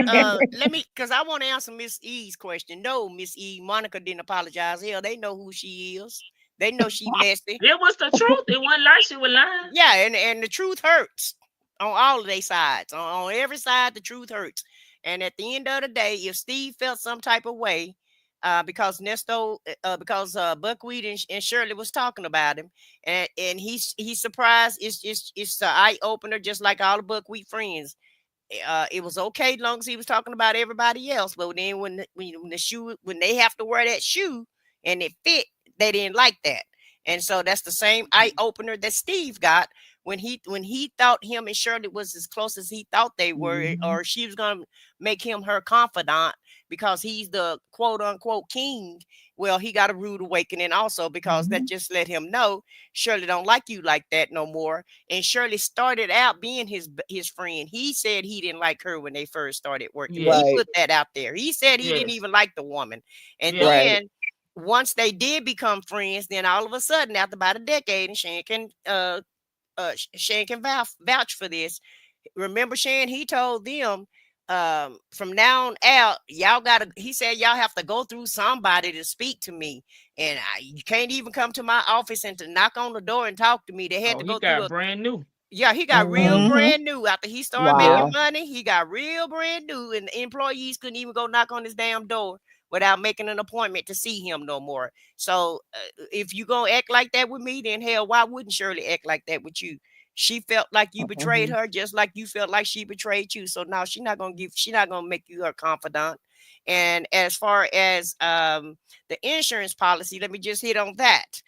let me, because I want to answer Miss E's question. No, Miss E, Monica didn't apologize. Hell, they know who she is. They know she messy. It was the truth. It wasn't like she was lying. Yeah, and the truth hurts on all of their sides. On every side, the truth hurts. And at the end of the day, if Steve felt some type of way, because because Buckwheat and Shirley was talking about him, and he's surprised. It's an eye opener, just like all the Buckwheat friends. It was okay as long as he was talking about everybody else. But then when the shoe, when they have to wear that shoe and it fit, they didn't like that. And so that's the same eye opener that Steve got when he thought him and Shirley was as close as he thought they were, Mhm. or she was gonna make him her confidant because he's the quote unquote king. Well, he got a rude awakening also, because that Mhm. just let him know Shirley don't like you like that no more. And Shirley started out being his friend. He said he didn't like her when they first started working. He Yes. Right. put that out there. He said he didn't Yes. even like the woman. And Yes. Right. then once they did become friends, then all of a sudden, after about a decade, and Shane can vouch for this. Remember, Shan, he told them from now on out, y'all gotta. He said y'all have to go through somebody to speak to me, and you can't even come to my office and to knock on the door and talk to me. They had Oh, to he go through got a. brand new. Yeah, he got real Mm-hmm. brand new after he started Yep. making Wow. money. He got real brand new, and the employees couldn't even go knock on his damn door without making an appointment to see him no more. So if you gonna act like that with me, then hell, why wouldn't Shirley act like that with you? She felt like you betrayed Mm-hmm. her, just like you felt like she betrayed you. So now she's not gonna make you her confidant. And as far as the insurance policy, let me just hit on that.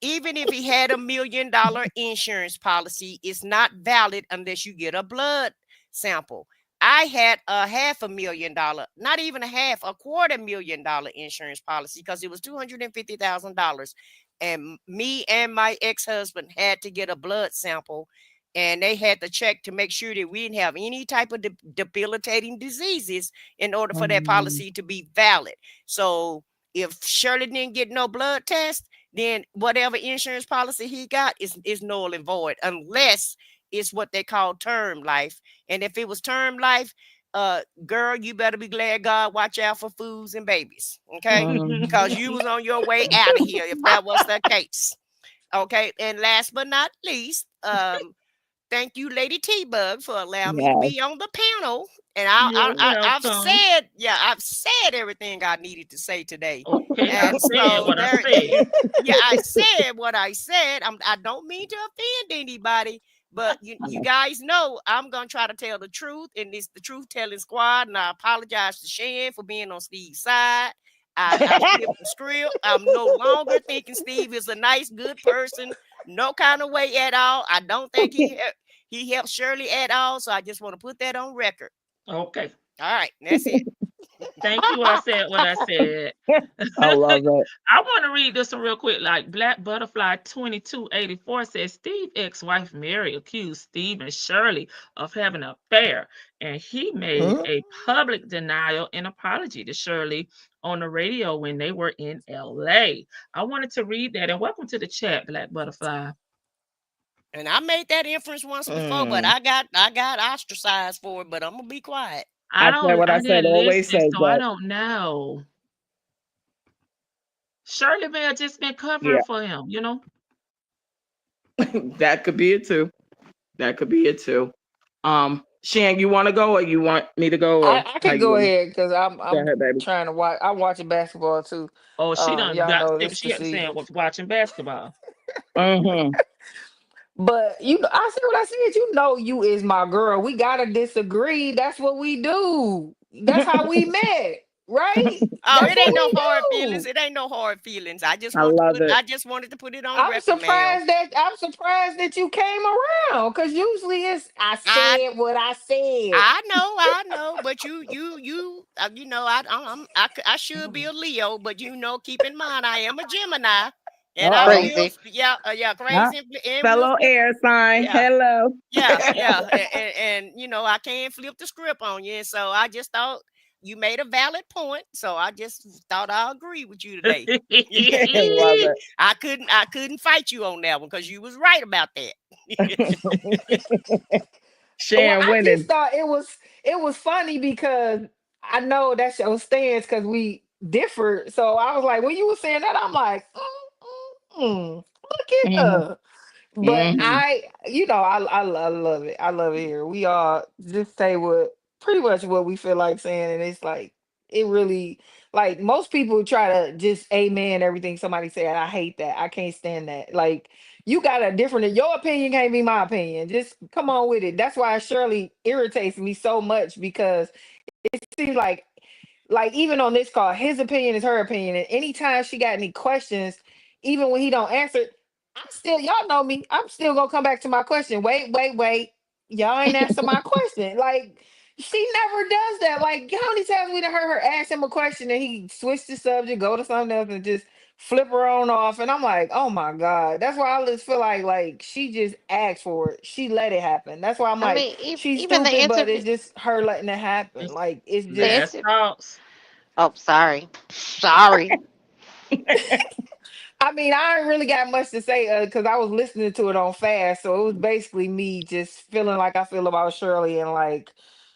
Even if he had $1 million insurance policy, it's not valid unless you get a blood sample. I had a $500,000, not even a half, $250,000 insurance policy because it was $250,000. And me and my ex-husband had to get a blood sample, and they had to check to make sure that we didn't have any type of debilitating diseases in order for that Mm-hmm. policy to be valid. So if Shirley didn't get no blood test, then whatever insurance policy he got is null and void unless it's what they call term life. And if it was term life, girl, you better be glad God watch out for fools and babies. Okay. Because you was on your way out of here if that was the case. Okay. And last but not least, thank you, Lady T Bug, for allowing me to Yes. be on the panel. And You're I've welcome. said, yeah, I've said everything I needed to say today. Okay, I And said so what I there, said. yeah, I said what I said. I don't mean to offend anybody, but you guys know I'm gonna try to tell the truth, and it's the truth telling squad. And I apologize to Shan for being on Steve's side. I flipped the script. I'm no longer thinking Steve is a nice, good person. No kind of way at all. I don't think he helped Shirley at all. So I just want to put that on record. Okay. All right, that's it. Thank you. I said what I said. I love it. I want to read this one real quick. Like Black Butterfly 2284 says Steve ex-wife Mary accused Steve and Shirley of having an affair, and he made Hmm? a public denial and apology to Shirley on the radio when they were in LA. I wanted to read that, and welcome to the chat, Black Butterfly. And I made that inference once before, but I got ostracized for it. But I'm gonna be quiet. I said what I I said. didn't Always listen, says so I that. don't know. Shirley may have just been covering Yeah, for him, you know? that could be it too. That could be it too. Shan, you want to go or you want me to go or I how can you go want? ahead because Go I'm ahead, baby. trying to watch. I'm watching basketball too. Oh, she done Y'all got know maybe this she the had to say season. was watching basketball. Mm-hmm. But I see what I said. You is my girl. We gotta disagree. That's what we do. That's how we met, right? Oh, That's it what ain't no we hard feelings. do. It ain't no hard feelings. I love it. I just wanted to put it on record, ma'am. I'm surprised that you came around because usually it's I I said what I said. I know, but you know, I should be a Leo, but keep in mind I am a Gemini, and I Uh-oh. will, Crazy. yeah, Huh? crazy, and will Fellow flip, air sign. yeah, Hello. yeah, and I can't flip the script on you, and so I just thought you made a valid point, so I just thought I'll agree with you today. Love it. I couldn't fight you on that one because you was right about that. Well, Shan I just winning. thought it was funny because I know that's your stance because we differ. So I was like, when you were saying that, I'm like, look at Mm-hmm. her. But Mm-hmm. I love it. I love it here. We all just say what pretty much what we feel like saying, and it's like it really like most people try to just amen everything somebody said. I hate that. I can't stand that. Like you got a different your opinion can't be my opinion. Just come on with it. That's why Shirley irritates me so much because it seems like even on this call, his opinion is her opinion. And anytime she got any questions, even when he don't answer, y'all know me. I'm still gonna come back to my question. Wait. Y'all ain't answer my question. Like she never does that. Like how many times we done heard her ask him a question and he switched the subject, go to something else, and just flip her on off. And I'm like, oh my God. That's why I just feel like she just asked for it. She let it happen. That's why I'm I like, mean, she's even the stupid, but interview, it's just her letting it happen. Like it's the just Last inter- thoughts. Oh, sorry. Sorry. I mean, I ain't really got much to say because I was listening to it on fast, so it was basically me just feeling like I feel about Shirley and like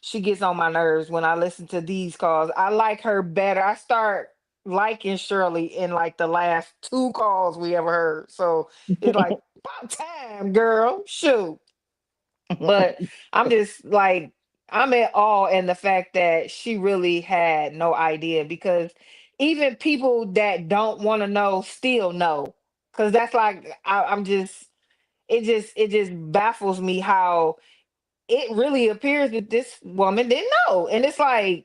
she gets on my nerves when I listen to these calls. I like her better. I start liking Shirley in like the last 2 calls we ever heard. So it's like about time, girl. Shoot. But I'm just like, I'm at awe in the fact that she really had no idea, because even people that don't want to know still know. Cause that's like I'm just, it just baffles me how it really appears that this woman didn't know. And it's like,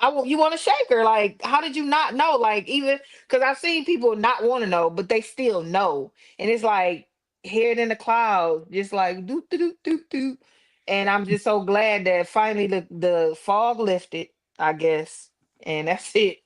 you want to shake her. Like, how did you not know? Like, even because I've seen people not want to know, but they still know. And it's like, hear it in the clouds, just like doot doot doot doot doot. And I'm just so glad that finally the fog lifted, I guess. And that's it.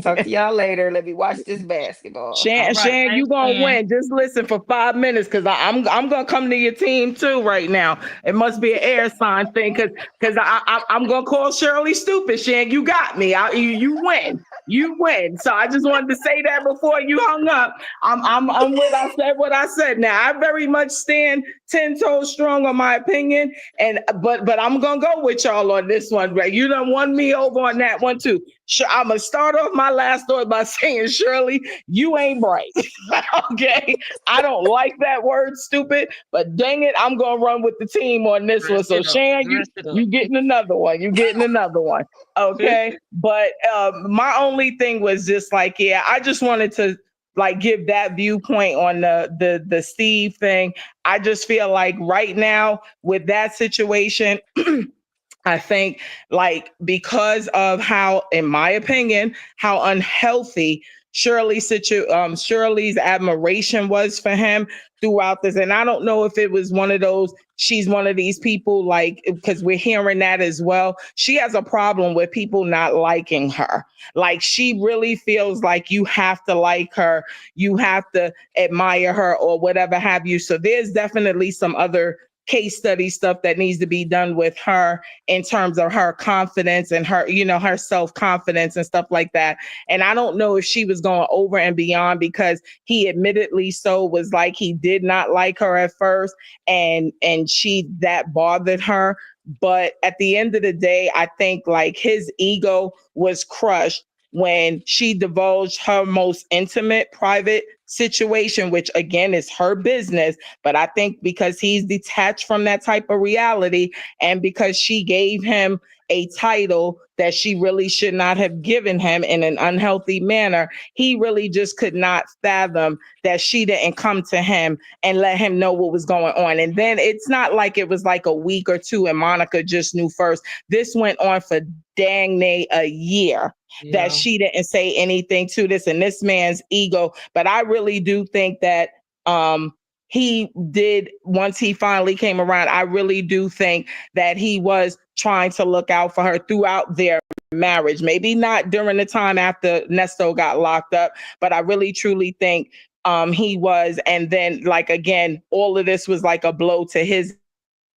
Talk to y'all later. Let me watch this basketball. All Shan, right, Shan, you thanks, gonna Shan. win. Just listen for 5 minutes, because I'm gonna come to your team too right now. It must be an air sign thing, because I'm gonna call Shirley stupid. Shan, you got me. You win. You win. So I just wanted to say that before you hung up. I'm what I said. Now I very much stand 10 toes strong on my opinion, and but I'm gonna go with y'all on this one. Right? You done won me over on that one too. Sure, I'm gonna start off my last story by saying, Shirley, you ain't bright. Okay, I don't like that word, stupid, but dang it, I'm gonna run with the team on this one. Dress So it up. Shan, Dress it up. you getting another one. You getting another one. Okay, but my only thing was just like, yeah, I just wanted to like give that viewpoint on the Steve thing. I just feel like right now with that situation. I think like because of how, in my opinion, how unhealthy Shirley's admiration was for him throughout this. And I don't know if it was one of those, she's one of these people like, because we're hearing that as well. She has a problem with people not liking her. Like she really feels like you have to like her, you have to admire her or whatever have you. So there's definitely some other case study stuff that needs to be done with her in terms of her confidence and her, her self-confidence and stuff like that. And I don't know if she was going over and beyond, because he admittedly so was like, he did not like her at first, and that bothered her. But at the end of the day, I think like his ego was crushed when she divulged her most intimate, private situation, which again is her business. But I think because he's detached from that type of reality, and because she gave him a title that she really should not have given him in an unhealthy manner, he really just could not fathom that she didn't come to him and let him know what was going on. And then it's not like it was like a week or two and Monica just knew first. This went on for dang near a year that she didn't say anything to this and this man's ego. But I really do think that he did, once he finally came around, I really do think that he was trying to look out for her throughout their marriage. Maybe not during the time after Ernesto got locked up, but I really truly think he was. And then like, again, all of this was like a blow to his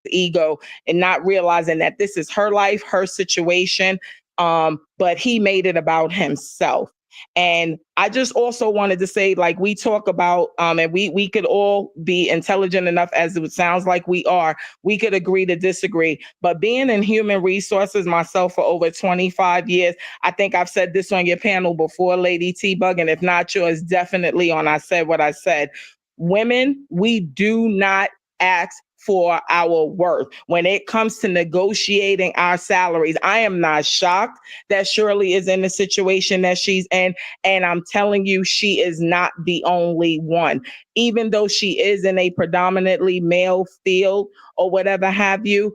ego and not realizing that this is her life, her situation. But he made it about himself. And I just also wanted to say, like we talk about, and we could all be intelligent enough, as it sounds like we are, we could agree to disagree. But being in human resources myself for over 25 years, I think I've said this on your panel before, Lady T-Bug, and if not yours, definitely on I Said What I Said. Women, we do not ask for our worth when it comes to negotiating our salaries. I am not shocked that Shirley is in the situation that she's in. And I'm telling you, she is not the only one. Even though she is in a predominantly male field or whatever have you,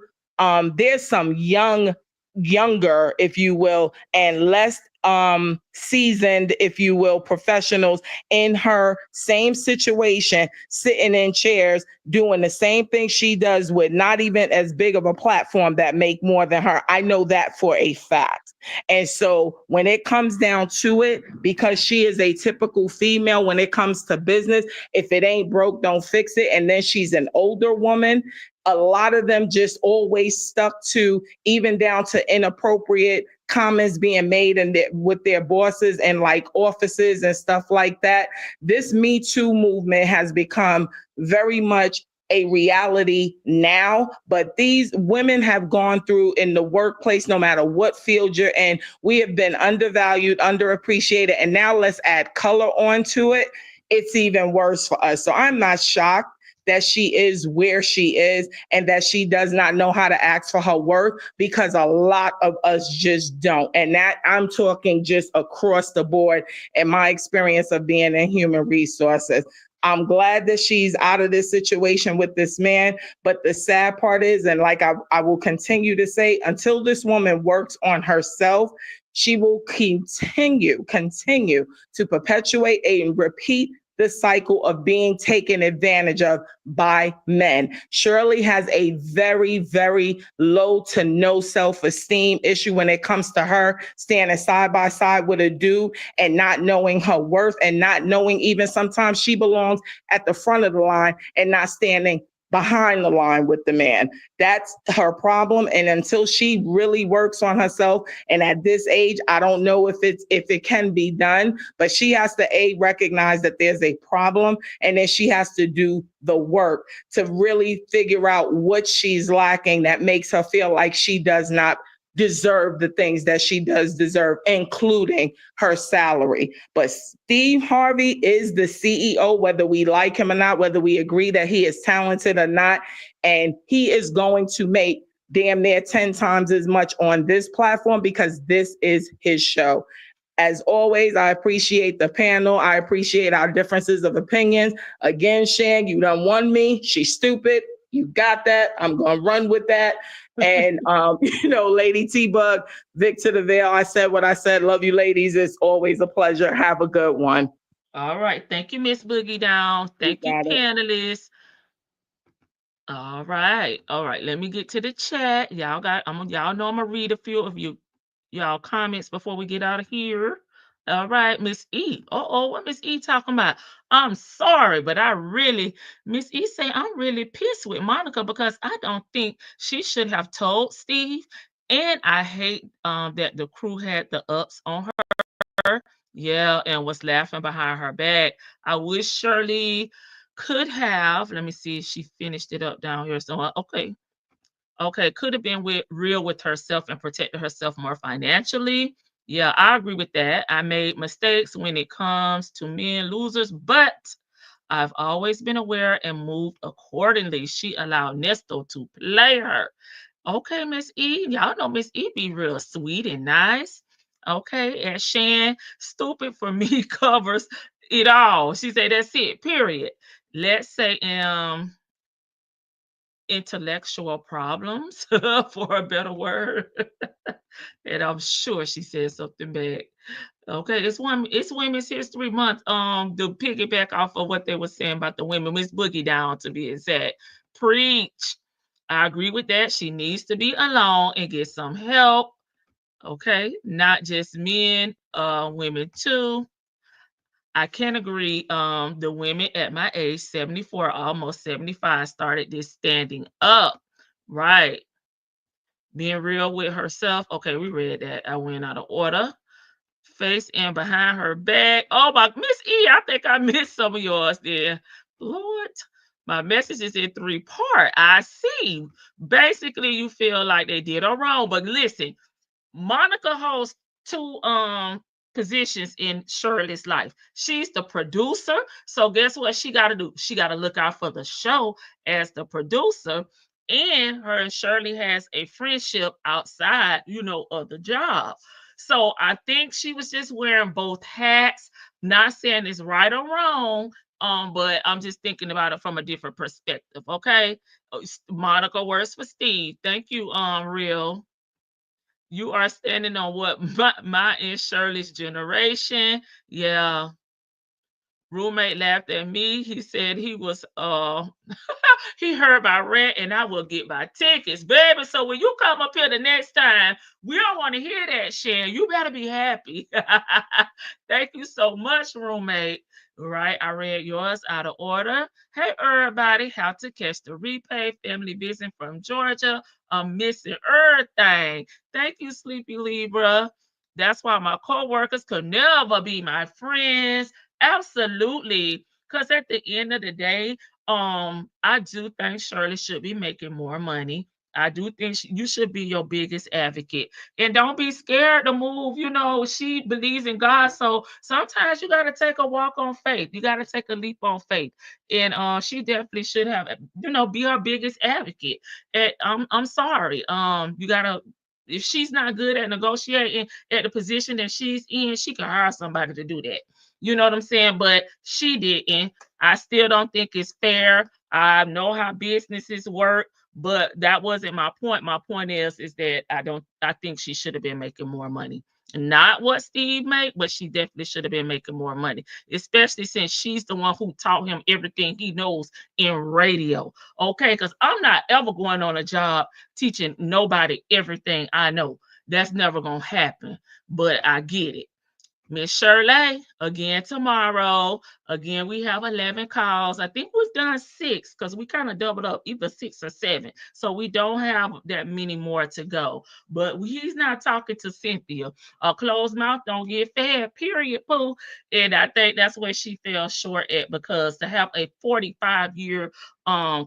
there's some younger, if you will, and less seasoned, if you will, professionals in her same situation, sitting in chairs, doing the same thing she does with not even as big of a platform, that make more than her. I know that for a fact. And so when it comes down to it, because she is a typical female when it comes to business, if it ain't broke, don't fix it. And then she's an older woman. A lot of them just always stuck to, even down to inappropriate comments being made and with their bosses and like offices and stuff like that. This Me Too movement has become very much a reality now, but these women have gone through in the workplace, no matter what field you're in, we have been undervalued, underappreciated, and now let's add color onto it. It's even worse for us. So I'm not shocked that she is where she is and that she does not know how to ask for her worth, because a lot of us just don't. And that I'm talking just across the board in my experience of being in human resources. I'm glad that she's out of this situation with this man. But the sad part is, and like I will continue to say, until this woman works on herself, she will continue to perpetuate and repeat the cycle of being taken advantage of by men. Shirley has a very, very low to no self-esteem issue when it comes to her standing side by side with a dude and not knowing her worth, and not knowing even sometimes she belongs at the front of the line and not standing behind the line with the man. That's her problem. And until she really works on herself, and at this age, I don't know if it can be done, but she has to recognize that there's a problem, and then she has to do the work to really figure out what she's lacking that makes her feel like she does not deserve the things that she does deserve, including her salary. But Steve Harvey is the CEO, whether we like him or not, whether we agree that he is talented or not, and he is going to make damn near 10 times as much on this platform because this is his show. As always, I appreciate the panel. I appreciate our differences of opinions. Again, Shan, you done won me. She's stupid. You got that. I'm going to run with that. And, Lady T-Bug, Vic to the Veil, I said what I said. Love you, ladies. It's always a pleasure. Have a good one. All right. Thank you, Miss Boogie Down. Thank you, panelists. All right. Let me get to the chat. Y'all know I'm gonna read a few of y'all comments before we get out of here. All right, Miss E. What Miss E talking about? I'm sorry, but Miss E say I'm really pissed with Monica because I don't think she should have told Steve. And I hate that the crew had the ups on her. Yeah, and was laughing behind her back. I wish Shirley could have, let me see if she finished it up down here. So, okay, could have been real with herself and protected herself more financially. Yeah, I agree with that. I made mistakes when it comes to men losers, but I've always been aware and moved accordingly. She allowed Nesto to play her. Okay, Miss E. Y'all know Miss E be real sweet and nice. Okay, and Shan, stupid for me covers it all. She said that's it, period. Let's say intellectual problems for a better word. And I'm sure she said something back. Okay, it's Women's History Month. To piggyback off of what they were saying about the women, Miss Boogie Down to be exact. Preach. I agree with that. She needs to be alone and get some help. Okay, not just men, women too. I can agree. The women at my age, 74, almost 75, started this standing up. Right. Being real with herself. Okay, we read that. I went out of order. Face and behind her back. Oh my, Miss E, I think I missed some of yours there. Lord, my message is in 3 parts. I see. Basically, you feel like they did her wrong. But listen, Monica holds 2 positions in Shirley's life. She's the producer. So guess what she got to do? She got to look out for the show as the producer. And her and Shirley has a friendship outside, of the job. So I think she was just wearing both hats. Not saying it's right or wrong, but I'm just thinking about it from a different perspective. Okay, Monica works for Steve. Thank you, Real. You are standing on what my and Shirley's generation. Yeah. Roommate laughed at me. He said he was he heard my rant and I will get my tickets, baby. So when you come up here the next time, we don't want to hear that, Shan. You better be happy. Thank you so much, roommate. Right, I read yours out of order. Hey, everybody, how to catch the replay? Family visit from Georgia. I'm missing everything. Thank you, Sleepy Libra. That's why my coworkers could never be my friends. Absolutely. Because at the end of the day, I do think Shirley should be making more money. I do think you should be your biggest advocate. And don't be scared to move. You know, she believes in God. So sometimes you got to take a walk on faith. You got to take a leap on faith. And she definitely should have, be her biggest advocate. And I'm sorry. You got to, if she's not good at negotiating at the position that she's in, she can hire somebody to do that. You know what I'm saying? But she didn't. I still don't think it's fair. I know how businesses work, but that wasn't my point. My point is that I think she should have been making more money. Not what Steve made, but she definitely should have been making more money, especially since she's the one who taught him everything he knows in radio. Okay, because I'm not ever going on a job teaching nobody everything I know. That's never gonna happen. But I get it. Miss Shirley, again tomorrow. Again, we have 11 calls. I think we've done 6 because we kind of doubled up, either 6 or 7. So we don't have that many more to go. But he's not talking to Cynthia. A closed mouth don't get fed, period, poo. And I think that's where she fell short at, because to have a 45-year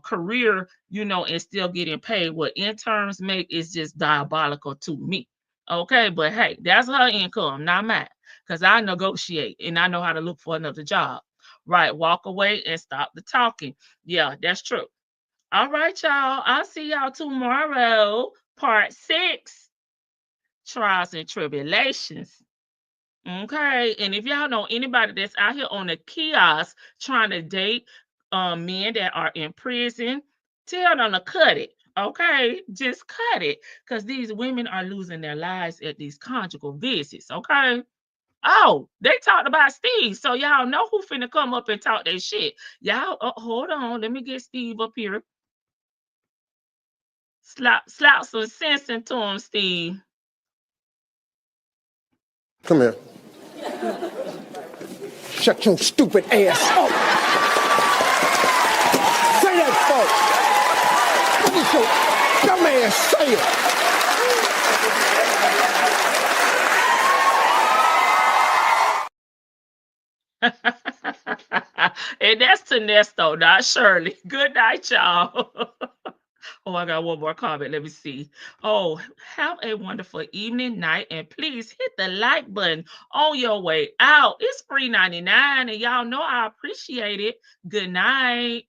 career, and still getting paid what interns make is just diabolical to me. Okay, but hey, that's her income, not mine. Because I negotiate and I know how to look for another job. Right. Walk away and stop the talking. Yeah, that's true. All right, y'all. I'll see y'all tomorrow. Part 6. Trials and tribulations. Okay. And if y'all know anybody that's out here on the kiosk trying to date men that are in prison, tell them to cut it. Okay, just cut it, because these women are losing their lives at these conjugal visits. Okay. Oh, they talked about Steve, so y'all know who finna come up and talk that shit. Y'all, hold on, let me get Steve up here. Slap some sense into him, Steve. Come here. Shut your stupid ass up. Say that, folks. What is your dumb ass say it? And that's Ernesto, not Shirley. Good night, y'all. Oh, I got one more comment. Let me see. Oh, have a wonderful evening, night, and please hit the like button on your way out. It's free 99, and y'all know I appreciate it. Good night.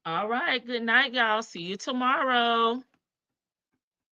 All right, good night, y'all. See you tomorrow.